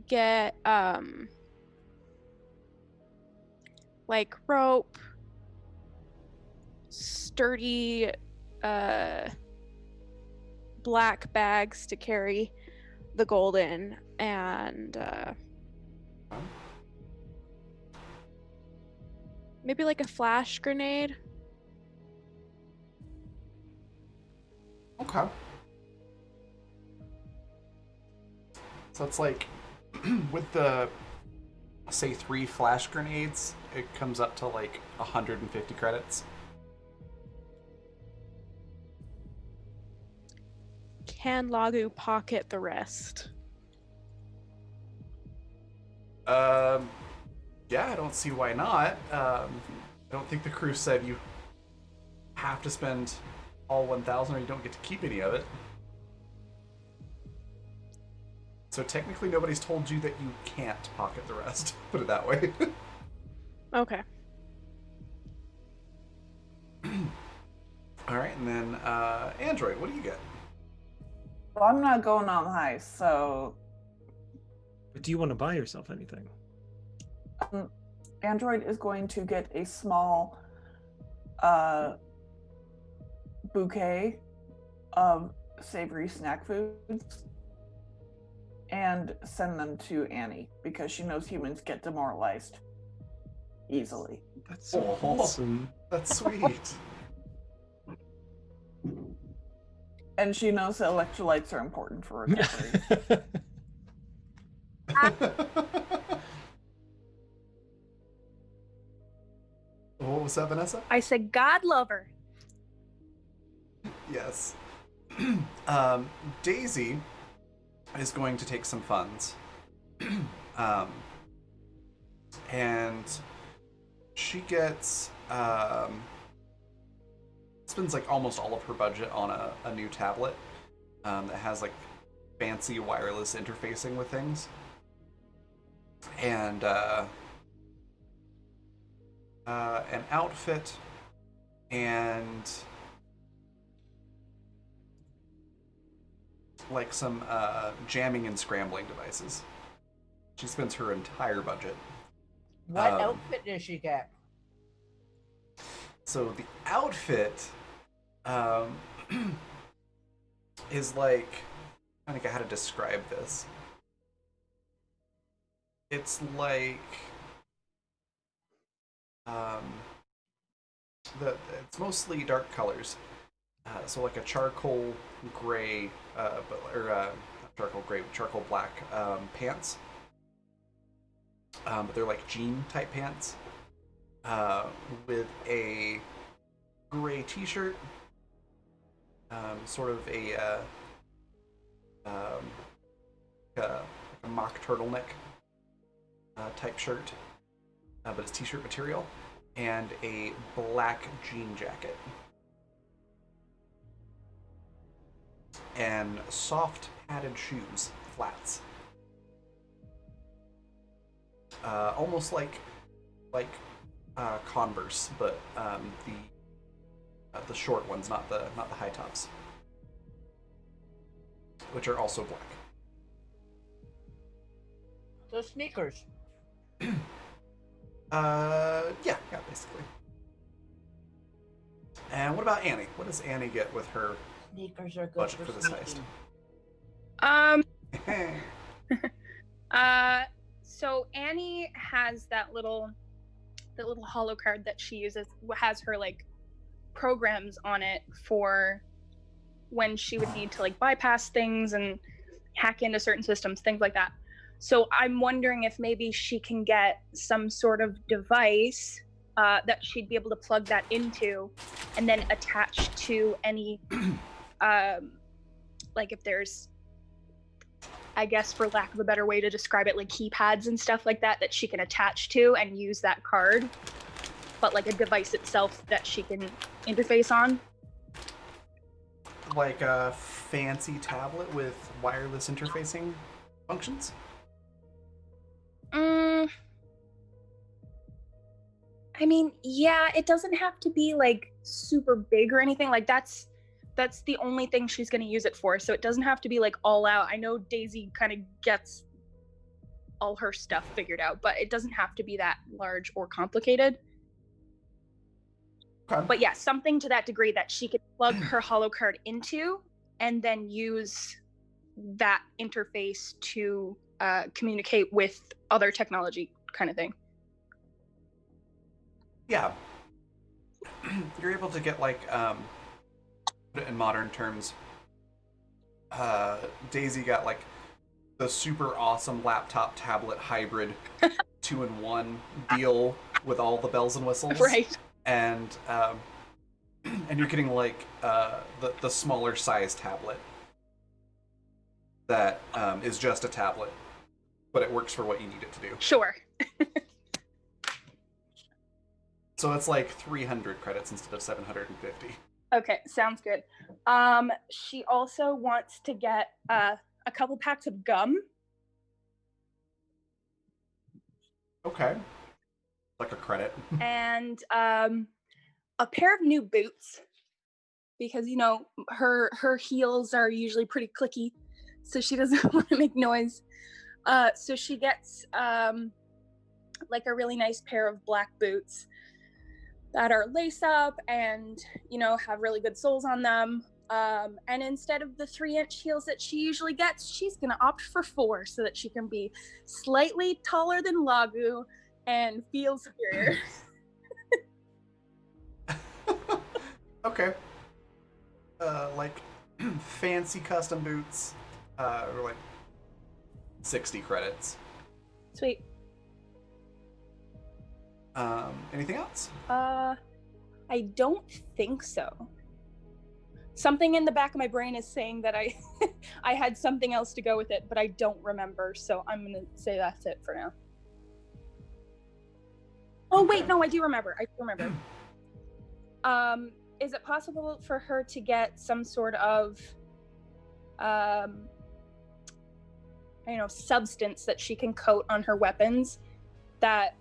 get like rope, sturdy black bags to carry the gold in, and maybe like a flash grenade. Okay. So it's like, with the, say, 3 flash grenades, it comes up to like 150 credits. Can Lagu pocket the rest? Yeah, I don't see why not. I don't think the crew said you have to spend all 1,000 or you don't get to keep any of it. So technically nobody's told you that you can't pocket the rest. Put it that way. Okay. All right, and then Android, what do you get? Well, I'm not going on the heist, so But do you want to buy yourself anything? Android is going to get a small bouquet of savory snack foods and send them to Annie because she knows humans get demoralized easily. That's so Oh. wholesome. That's sweet. And she knows that electrolytes are important for recovery. What was that, Vanessa? I said God lover. Yes. Daisy is going to take some funds. And she gets spends like almost all of her budget on a new tablet that has like fancy wireless interfacing with things, and an outfit, and like some jamming and scrambling devices. She spends her entire budget. What outfit does she get? So the outfit is like, I don't think how to describe this. It's like it's mostly dark colors. So like a charcoal gray, not charcoal gray, but charcoal black pants. But they're like jean type pants. With a gray t-shirt, sort of a mock turtleneck type shirt, but it's t-shirt material, and a black jean jacket. And soft padded shoes, flats. Almost like Converse, but the short ones, not the high tops, which are also black. So sneakers. Yeah, basically. And what about Annie? What does Annie get with her Sneakers are good budget for for this heist? So Annie has that little holo card that she uses, has her like programs on it for when she would need to like bypass things and hack into certain systems, things like that. So I'm wondering if maybe she can get some sort of device that she'd be able to plug that into and then attach to any like if there's, I guess for lack of a better way to describe it, like keypads and stuff like that she can attach to and use that card, but like a device itself that she can interface on. Like a fancy tablet with wireless interfacing functions? I mean, yeah, it doesn't have to be like super big or anything. Like that's the only thing she's going to use it for. So it doesn't have to be like all out. I know Daisy kind of gets all her stuff figured out, but it doesn't have to be that large or complicated. Okay. But yeah, something to that degree that she could plug her holo card into and then use that interface to communicate with other technology kind of thing. Yeah. You're able to get like, put it in modern terms, Daisy got like the super awesome laptop tablet hybrid 2-in-1 deal with all the bells and whistles. Right. And you're getting like the smaller size tablet that is just a tablet, but it works for what you need it to do. Sure. So it's like 300 credits instead of 750. Okay, sounds good. She also wants to get a couple packs of gum. Okay. Like a credit. And a pair of new boots, because you know her heels are usually pretty clicky, so she doesn't want to make noise. So she gets like a really nice pair of black boots that are lace up and you know have really good soles on them. And instead of the 3-inch heels that she usually gets, she's gonna opt for 4 so that she can be slightly taller than Lagu and feel superior. Okay. Like fancy custom boots are like 60 credits. Sweet. Anything else? I don't think so. Something in the back of my brain is saying that I I had something else to go with it, but I don't remember, so I'm gonna say that's it for now. Oh wait, no, I do remember. Is it possible for her to get some sort of substance that she can coat on her weapons that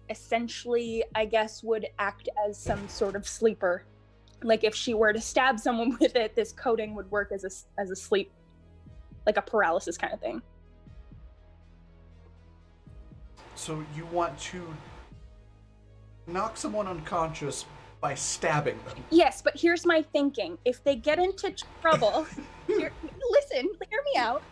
essentially, I guess, would act as some sort of sleeper? Like if she were to stab someone with it, this coating would work as a sleep, like a paralysis kind of thing. So you want to knock someone unconscious by stabbing them? Yes, but here's my thinking. If they get into trouble, hear me out.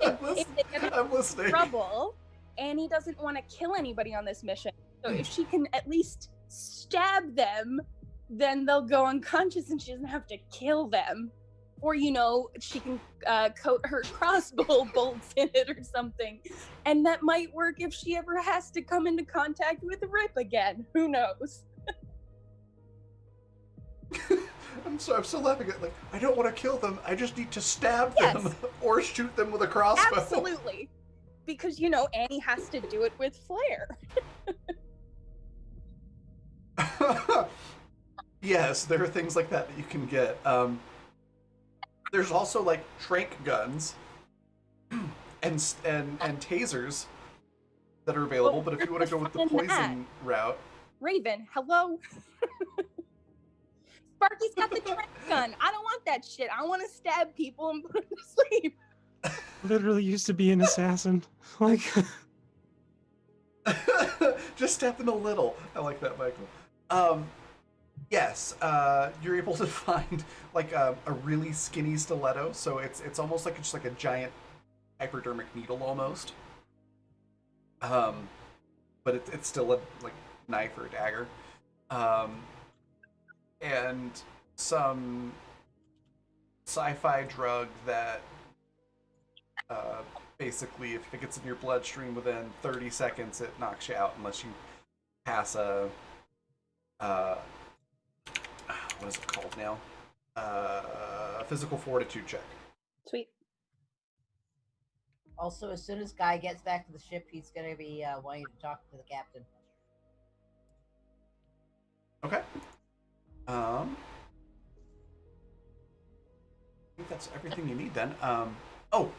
If they get into I'm listening. trouble, Annie doesn't want to kill anybody on this mission. So if she can at least stab them, then they'll go unconscious and she doesn't have to kill them. Or, she can coat her crossbow bolts in it or something. And that might work if she ever has to come into contact with Rip again. Who knows? I'm still laughing at, like, I don't want to kill them. I just need to stab Yes. them or shoot them with a crossbow. Absolutely. Because, Annie has to do it with flair. Yes, there are things like that you can get. There's also like trank guns and tasers that are available. But if you want to go with the poison route, Raven, hello. Sparky's got the trank gun. I don't want that shit. I want to stab people and put them to sleep. Literally used to be an assassin. Like, just stab them a little. I like that, Michael. Yes, you're able to find like a really skinny stiletto, so it's almost like just like a giant hypodermic needle almost. But it's still a like knife or a dagger. And some sci-fi drug that basically, if it gets in your bloodstream within 30 seconds, it knocks you out unless you pass a what is it called now? Physical fortitude check. Sweet. Also, as soon as Guy gets back to the ship, he's going to be wanting to talk to the captain. Okay. I think that's everything you need then. Oh,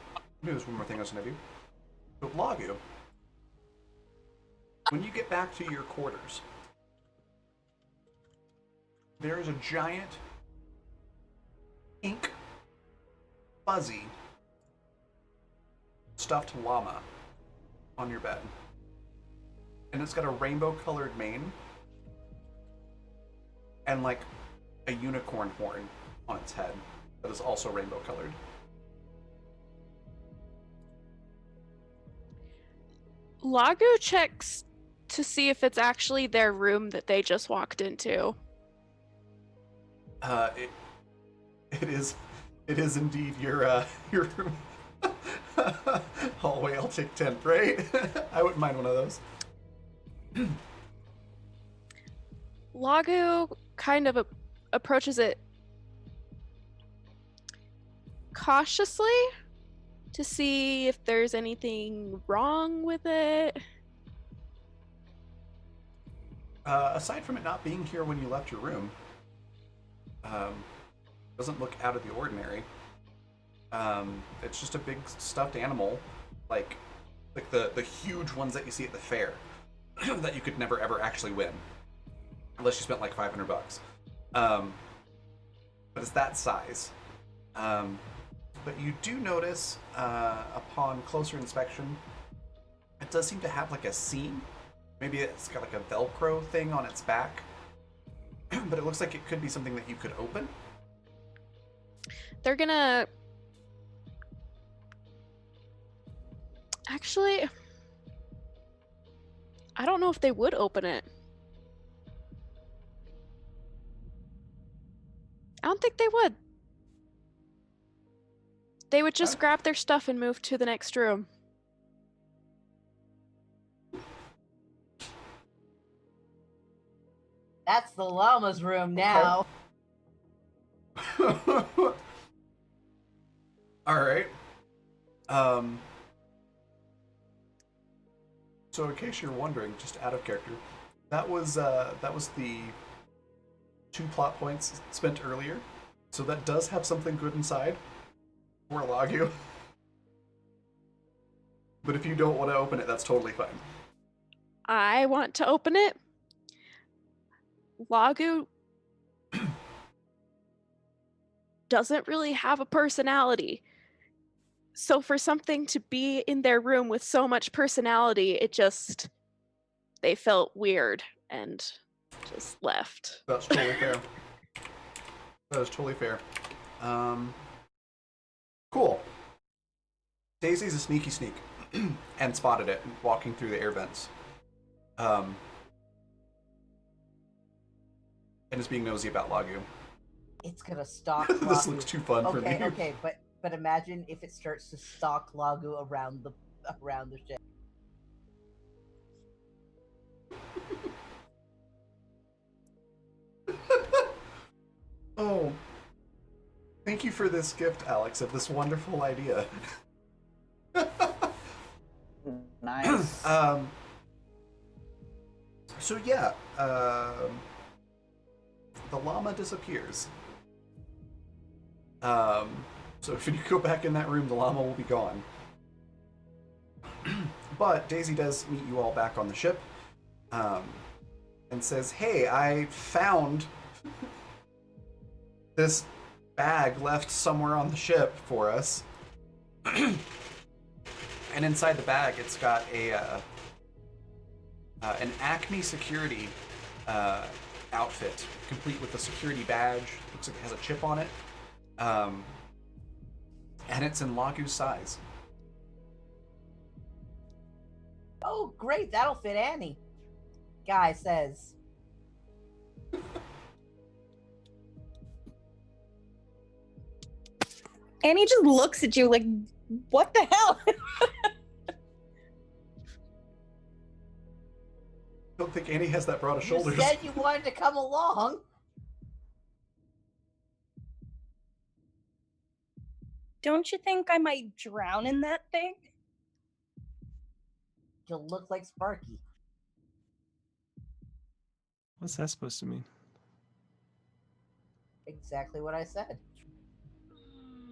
maybe there's one more thing I was going to do. So, Lagu, when you get back to your quarters, there is a giant, pink, fuzzy, stuffed llama on your bed. And it's got a rainbow-colored mane and like a unicorn horn on its head that is also rainbow-colored. Lago checks to see if it's actually their room that they just walked into. It is indeed your room. Hallway, I'll take 10, right? I wouldn't mind one of those. Lago kind of approaches it cautiously to see if there's anything wrong with it. Aside from it not being here when you left your room, doesn't look out of the ordinary. It's just a big stuffed animal, like the huge ones that you see at the fair that you could never ever actually win unless you spent like $500. But it's that size. But you do notice upon closer inspection, it does seem to have like a seam. Maybe it's got like a Velcro thing on its back. But it looks like it could be something that you could open. They're gonna... Actually, I don't know if they would open it. I don't think they would. They would just grab their stuff and move to the next room. That's the llama's room now. All right. So in case you're wondering, just out of character, that was the 2 plot points spent earlier. So that does have something good inside for Lagu. But if you don't want to open it, that's totally fine. I want to open it. Lagu doesn't really have a personality. So for something to be in their room with so much personality, they felt weird and just left. That's totally fair. That is totally fair. Cool. Daisy's a sneaky sneak and spotted it walking through the air vents. And is being nosy about Lagu. It's gonna stalk This Lagu. looks too fun for me. Okay, but imagine if it starts to stalk Lagu around the ship. Oh. Thank you for this gift, Alex, of this wonderful idea. Nice. So yeah, the llama disappears. So if you go back in that room, the llama will be gone. But Daisy does meet you all back on the ship, and says, "Hey, I found this bag left somewhere on the ship for us." And inside the bag, it's got an Acme security outfit, complete with a security badge. Looks like it has a chip on it. And it's in Lagu's size. Oh, great! That'll fit Annie. Guy says. Annie just looks at you like, what the hell? I don't think Annie has that broad of shoulders. You said you wanted to come along. Don't you think I might drown in that thing? You'll look like Sparky. What's that supposed to mean? Exactly what I said.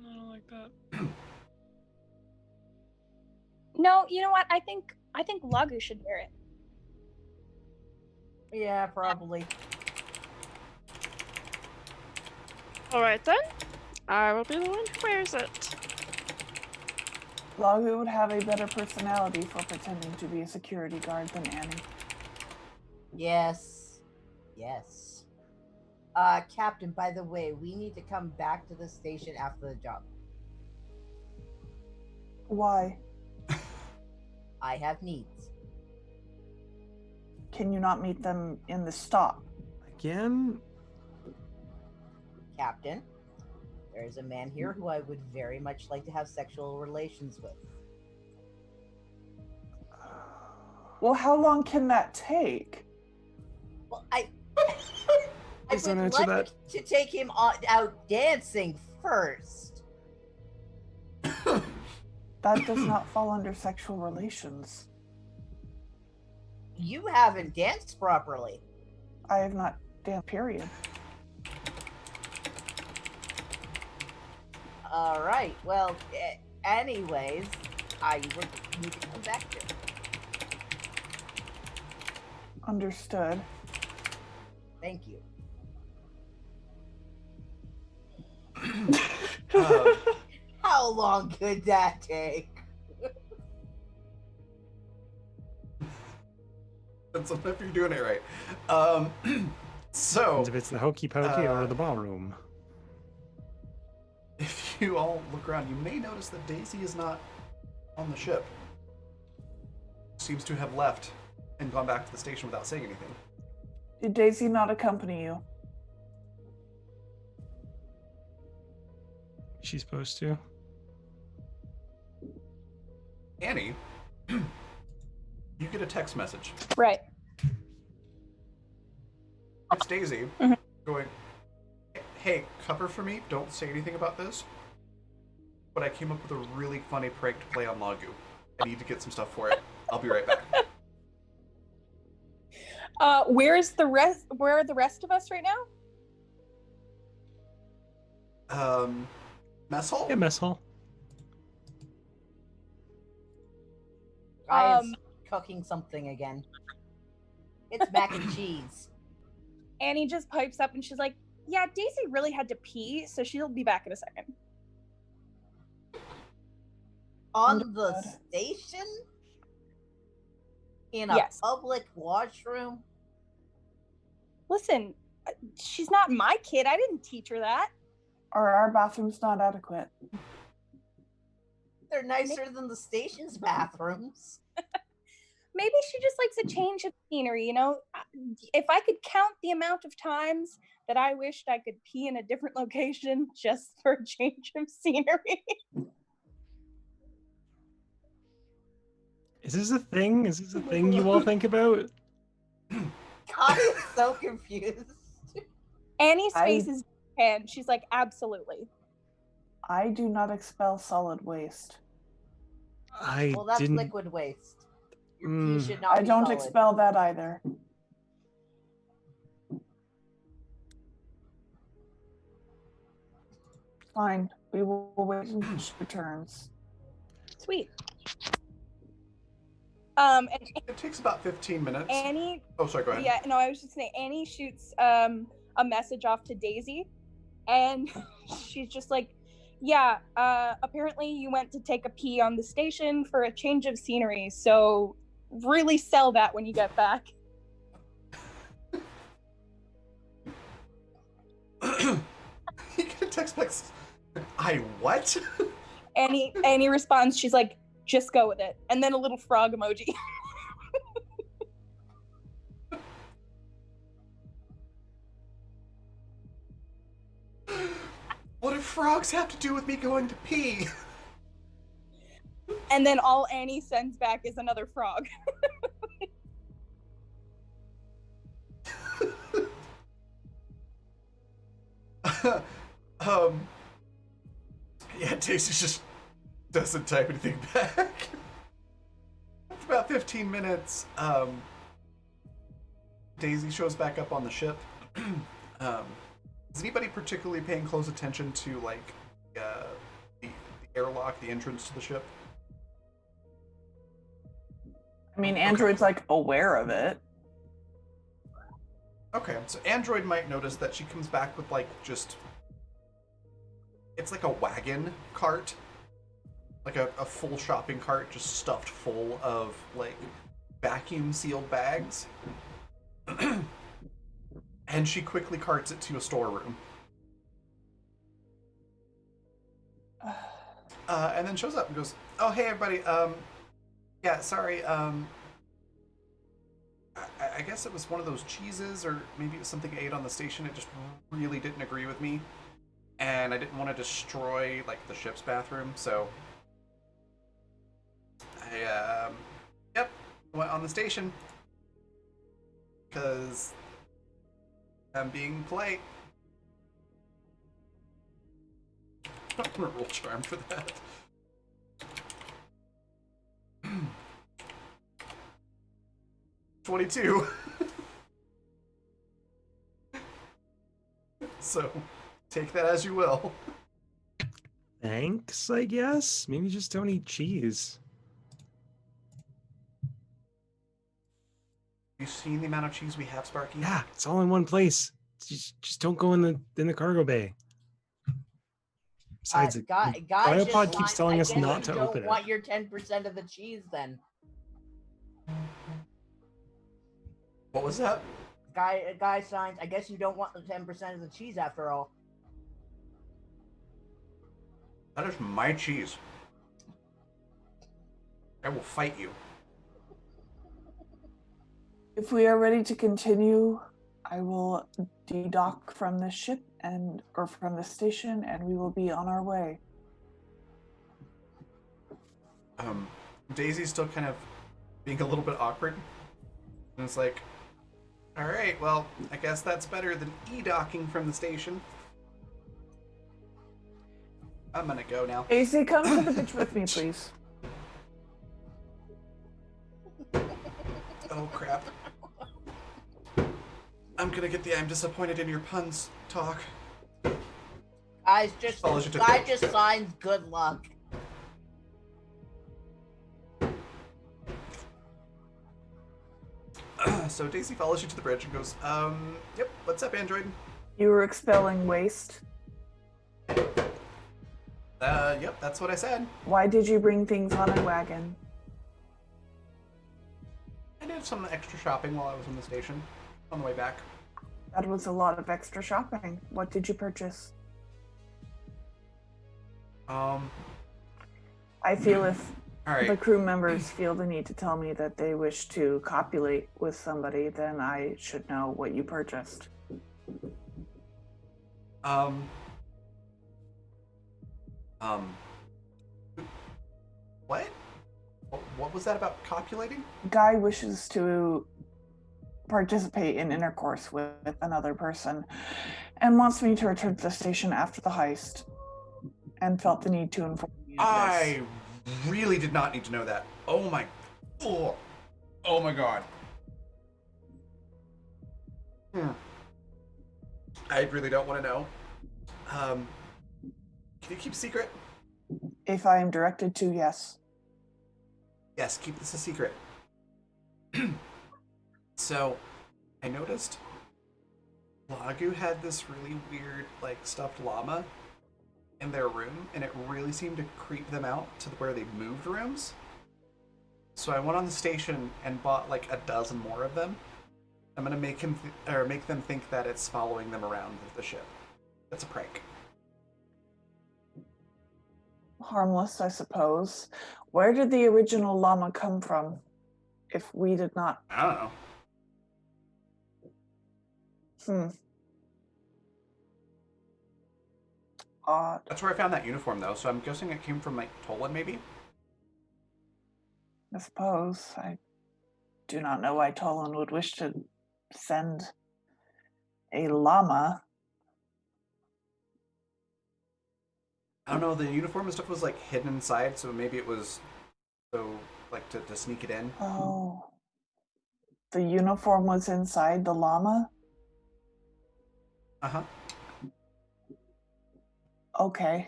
I don't like that. No, you know what? I think Lagu should wear it. Yeah, probably. All right then. I will be the one who wears it. Lagu would have a better personality for pretending to be a security guard than Annie. Yes. Yes. Captain, by the way, we need to come back to the station after the job. Why? I have needs. Can you not meet them in the stop? Again? Captain, there is a man here who I would very much like to have sexual relations with. Well, how long can that take? Well, I Please don't would answer like that. to take him out dancing first. That does not fall under sexual relations. You haven't danced properly. I have not danced, period. All right. Well, anyways, I would need to come back here. Understood. Thank you. How long could that take? That's if you're doing it right. So, Depends if it's the hokey pokey or the ballroom. if you all look around, you may notice that Daisy is not on the ship. Seems to have left and gone back to the station without saying anything. Did Daisy not accompany you? She's supposed to. text message. Right. It's Daisy Mhm. going, hey, cover for me. Don't say anything about this. But I came up with a really funny prank to play on Lagu. I need to get some stuff for it. I'll be right back. Where are the rest of us right now? Mess hall? Yeah, mess hall. Guy is cooking something again. It's mac and cheese. Annie just pipes up and she's like, yeah, Daisy really had to pee, so she'll be back in a second. On the station? In a Yes. public washroom? Listen, she's not my kid. I didn't teach her that. Are our bathrooms not adequate? They're nicer than the station's bathrooms. Maybe she just likes a change of scenery, you know? If I could count the amount of times that I wished I could pee in a different location just for a change of scenery. Is this a thing? Is this a thing you all think about? God is so confused. Annie's face is and she's like, absolutely. I do not expel solid waste. Well, that's didn't. liquid waste. Your pee should not I be don't solid. expel that either. Fine. We will wait until she returns. Sweet. And It takes about 15 minutes. Annie. Oh, sorry, go ahead. Yeah, no, I was just saying, Annie shoots a message off to Daisy, and she's just like, yeah, apparently you went to take a pee on the station for a change of scenery, so really sell that when you get back. You get a text back. I what? Annie responds, she's like, just go with it. And then a little frog emoji. What do frogs have to do with me going to pee? And then all Annie sends back is another frog. Yeah, Daisy just doesn't type anything back. After about 15 minutes, Daisy shows back up on the ship. Is anybody particularly paying close attention to, like, the airlock, the entrance to the ship? I mean, Android's like aware of it. Okay, so Android might notice that she comes back with, like, just... It's like a wagon cart. Like a full shopping cart just stuffed full of, like, vacuum-sealed bags. And she quickly carts it to a storeroom. And then shows up and goes, oh, hey, everybody, yeah, sorry, I guess it was one of those cheeses, or maybe it was something I ate on the station. It just really didn't agree with me. And I didn't want to destroy, like, the ship's bathroom, so I, went on the station. Because I'm being polite. I'm gonna roll charm for that. $22. So, take that as you will. Thanks, I guess. Maybe just don't eat cheese. You seen the amount of cheese we have, Sparky? Yeah, it's all in one place. Just don't go in the cargo bay. Besides, Biopod keeps telling us not to open it. You don't want your 10% of the cheese, then. What was that? Guy signs, I guess you don't want the 10% of the cheese after all. That is my cheese. I will fight you. If we are ready to continue, I will de-dock from the ship or from the station, and we will be on our way. Daisy's still kind of being a little bit awkward. And it's like, all right, well, I guess that's better than e-docking from the station. I'm gonna go now. Daisy, come to the ditch with me, please. Oh crap. I'm gonna get the I'm disappointed in your puns talk. Guy Follows just signs good luck. So Daisy follows you to the bridge and goes, yep, what's up, android? You were expelling waste. Yep, that's what I said. Why did you bring things on a wagon? I did some extra shopping while I was in the station on the way back. That was a lot of extra shopping. What did you purchase? I feel if All right. the crew members feel the need to tell me that they wish to copulate with somebody, then I should know what you purchased. What? What was that about copulating? Guy wishes to participate in intercourse with another person and wants me to return to the station after the heist and felt the need to inform me of this. I really did not need to know that. Oh my god. I really don't want to know. Can you keep a secret? If I am directed to, yes. Yes, keep this a secret. So, I noticed Lagu had this really weird, like, stuffed llama in their room, and it really seemed to creep them out to where they moved rooms. So I went on the station and bought like a dozen more of them. I'm gonna make make them think that it's following them around the ship. That's a prank. Harmless, I suppose. Where did the original llama come from? If we did not. I don't know. Odd. That's where I found that uniform, though. So I'm guessing it came from like Tolan, maybe. I suppose. I do not know why Tolan would wish to send a llama. I don't know. The uniform and stuff was like hidden inside, so maybe it was so like to sneak it in. Oh. The uniform was inside the llama? Uh-huh. Okay.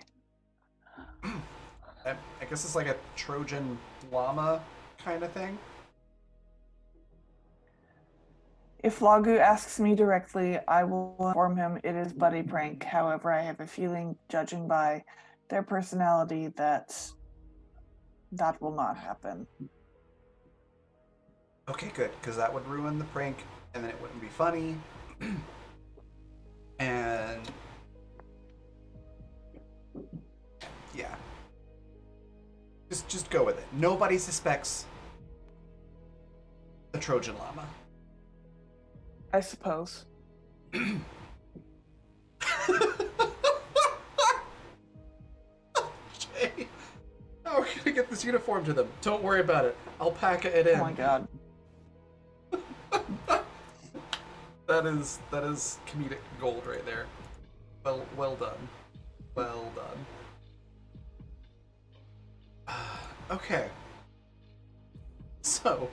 I guess it's like a Trojan llama kind of thing. If Lagu asks me directly, I will inform him it is but a prank. However, I have a feeling, judging by their personality, that will not happen. Okay, good, because that would ruin the prank, and then it wouldn't be funny. And yeah, just go with it. Nobody suspects the Trojan llama. I suppose. Jay, how are we gonna get this uniform to them? Don't worry about it. I'll pack it in. Oh my god. That is comedic gold right there. Well done. Well done. Okay. So,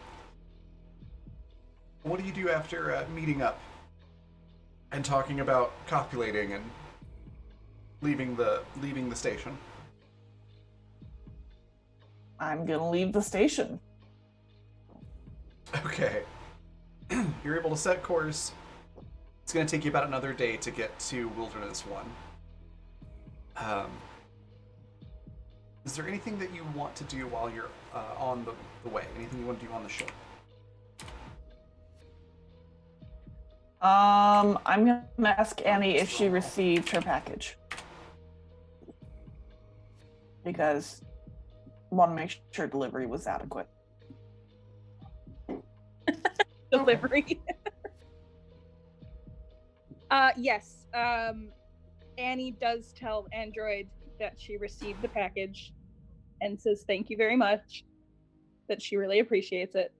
what do you do after meeting up and talking about copulating and leaving the station? I'm gonna leave the station. Okay. You're able to set course. It's going to take you about another day to get to Wilderness 1. Is there anything that you want to do while you're on the way? Anything you want to do on the ship? I'm gonna ask Annie if she received her package. Because I want to make sure delivery was adequate. Delivery. Yes. Annie does tell Android that she received the package and says thank you very much. that she really appreciates it.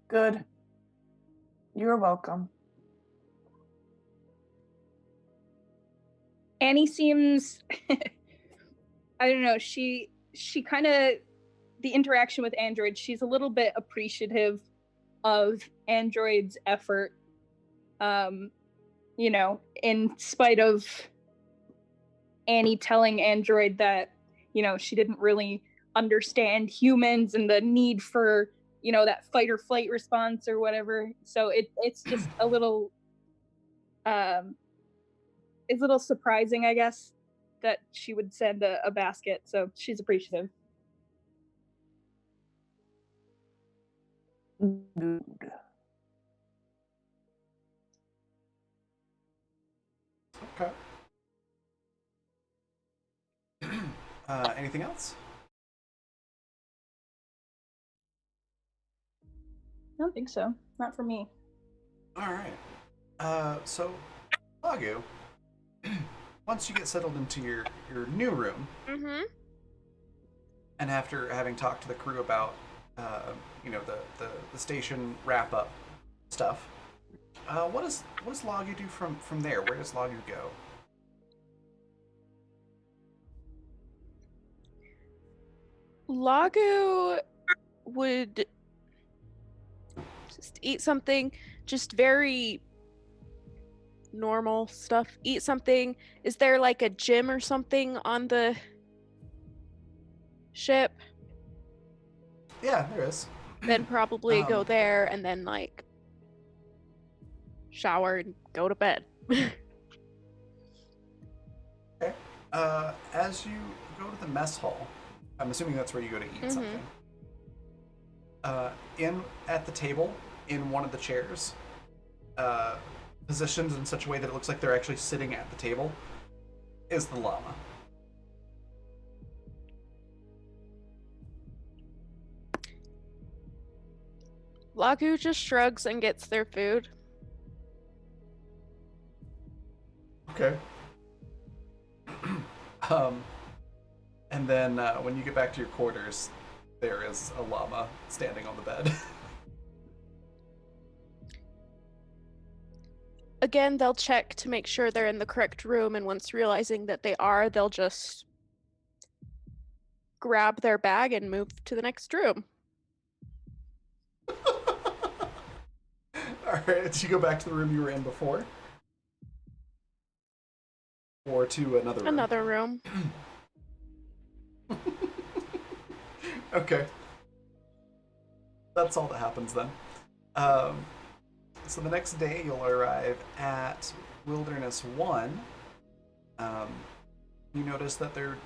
Good. You're welcome. Annie seems I don't know, she kind of, the interaction with Android, she's a little bit appreciative of Android's effort, you know, in spite of Annie telling Android that, you know, she didn't really understand humans and the need for, you know, that fight or flight response or whatever. So it's just a little it's a little surprising, I guess, that she would send a basket. So she's appreciative. Good. Okay. Anything else? I don't think so. Not for me. All right. So, Lagu, once you get settled into your new room, Mm-hmm. and after having talked to the crew about, you know, the station wrap up stuff, what does Lagu do from there? Where does Lagu go? Lagu would just eat something, just very normal stuff. Eat something. Is there like a gym or something on the ship? Yeah, there is. Then probably go Um, there and then like shower and go to bed. Okay. As you go to the mess hall, I'm assuming that's where you go to eat something. In at the table, in one of the chairs, positioned in such a way that it looks like they're actually sitting at the table, is the llama. Lagu just shrugs and gets their food. Okay. um, and then when you get back to your quarters, there is a llama standing on the bed. Again, they'll check to make sure they're in the correct room, and once realizing that they are, they'll just grab their bag and move to the next room. All right, did you go back to the room you were in before? Or to another room? Another room. Okay. That's all that happens then. So the next day you'll arrive at Wilderness 1. You notice that there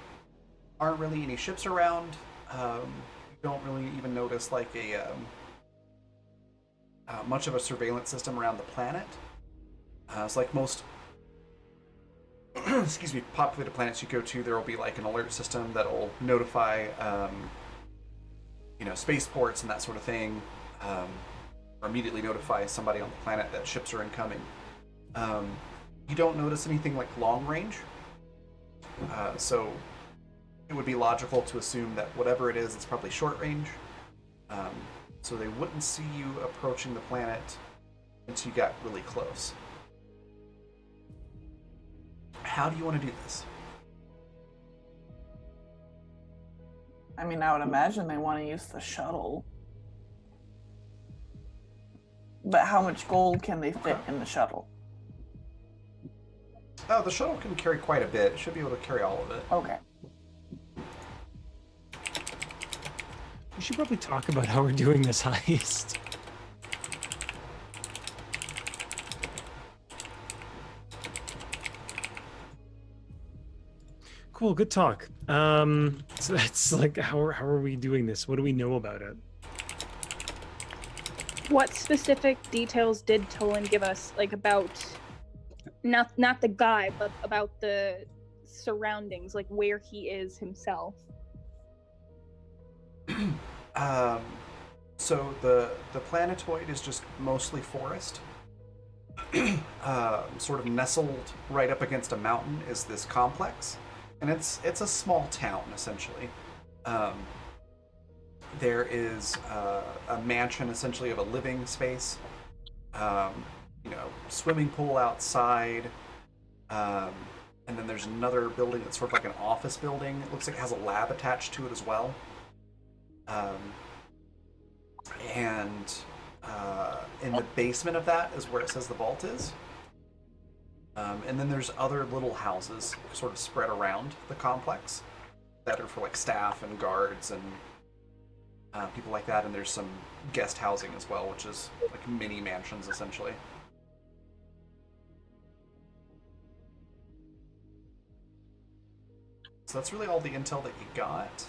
aren't really any ships around. You don't really even notice like a much of a surveillance system around the planet. It's like most excuse me, populated planets you go to, there will be like an alert system that'll notify you know, spaceports and that sort of thing, or immediately notify somebody on the planet that ships are incoming. You don't notice anything like long range, so it would be logical to assume that whatever it is, it's probably short range. So they wouldn't see you approaching the planet until you got really close. How do you want to do this? I mean, I would imagine they want to use the shuttle. But how much gold can they fit in the shuttle? Oh, the shuttle can carry quite a bit. It should be able to carry all of it. Okay. We should probably talk about how we're doing this heist. Cool, good talk. So that's like, how are we doing this? What do we know about it? What specific details did Tolan give us, like about not the guy, but about the surroundings, like where he is himself? So the planetoid is just mostly forest. Sort of nestled right up against a mountain is this complex, and it's a small town essentially. Um, there is a mansion, essentially, of a living space. Swimming pool outside. And then there's another building that's sort of like an office building. It looks like it has a lab attached to it as well. And in the basement of that is where it says the vault is. And then there's other little houses sort of spread around the complex that are for like staff and guards and people like that. And there's some guest housing as well, which is like mini mansions essentially. So that's really all the intel that you got.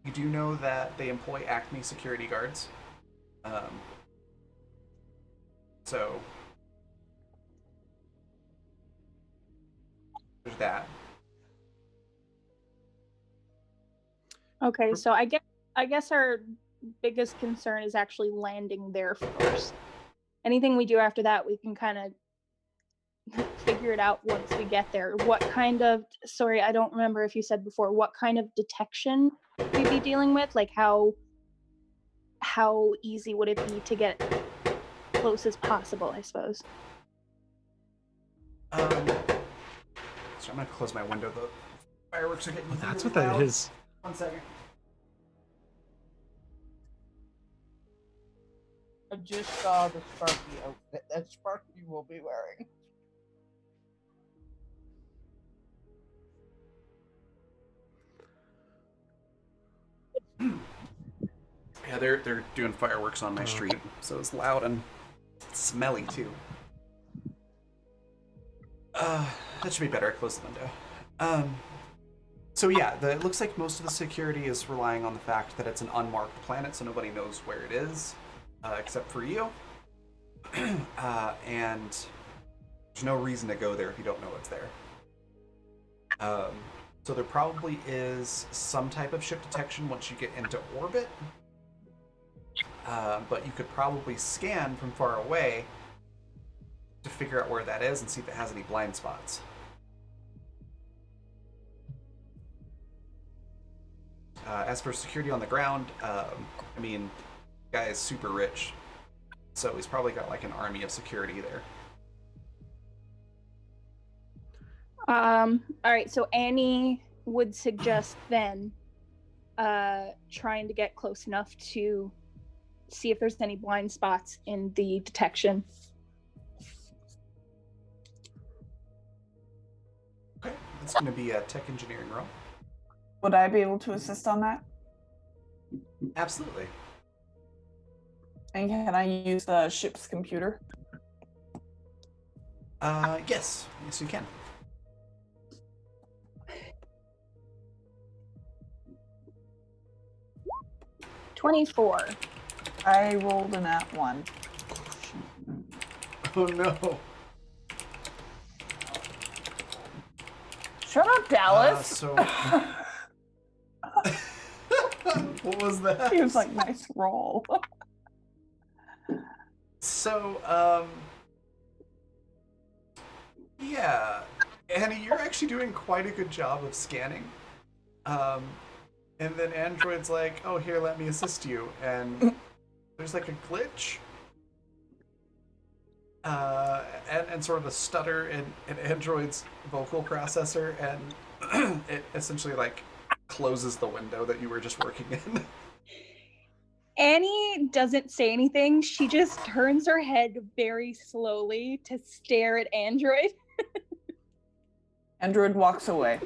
You do know that they employ Acme security guards. So there's that. Okay, so I guess our biggest concern is actually landing there first. Anything we do after that, we can kind of figure it out once we get there. What kind of, sorry, I don't remember if you said before, what kind of detection we'd be dealing with? Like how easy would it be to get close as possible, I suppose? So I'm gonna close my window. The fireworks are getting Well, that's really what that loud. is. 1 second. I just saw the Sparky outfit that Sparky will be wearing. Yeah, they're doing fireworks on my street, so it's loud and smelly too. That should be better. I close the window. So yeah, it looks like most of the security is relying on the fact that it's an unmarked planet, so nobody knows where it is, except for you. And there's no reason to go there if you don't know it's there. So there probably is some type of ship detection once you get into orbit. But you could probably scan from far away to figure out where that is and see if it has any blind spots. As for security on the ground, I mean, the guy is super rich, so he's probably got like an army of security there. All right, so Annie would suggest then trying to get close enough to see if there's any blind spots in the detection. Okay, it's going to be a tech engineering roll. Would I be able to assist on that? Absolutely. And can I use the ship's computer? Yes, you can. $24. I rolled an at 1. Oh no. Shut up, Dallas. So what was that? He was like, nice roll. So, yeah, Annie, you're actually doing quite a good job of scanning. And then Android's like, oh, here, let me assist you. And there's like a glitch. And sort of a stutter in Android's vocal processor, and it essentially like closes the window that you were just working in. Annie doesn't say anything. She just turns her head very slowly to stare at Android. Android walks away.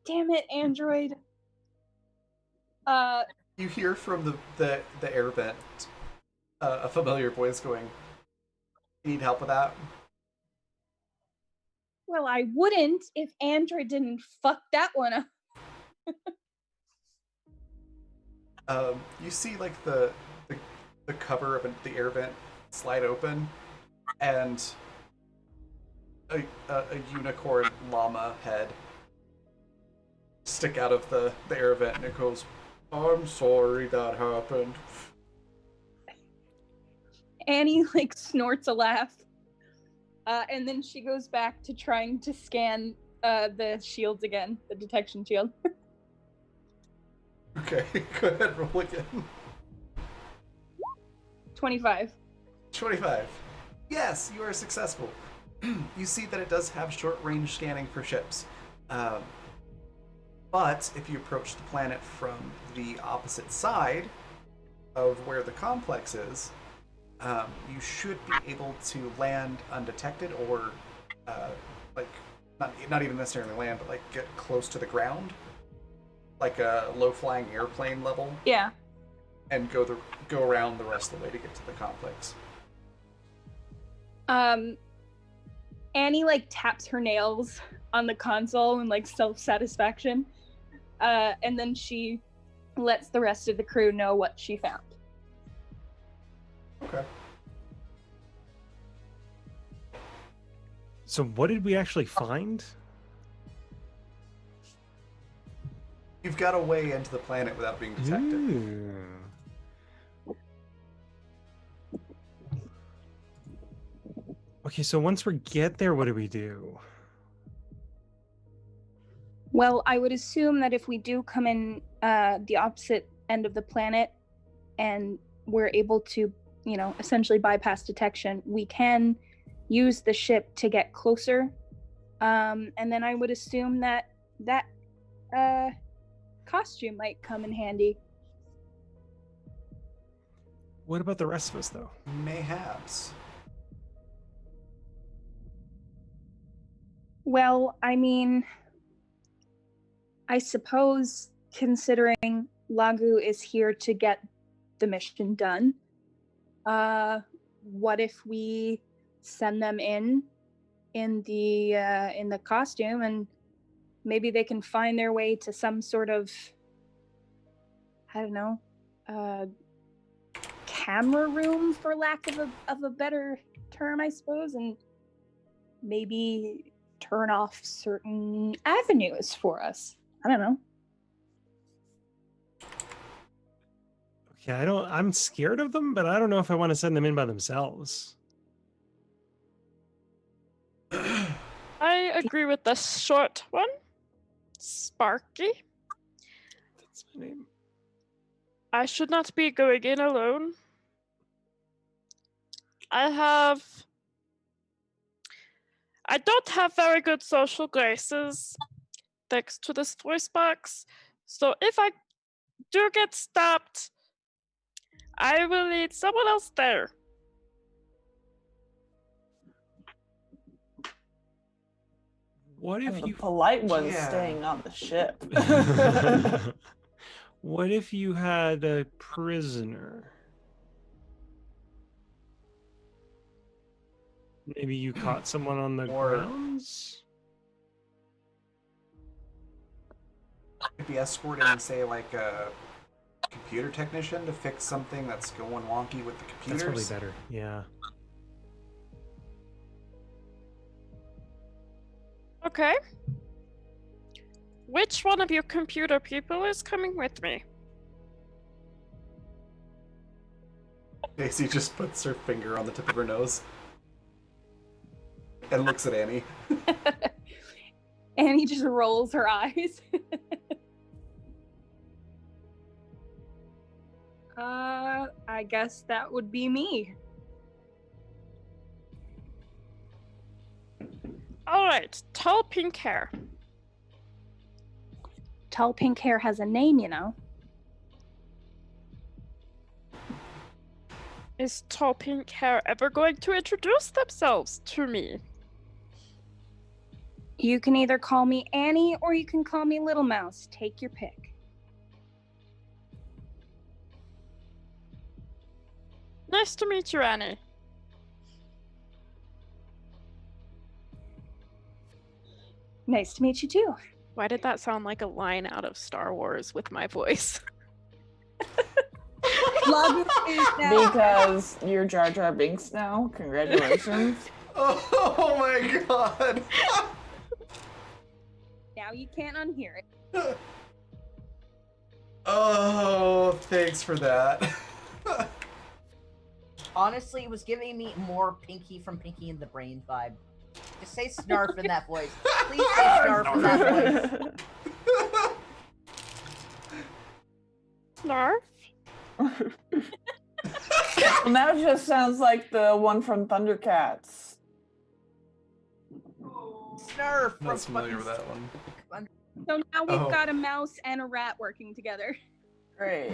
Damn it, Android. You hear from the air vent a familiar voice going, "You need help with that?" Well, I wouldn't if Android didn't fuck that one up. You see like the cover of the air vent slide open, and a unicorn llama head stick out of the air vent, and it goes, "I'm sorry that happened." Annie like snorts a laugh. And then she goes back to trying to scan the shields again, the detection shield. Okay, go ahead, roll again. 25. 25. Yes, you are successful. You see that it does have short-range scanning for ships. But if you approach the planet from the opposite side of where the complex is, you should be able to land undetected, or like not even necessarily land, but like get close to the ground, like a low-flying airplane level. Yeah. And go around the rest of the way to get to the complex. Annie like taps her nails on the console in like self-satisfaction, and then she lets the rest of the crew know what she found. Okay. So what did we actually find? You've got a way into the planet without being detected. Ooh. Okay, so once we get there, what do we do? Well, I would assume that if we do come in the opposite end of the planet and we're able to, essentially bypass detection, we can use the ship to get closer. And then I would assume that costume might come in handy. What about the rest of us, though? Mayhaps. Well, I mean, I suppose considering Lagu is here to get the mission done, what if we send them in the costume, and maybe they can find their way to some sort of, I don't know, camera room, for lack of a better term, I suppose, and maybe turn off certain avenues for us. I don't know. Okay, I'm scared of them, but I don't know if I want to send them in by themselves. I agree with the short one. Sparky. That's my name. I should not be going in alone. I don't have very good social graces, thanks to this voice box. So if I do get stopped, I will need someone else there. What if And the you polite one's Yeah. staying on the ship. What if you had a prisoner? Maybe you caught someone on the Or- grounds? Could be escorting, say, like a computer technician to fix something that's going wonky with the computers. That's probably better, yeah. Okay. Which one of you computer people is coming with me? Daisy just puts her finger on the tip of her nose and looks at Annie. Annie just rolls her eyes. I guess that would be me. All right, tall pink hair. Tall pink hair has a name, you know. Is tall pink hair ever going to introduce themselves to me? You can either call me Annie or you can call me Little Mouse. Take your pick. Nice to meet you, Annie. Nice to meet you too. Why did that sound like a line out of Star Wars with my voice? Lagu is now. Because you're Jar Jar Binks now. Congratulations. Oh my god! Now you can't unhear it. Oh, thanks for that. Honestly, it was giving me more Pinky from Pinky and the Brain vibe. Just say Snarf in that voice. Please say Snarf in that voice. Snarf? Well, now it just sounds like the one from Thundercats. Snarf I'm not from familiar with fucking that one. So now we've Oh. got a mouse and a rat working together. Great.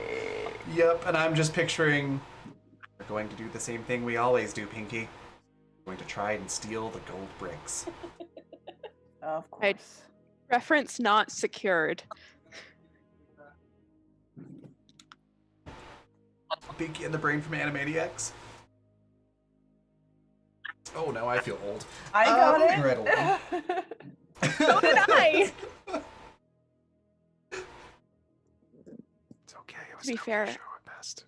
Yep, and I'm just picturing we're going to do the same thing we always do, Pinky. We're going to try and steal the gold bricks. Of course. Reference not secured. Pinky and the Brain from Animaniacs. Oh no, I feel old. I got moving it. right along. So did I. It's okay. It was To be a fair, show at best.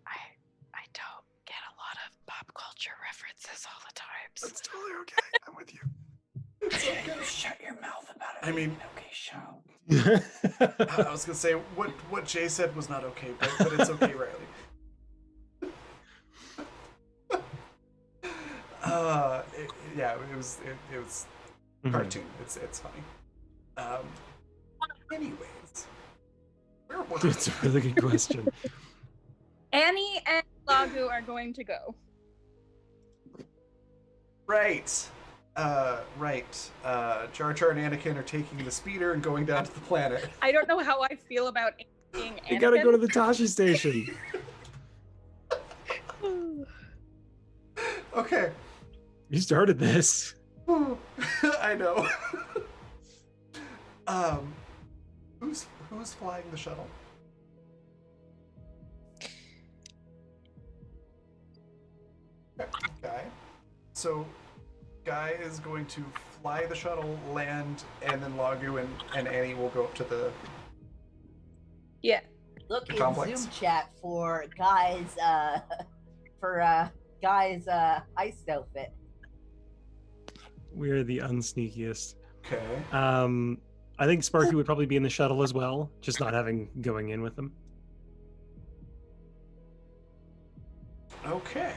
I don't get a lot of pop culture references all the time. It's totally okay. I'm with you. You shut your mouth about it. I mean- Okay, show. I was gonna say what Jay said was not okay, but it's okay, Riley. It was cartoon. It's funny. Anyways, where were we? It's a really good question. Annie and Lagu are going to go. Right. Jar Jar and Anakin are taking the speeder and going down to the planet. I don't know how I feel about being Anakin. You gotta go to the Tashi station. Okay. You started this. I know. Who's flying the shuttle? Guy. So, Guy is going to fly the shuttle, land, and then Lagu and Annie will go up to the. Yeah. Look in Complex. Zoom chat for Guy's heist outfit. We're the unsneakiest. Okay. I think Sparky would probably be in the shuttle as well, just not having going in with them. Okay.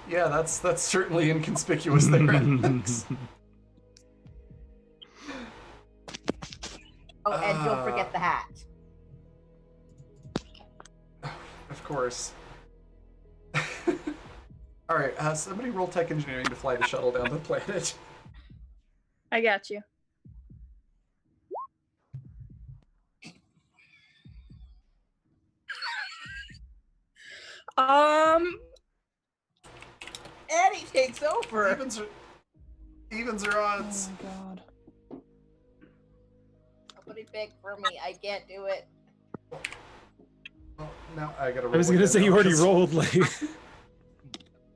Yeah, that's certainly inconspicuous there, Alex. Oh, and don't forget the hat. Of course. All right, somebody roll tech engineering to fly the shuttle down the planet. I got you. Annie takes over. Evens are odds. Oh my god. Somebody pick for me. I can't do it. Oh, now I gotta roll. I was gonna again say now, you already 'cause rolled, like.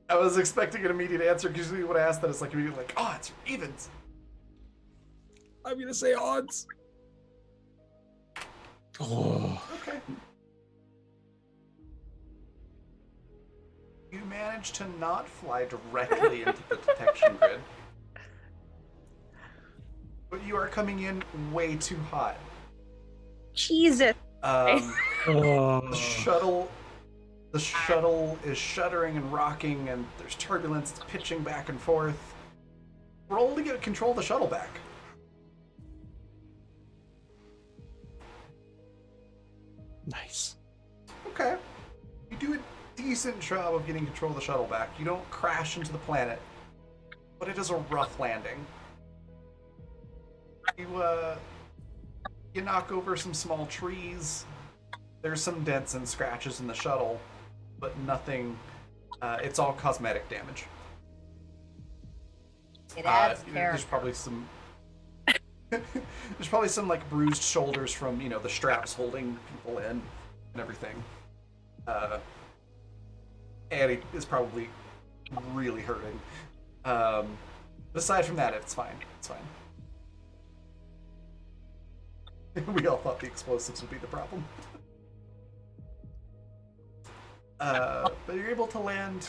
I was expecting an immediate answer because usually when I ask that, it's like immediately like, oh, it's evens. I'm gonna say odds. Oh. Okay. You managed to not fly directly into the detection grid. But you are coming in way too hot. Jesus. The Oh. shuttle is shuddering and rocking, and there's turbulence. It's pitching back and forth. Roll to get control of the shuttle back. Nice. Okay. You do a decent job of getting control of the shuttle back. You don't crash into the planet, but it is a rough landing. You knock over some small trees. There's some dents and scratches in the shuttle, but nothing. It's all cosmetic damage. It adds There's character. probably some. There's probably some like bruised shoulders from the straps holding people in and everything. Annie is probably really hurting. But aside from that, it's fine. It's fine. We all thought the explosives would be the problem. But you're able to land,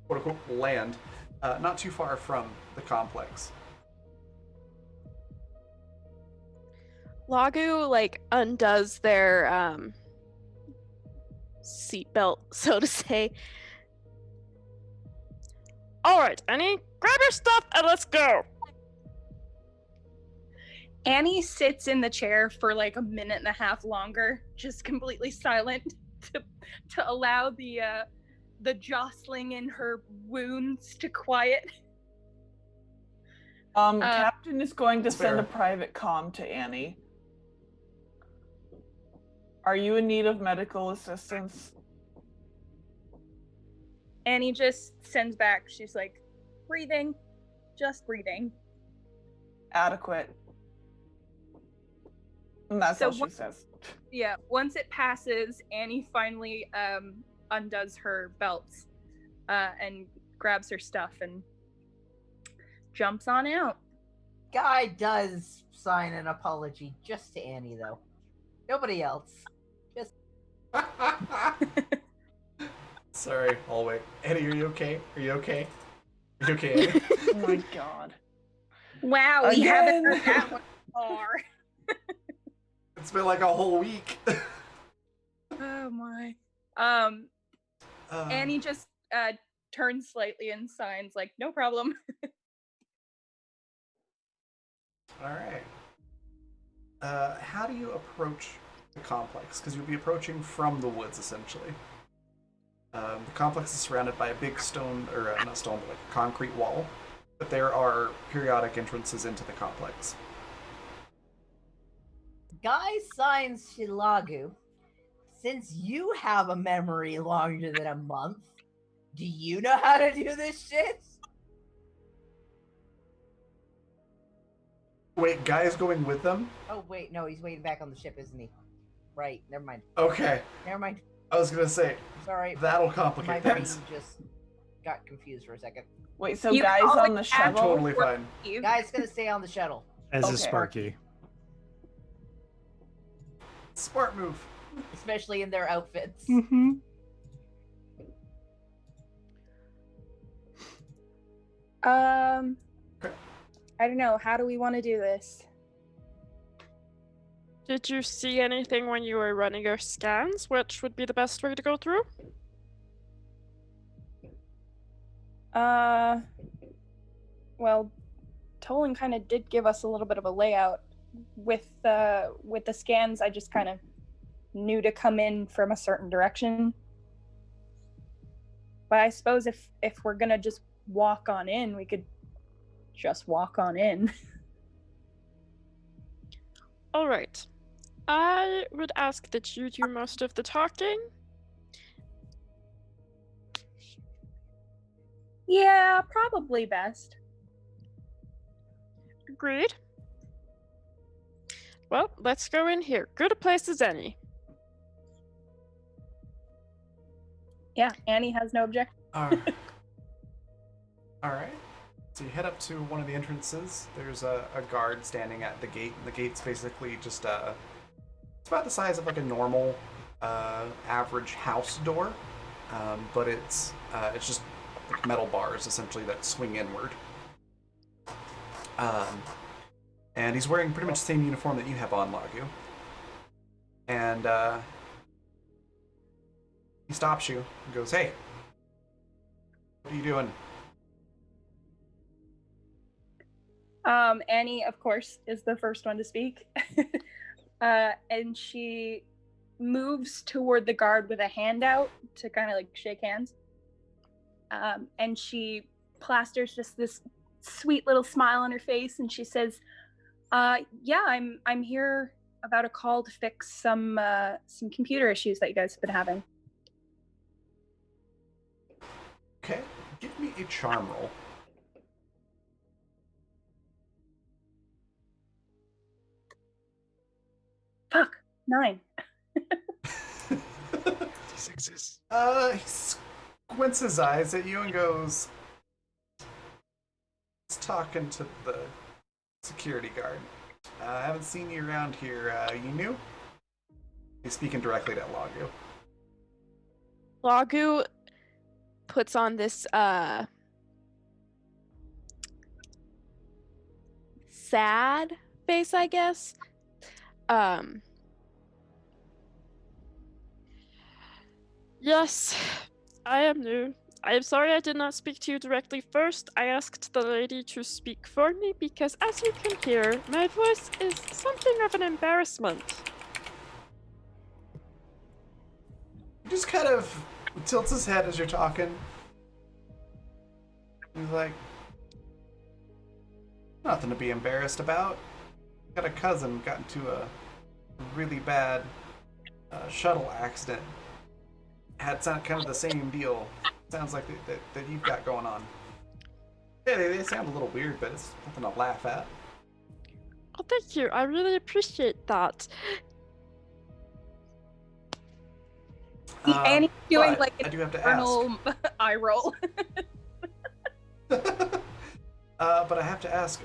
quote unquote, land, not too far from the complex. Lagu like undoes their seatbelt, so to say. All right, Annie, grab your stuff and let's go. Annie sits in the chair for like a minute and a half longer, just completely silent, to allow the jostling in her wounds to quiet. Captain is going to send a fair. private comm to Annie. Are you in need of medical assistance? Annie just sends back. She's like, breathing, just breathing. Adequate. And that's So all she says. Yeah, once it passes, Annie finally undoes her belts and grabs her stuff and jumps on out. Guy does sign an apology just to Annie, though. Nobody else. Sorry, hallway. Eddie, are you okay? Are you okay? Are you okay, Eddie? Oh my god. Wow, we haven't heard that one before. It's been like a whole week. Oh my. Annie just turns slightly and signs like, no problem. All right. How do you approach the complex? Because you'll be approaching from the woods, essentially. The complex is surrounded by a big stone, or not stone, but like a concrete wall. But there are periodic entrances into the complex. Guy signs Shilagu. Since you have a memory longer than a month, do you know how to do this shit? Wait, Guy's going with them? Oh, wait, no, he's waiting back on the ship, isn't he? Right, never mind. Okay. Never mind. I was gonna say, Sorry. that'll My complicate brain things. just got confused for a second. Wait, so You Guy's always on the have shuttle? Totally fine. Guy's gonna stay on the shuttle. As Okay. is Sparky. Smart move. Especially in their outfits. Mm-hmm. I don't know. How do we want to do this? Did you see anything when you were running your scans? Which would be the best way to go through? Well, Tolan kind of did give us a little bit of a layout. With the scans, I just kind of knew to come in from a certain direction. But I suppose if we're gonna just walk on in, we could just walk on in. All right. I would ask that you do most of the talking. Yeah, probably best. Agreed. Well, let's go in here. Good a place as any. Yeah, Annie has no objection. All right. So you head up to one of the entrances. There's a guard standing at the gate. The gate's basically just it's about the size of like a normal average house door, but it's just like metal bars essentially that swing inward. And he's wearing pretty much the same uniform that you have on, Lagu. And he stops you and goes, "Hey, what are you doing?" Annie, of course, is the first one to speak. And she moves toward the guard with a hand out to kind of like shake hands. And she plasters just this sweet little smile on her face, and she says, "Yeah, I'm here about a call to fix some computer issues that you guys have been having." Okay, give me a charm roll. Fuck, 9. D6s. He squints his eyes at you and goes, "He's talking to the security guard. I haven't seen you around here. You new?" He's speaking directly to Lagu. Lagu puts on this sad face, I guess. Yes, I am new. I am sorry I did not speak to you directly first. I asked the lady to speak for me because, as you can hear, my voice is something of an embarrassment. He just kind of tilts his head as you're talking. He's like, nothing to be embarrassed about. Got a cousin got into a really bad shuttle accident. Had kind of the same deal. Sounds like that you've got going on. Yeah, they sound a little weird, but it's nothing to laugh at. Oh, thank you. I really appreciate that. Annie's doing but like I an do have to eternal eye roll. but I have to ask,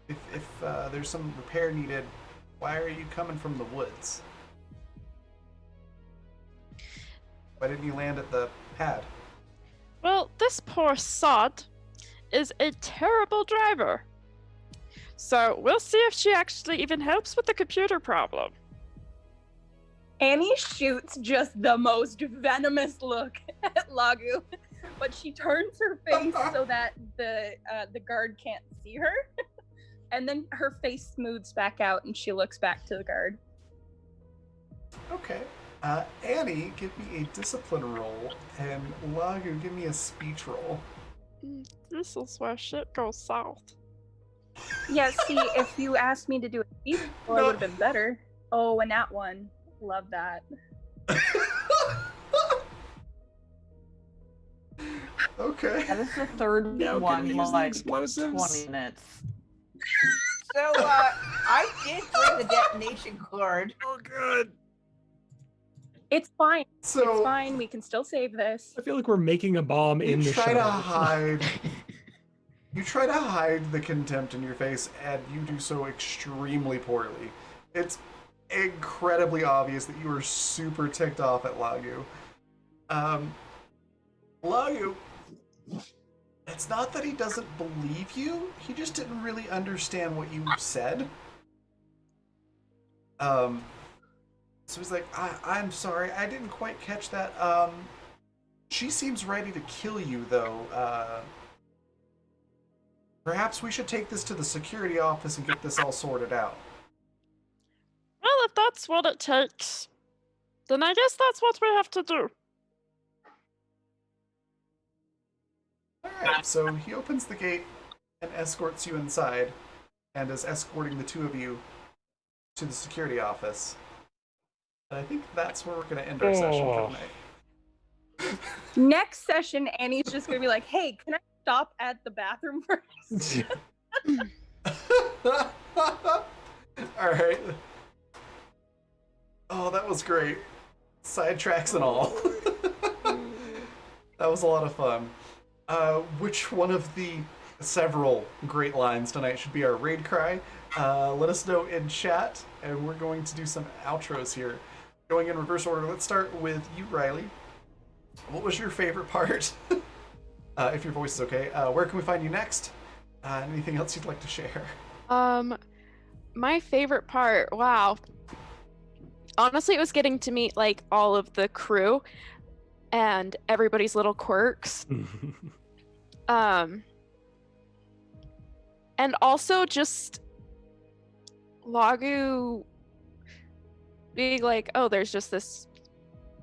if there's some repair needed, why are you coming from the woods? Why didn't you land at the pad? Well, this poor sod is a terrible driver. So we'll see if she actually even helps with the computer problem. Annie shoots just the most venomous look at Lagu, but she turns her face so that the guard can't see her, and then her face smooths back out and she looks back to the guard. Okay. Annie, give me a discipline roll, and Lagu, give me a speech roll. This is where shit goes south. Yeah, see, if you asked me to do a speech, well, it would have been better. Oh, and that one. Love that. Okay. Yeah, this is the third Now one can we in use the like explosives? 20 minutes. So I did bring the detonation cord. Oh, good. It's fine. So It's fine. We can still save this. I feel like we're making a bomb in you the try to shuttle. hide. You try to hide the contempt in your face, and you do so extremely poorly. It's incredibly obvious that you are super ticked off at Lagu. Lagu, it's not that he doesn't believe you, he just didn't really understand what you said. So he's like, I'm sorry, I didn't quite catch that. She seems ready to kill you, though. Perhaps we should take this to the security office and get this all sorted out. Well, if that's what it takes, then I guess that's what we have to do. Alright, so he opens the gate and escorts you inside, and is escorting the two of you to the security office. And I think that's where we're going to end our session for tonight. Next session, Annie's just gonna be like, "Hey, can I stop at the bathroom first?" Alright. Oh, that was great. Sidetracks and all. That was a lot of fun. Which one of the several great lines tonight should be our raid cry? Let us know in chat, and we're going to do some outros here. Going in reverse order, let's start with you, Riley. What was your favorite part? If your voice is okay. Where can we find you next? Anything else you'd like to share? My favorite part, wow. Honestly, it was getting to meet like all of the crew and everybody's little quirks. And also just Lagu being like, oh, there's just this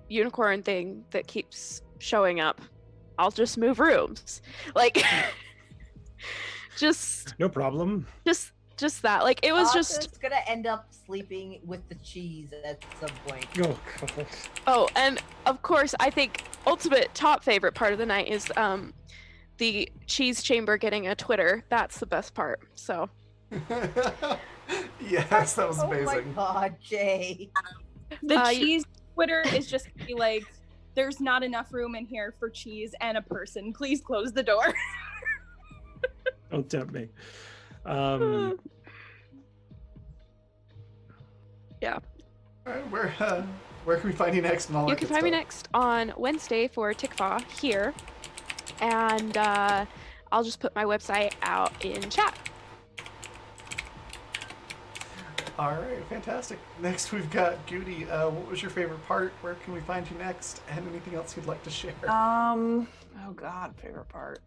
unicorn thing that keeps showing up. I'll just move rooms. Like, just No problem. just that. Like, it was Asa's just. gonna end up sleeping with the cheese at some point. Oh, God. Oh, and of course, I think ultimate top favorite part of the night is the cheese chamber getting a Twitter. That's the best part. So. Yes, that was Oh my amazing. god, Jay. The You- cheese Twitter is just gonna be like, "There's not enough room in here for cheese and a person. Please close the door." Don't tempt me. Yeah. Alright, where can we find you next? And all You that can good find me stuff? next on Wednesday for Tikva here. And I'll just put my website out in chat. All right, fantastic. Next, we've got Goody. What was your favorite part? Where can we find you next? And anything else you'd like to share? Oh God, favorite part.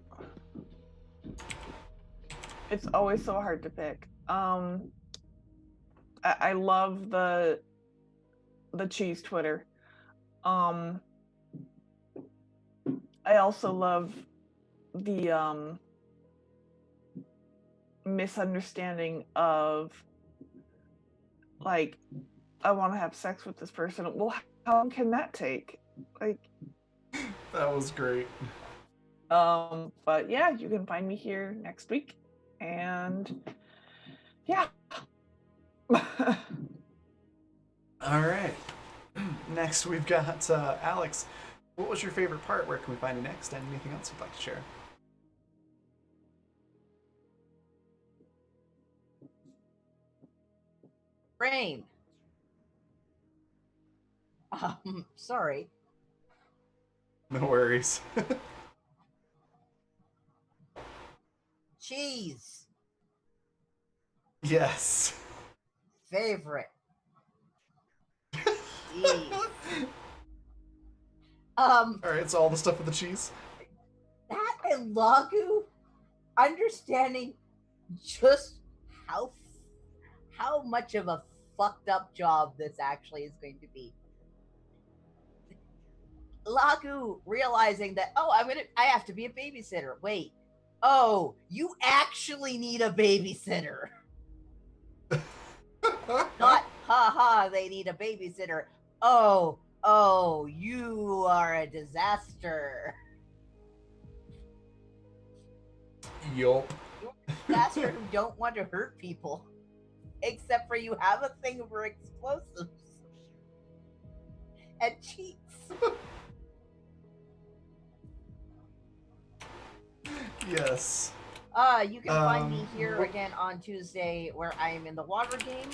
It's always so hard to pick. I love the cheese Twitter. I also love the misunderstanding of, like, I want to have sex with this person. Well, how long can that take? Like, That was great. but yeah, you can find me here next week, and yeah. All right. Next, we've got Alex. What was your favorite part? Where can we find you next? And anything else you'd like to share? Rain. Sorry. No worries. Cheese. Yes. Favorite. Cheese. All right, so all the stuff with the cheese. That and Lagu understanding just how much of a fucked up job this actually is going to be. Lagu realizing that, oh, I have to be a babysitter. Wait. Oh, you actually need a babysitter. Not haha, they need a babysitter. Oh, you are a disaster. Yup. You're a disaster who don't want to hurt people. Except for you have a thing for explosives. And cheats. Yes. You can find me here again on Tuesday where I am in the water game.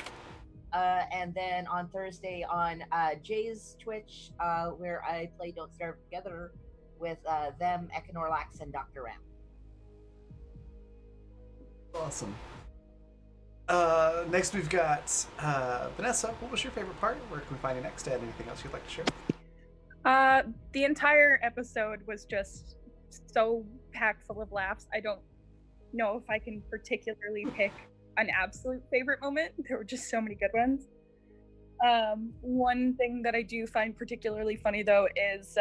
And then on Thursday on Jay's Twitch, where I play Don't Starve Together with them, Econorlax, and Dr. Ram. Awesome. Next we've got Vanessa. What was your favorite part? Where can we find you next? And anything else you'd like to share? The entire episode was just so packed full of laughs. I don't know if I can particularly pick an absolute favorite moment. There were just so many good ones. One thing that I do find particularly funny though is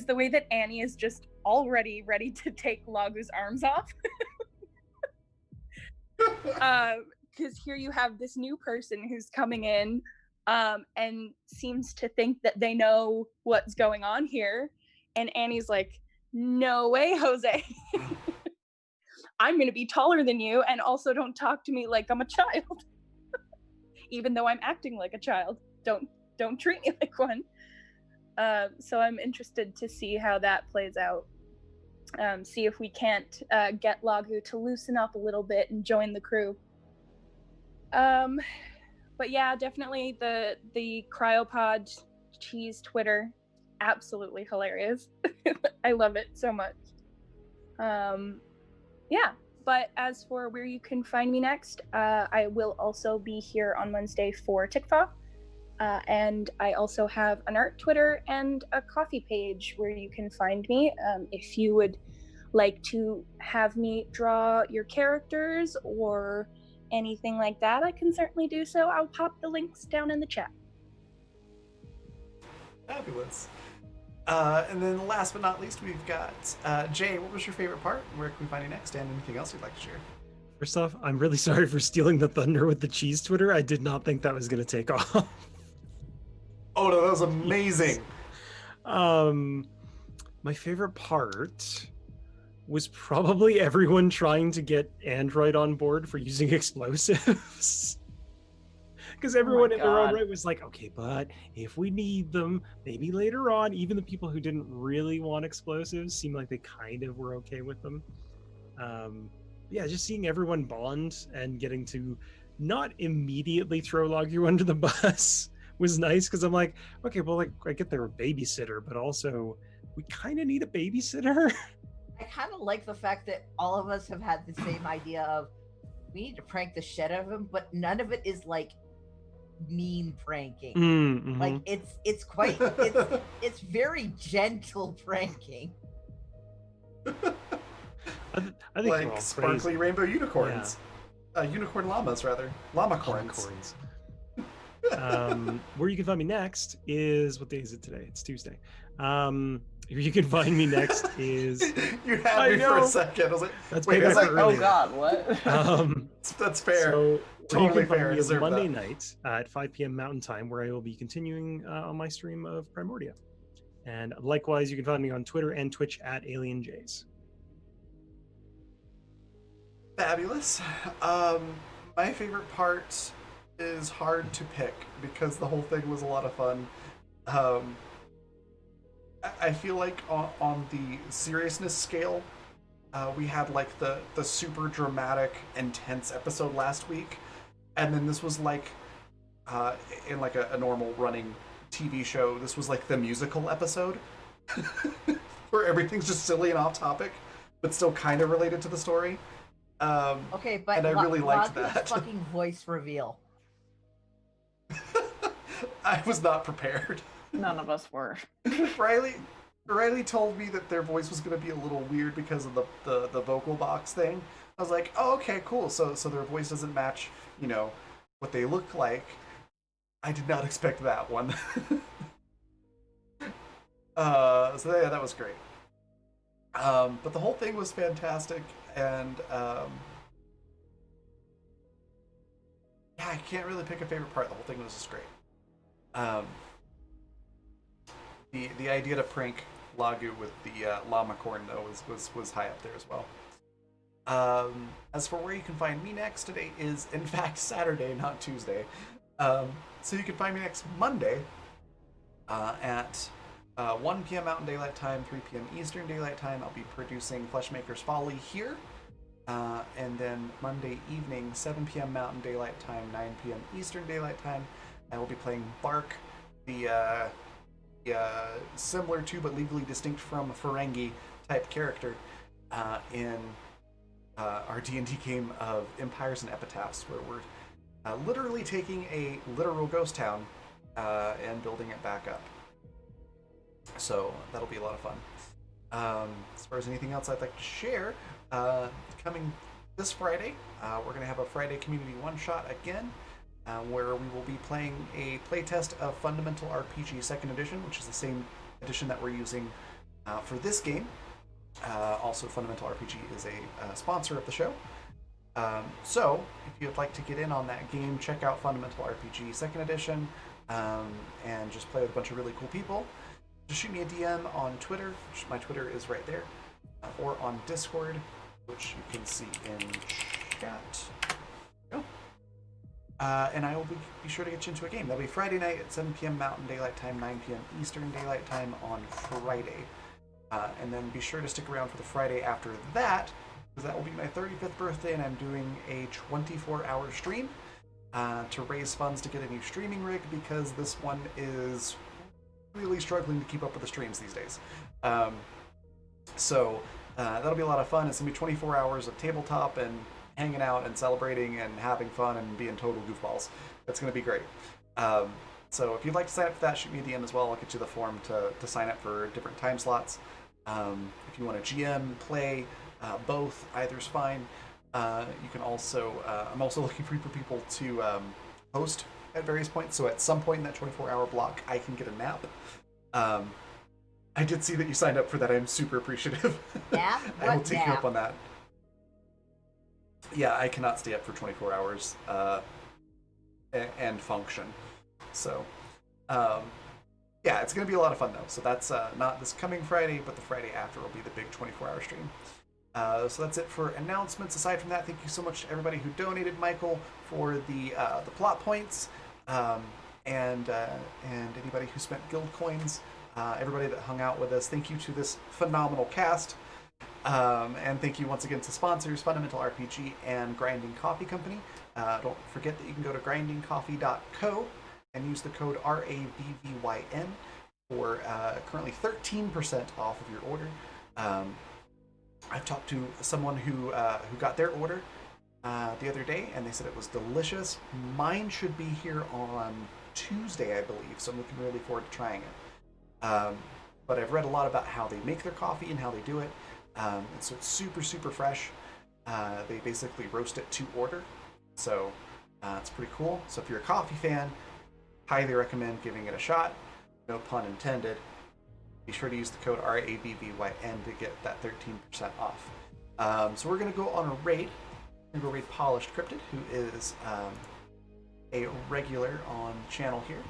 the way that Annie is just already ready to take Lagu's arms off. Because here you have this new person who's coming in and seems to think that they know what's going on here, and Annie's like, no way, Jose. I'm going to be taller than you, and also don't talk to me like I'm a child. Even though I'm acting like a child, don't treat me like one. So I'm interested to see how that plays out. See if we can't get Lagu to loosen up a little bit and join the crew. But yeah, definitely the cryopod cheese Twitter, absolutely hilarious. I love it so much. Yeah, but as for where you can find me next, I will also be here on Wednesday for TikTok. And I also have an art Twitter and a coffee page where you can find me. If you would like to have me draw your characters or anything like that, I can certainly do so. I'll pop the links down in the chat. Fabulous. And then last but not least, we've got Jay. What was your favorite part? Where can we find you next? And anything else you'd like to share? First off, I'm really sorry for stealing the thunder with the cheese Twitter. I did not think that was going to take off. Oh no, that was amazing. My favorite part was probably everyone trying to get Android on board for using explosives. Because everyone in their own right was like, okay, but if we need them, maybe later on, even the people who didn't really want explosives seemed like they kind of were okay with them. Yeah, just seeing everyone bond and getting to not immediately throw Lagu under the bus was nice, because I'm like, okay, well, like, I get they're a babysitter, but also we kind of need a babysitter. I kind of like the fact that all of us have had the same idea of, we need to prank the shit out of him, but none of it is like mean pranking. Mm-hmm. Like it's quite it's very gentle pranking. I think they're Like all sparkly crazy. rainbow unicorns. Unicorn llamas, rather. Llamacorns. Where you can find me next is, what day is it today? It's Tuesday. Where you can find me next is You had me for a second. I was like, that's wait, payback is for that, Oh earlier. God, what? That's fair. So Totally where you can fair. find I me is deserve Monday that. night at 5 p.m. Mountain Time, where I will be continuing on my stream of Primordia. And likewise, you can find me on Twitter and Twitch at AlienJays. Fabulous. My favorite part is hard to pick because the whole thing was a lot of fun. I feel like on the seriousness scale, we had like the super dramatic, intense episode last week, and then this was like in like a normal running TV show. This was like the musical episode where everything's just silly and off topic, but still kind of related to the story. Okay, but and I really liked Lagu's that. fucking voice reveal. I was not prepared. None of us were. Riley told me that their voice was going to be a little weird because of the vocal box thing. I was like, oh, okay, cool. So their voice doesn't match, what they look like. I did not expect that one. So yeah, that was great. But the whole thing was fantastic, and yeah, I can't really pick a favorite part. The whole thing was just great. The idea to prank Lagu with the llamacorn though was high up there as well. As for where you can find me next, today is in fact Saturday, not Tuesday. So you can find me next Monday at 1 p.m. Mountain Daylight Time, 3 p.m. Eastern Daylight Time. I'll be producing Fleshmaker's Folly here. And then Monday evening, 7 p.m. Mountain Daylight Time, 9 p.m. Eastern Daylight Time, I will be playing Bark, the similar to but legally distinct from Ferengi type character in our D&D game of Empires and Epitaphs, where we're literally taking a literal ghost town and building it back up. So that'll be a lot of fun. As far as anything else I'd like to share, coming this Friday, we're going to have a Friday Community One-Shot again, where we will be playing a playtest of Fundamental RPG 2nd Edition, which is the same edition that we're using for this game. Also, Fundamental RPG is a sponsor of the show. So, if you'd like to get in on that game, check out Fundamental RPG 2nd Edition, and just play with a bunch of really cool people. Just shoot me a DM on Twitter, which my Twitter is right there, or on Discord, which you can see in chat. And I will be sure to get you into a game. That'll be Friday night at 7 p.m. Mountain Daylight Time, 9 p.m. Eastern Daylight Time on Friday. And then be sure to stick around for the Friday after that, because that will be my 35th birthday, and I'm doing a 24-hour stream to raise funds to get a new streaming rig, because this one is really struggling to keep up with the streams these days. So that'll be a lot of fun. It's going to be 24 hours of tabletop and hanging out and celebrating and having fun and being total goofballs. That's going to be great. So if you'd like to sign up for that, shoot me a DM as well. I'll get you the form to sign up for different time slots. If you want to GM, play, both, either's fine. You can also, I'm also looking for people to host at various points. So at some point in that 24-hour block, I can get a nap. I did see that you signed up for that. I'm super appreciative. Yeah? I will take you up on that. Yeah, I cannot stay up for 24 hours and function. So, yeah, it's going to be a lot of fun, though. So that's not this coming Friday, but the Friday after will be the big 24-hour stream. So that's it for announcements. Aside from that, thank you so much to everybody who donated, Michael, for the plot points, and anybody who spent guild coins. Everybody that hung out with us. Thank you to this phenomenal cast. And thank you once again to sponsors, Fundamental RPG and Grinding Coffee Company. Don't forget that you can go to grindingcoffee.co and use the code RAVVYN for currently 13% off of your order. I've talked to someone who got their order, the other day, and they said it was delicious. Mine should be here on Tuesday, I believe, so I'm looking really forward to trying it. But I've read a lot about how they make their coffee and how they do it. And so it's super, super fresh. They basically roast it to order, so it's pretty cool. So if you're a coffee fan, highly recommend giving it a shot. No pun intended. Be sure to use the code RABVYN to get that 13% off. So we're going to go on a raid. We're going to go raid Polished Cryptid, who is a regular on the channel here.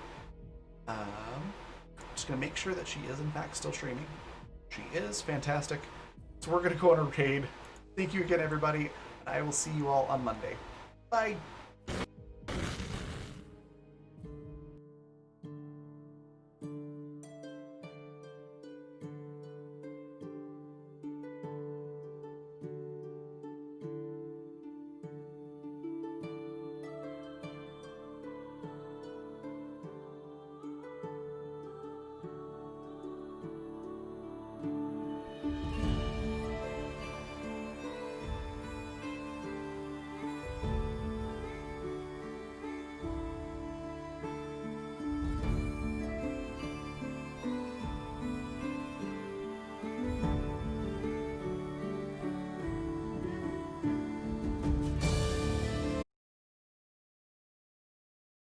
Just going to make sure that she is in fact still streaming. She is. Fantastic. So we're going to go on a raid. Thank you again, everybody. I will see you all on Monday. Bye.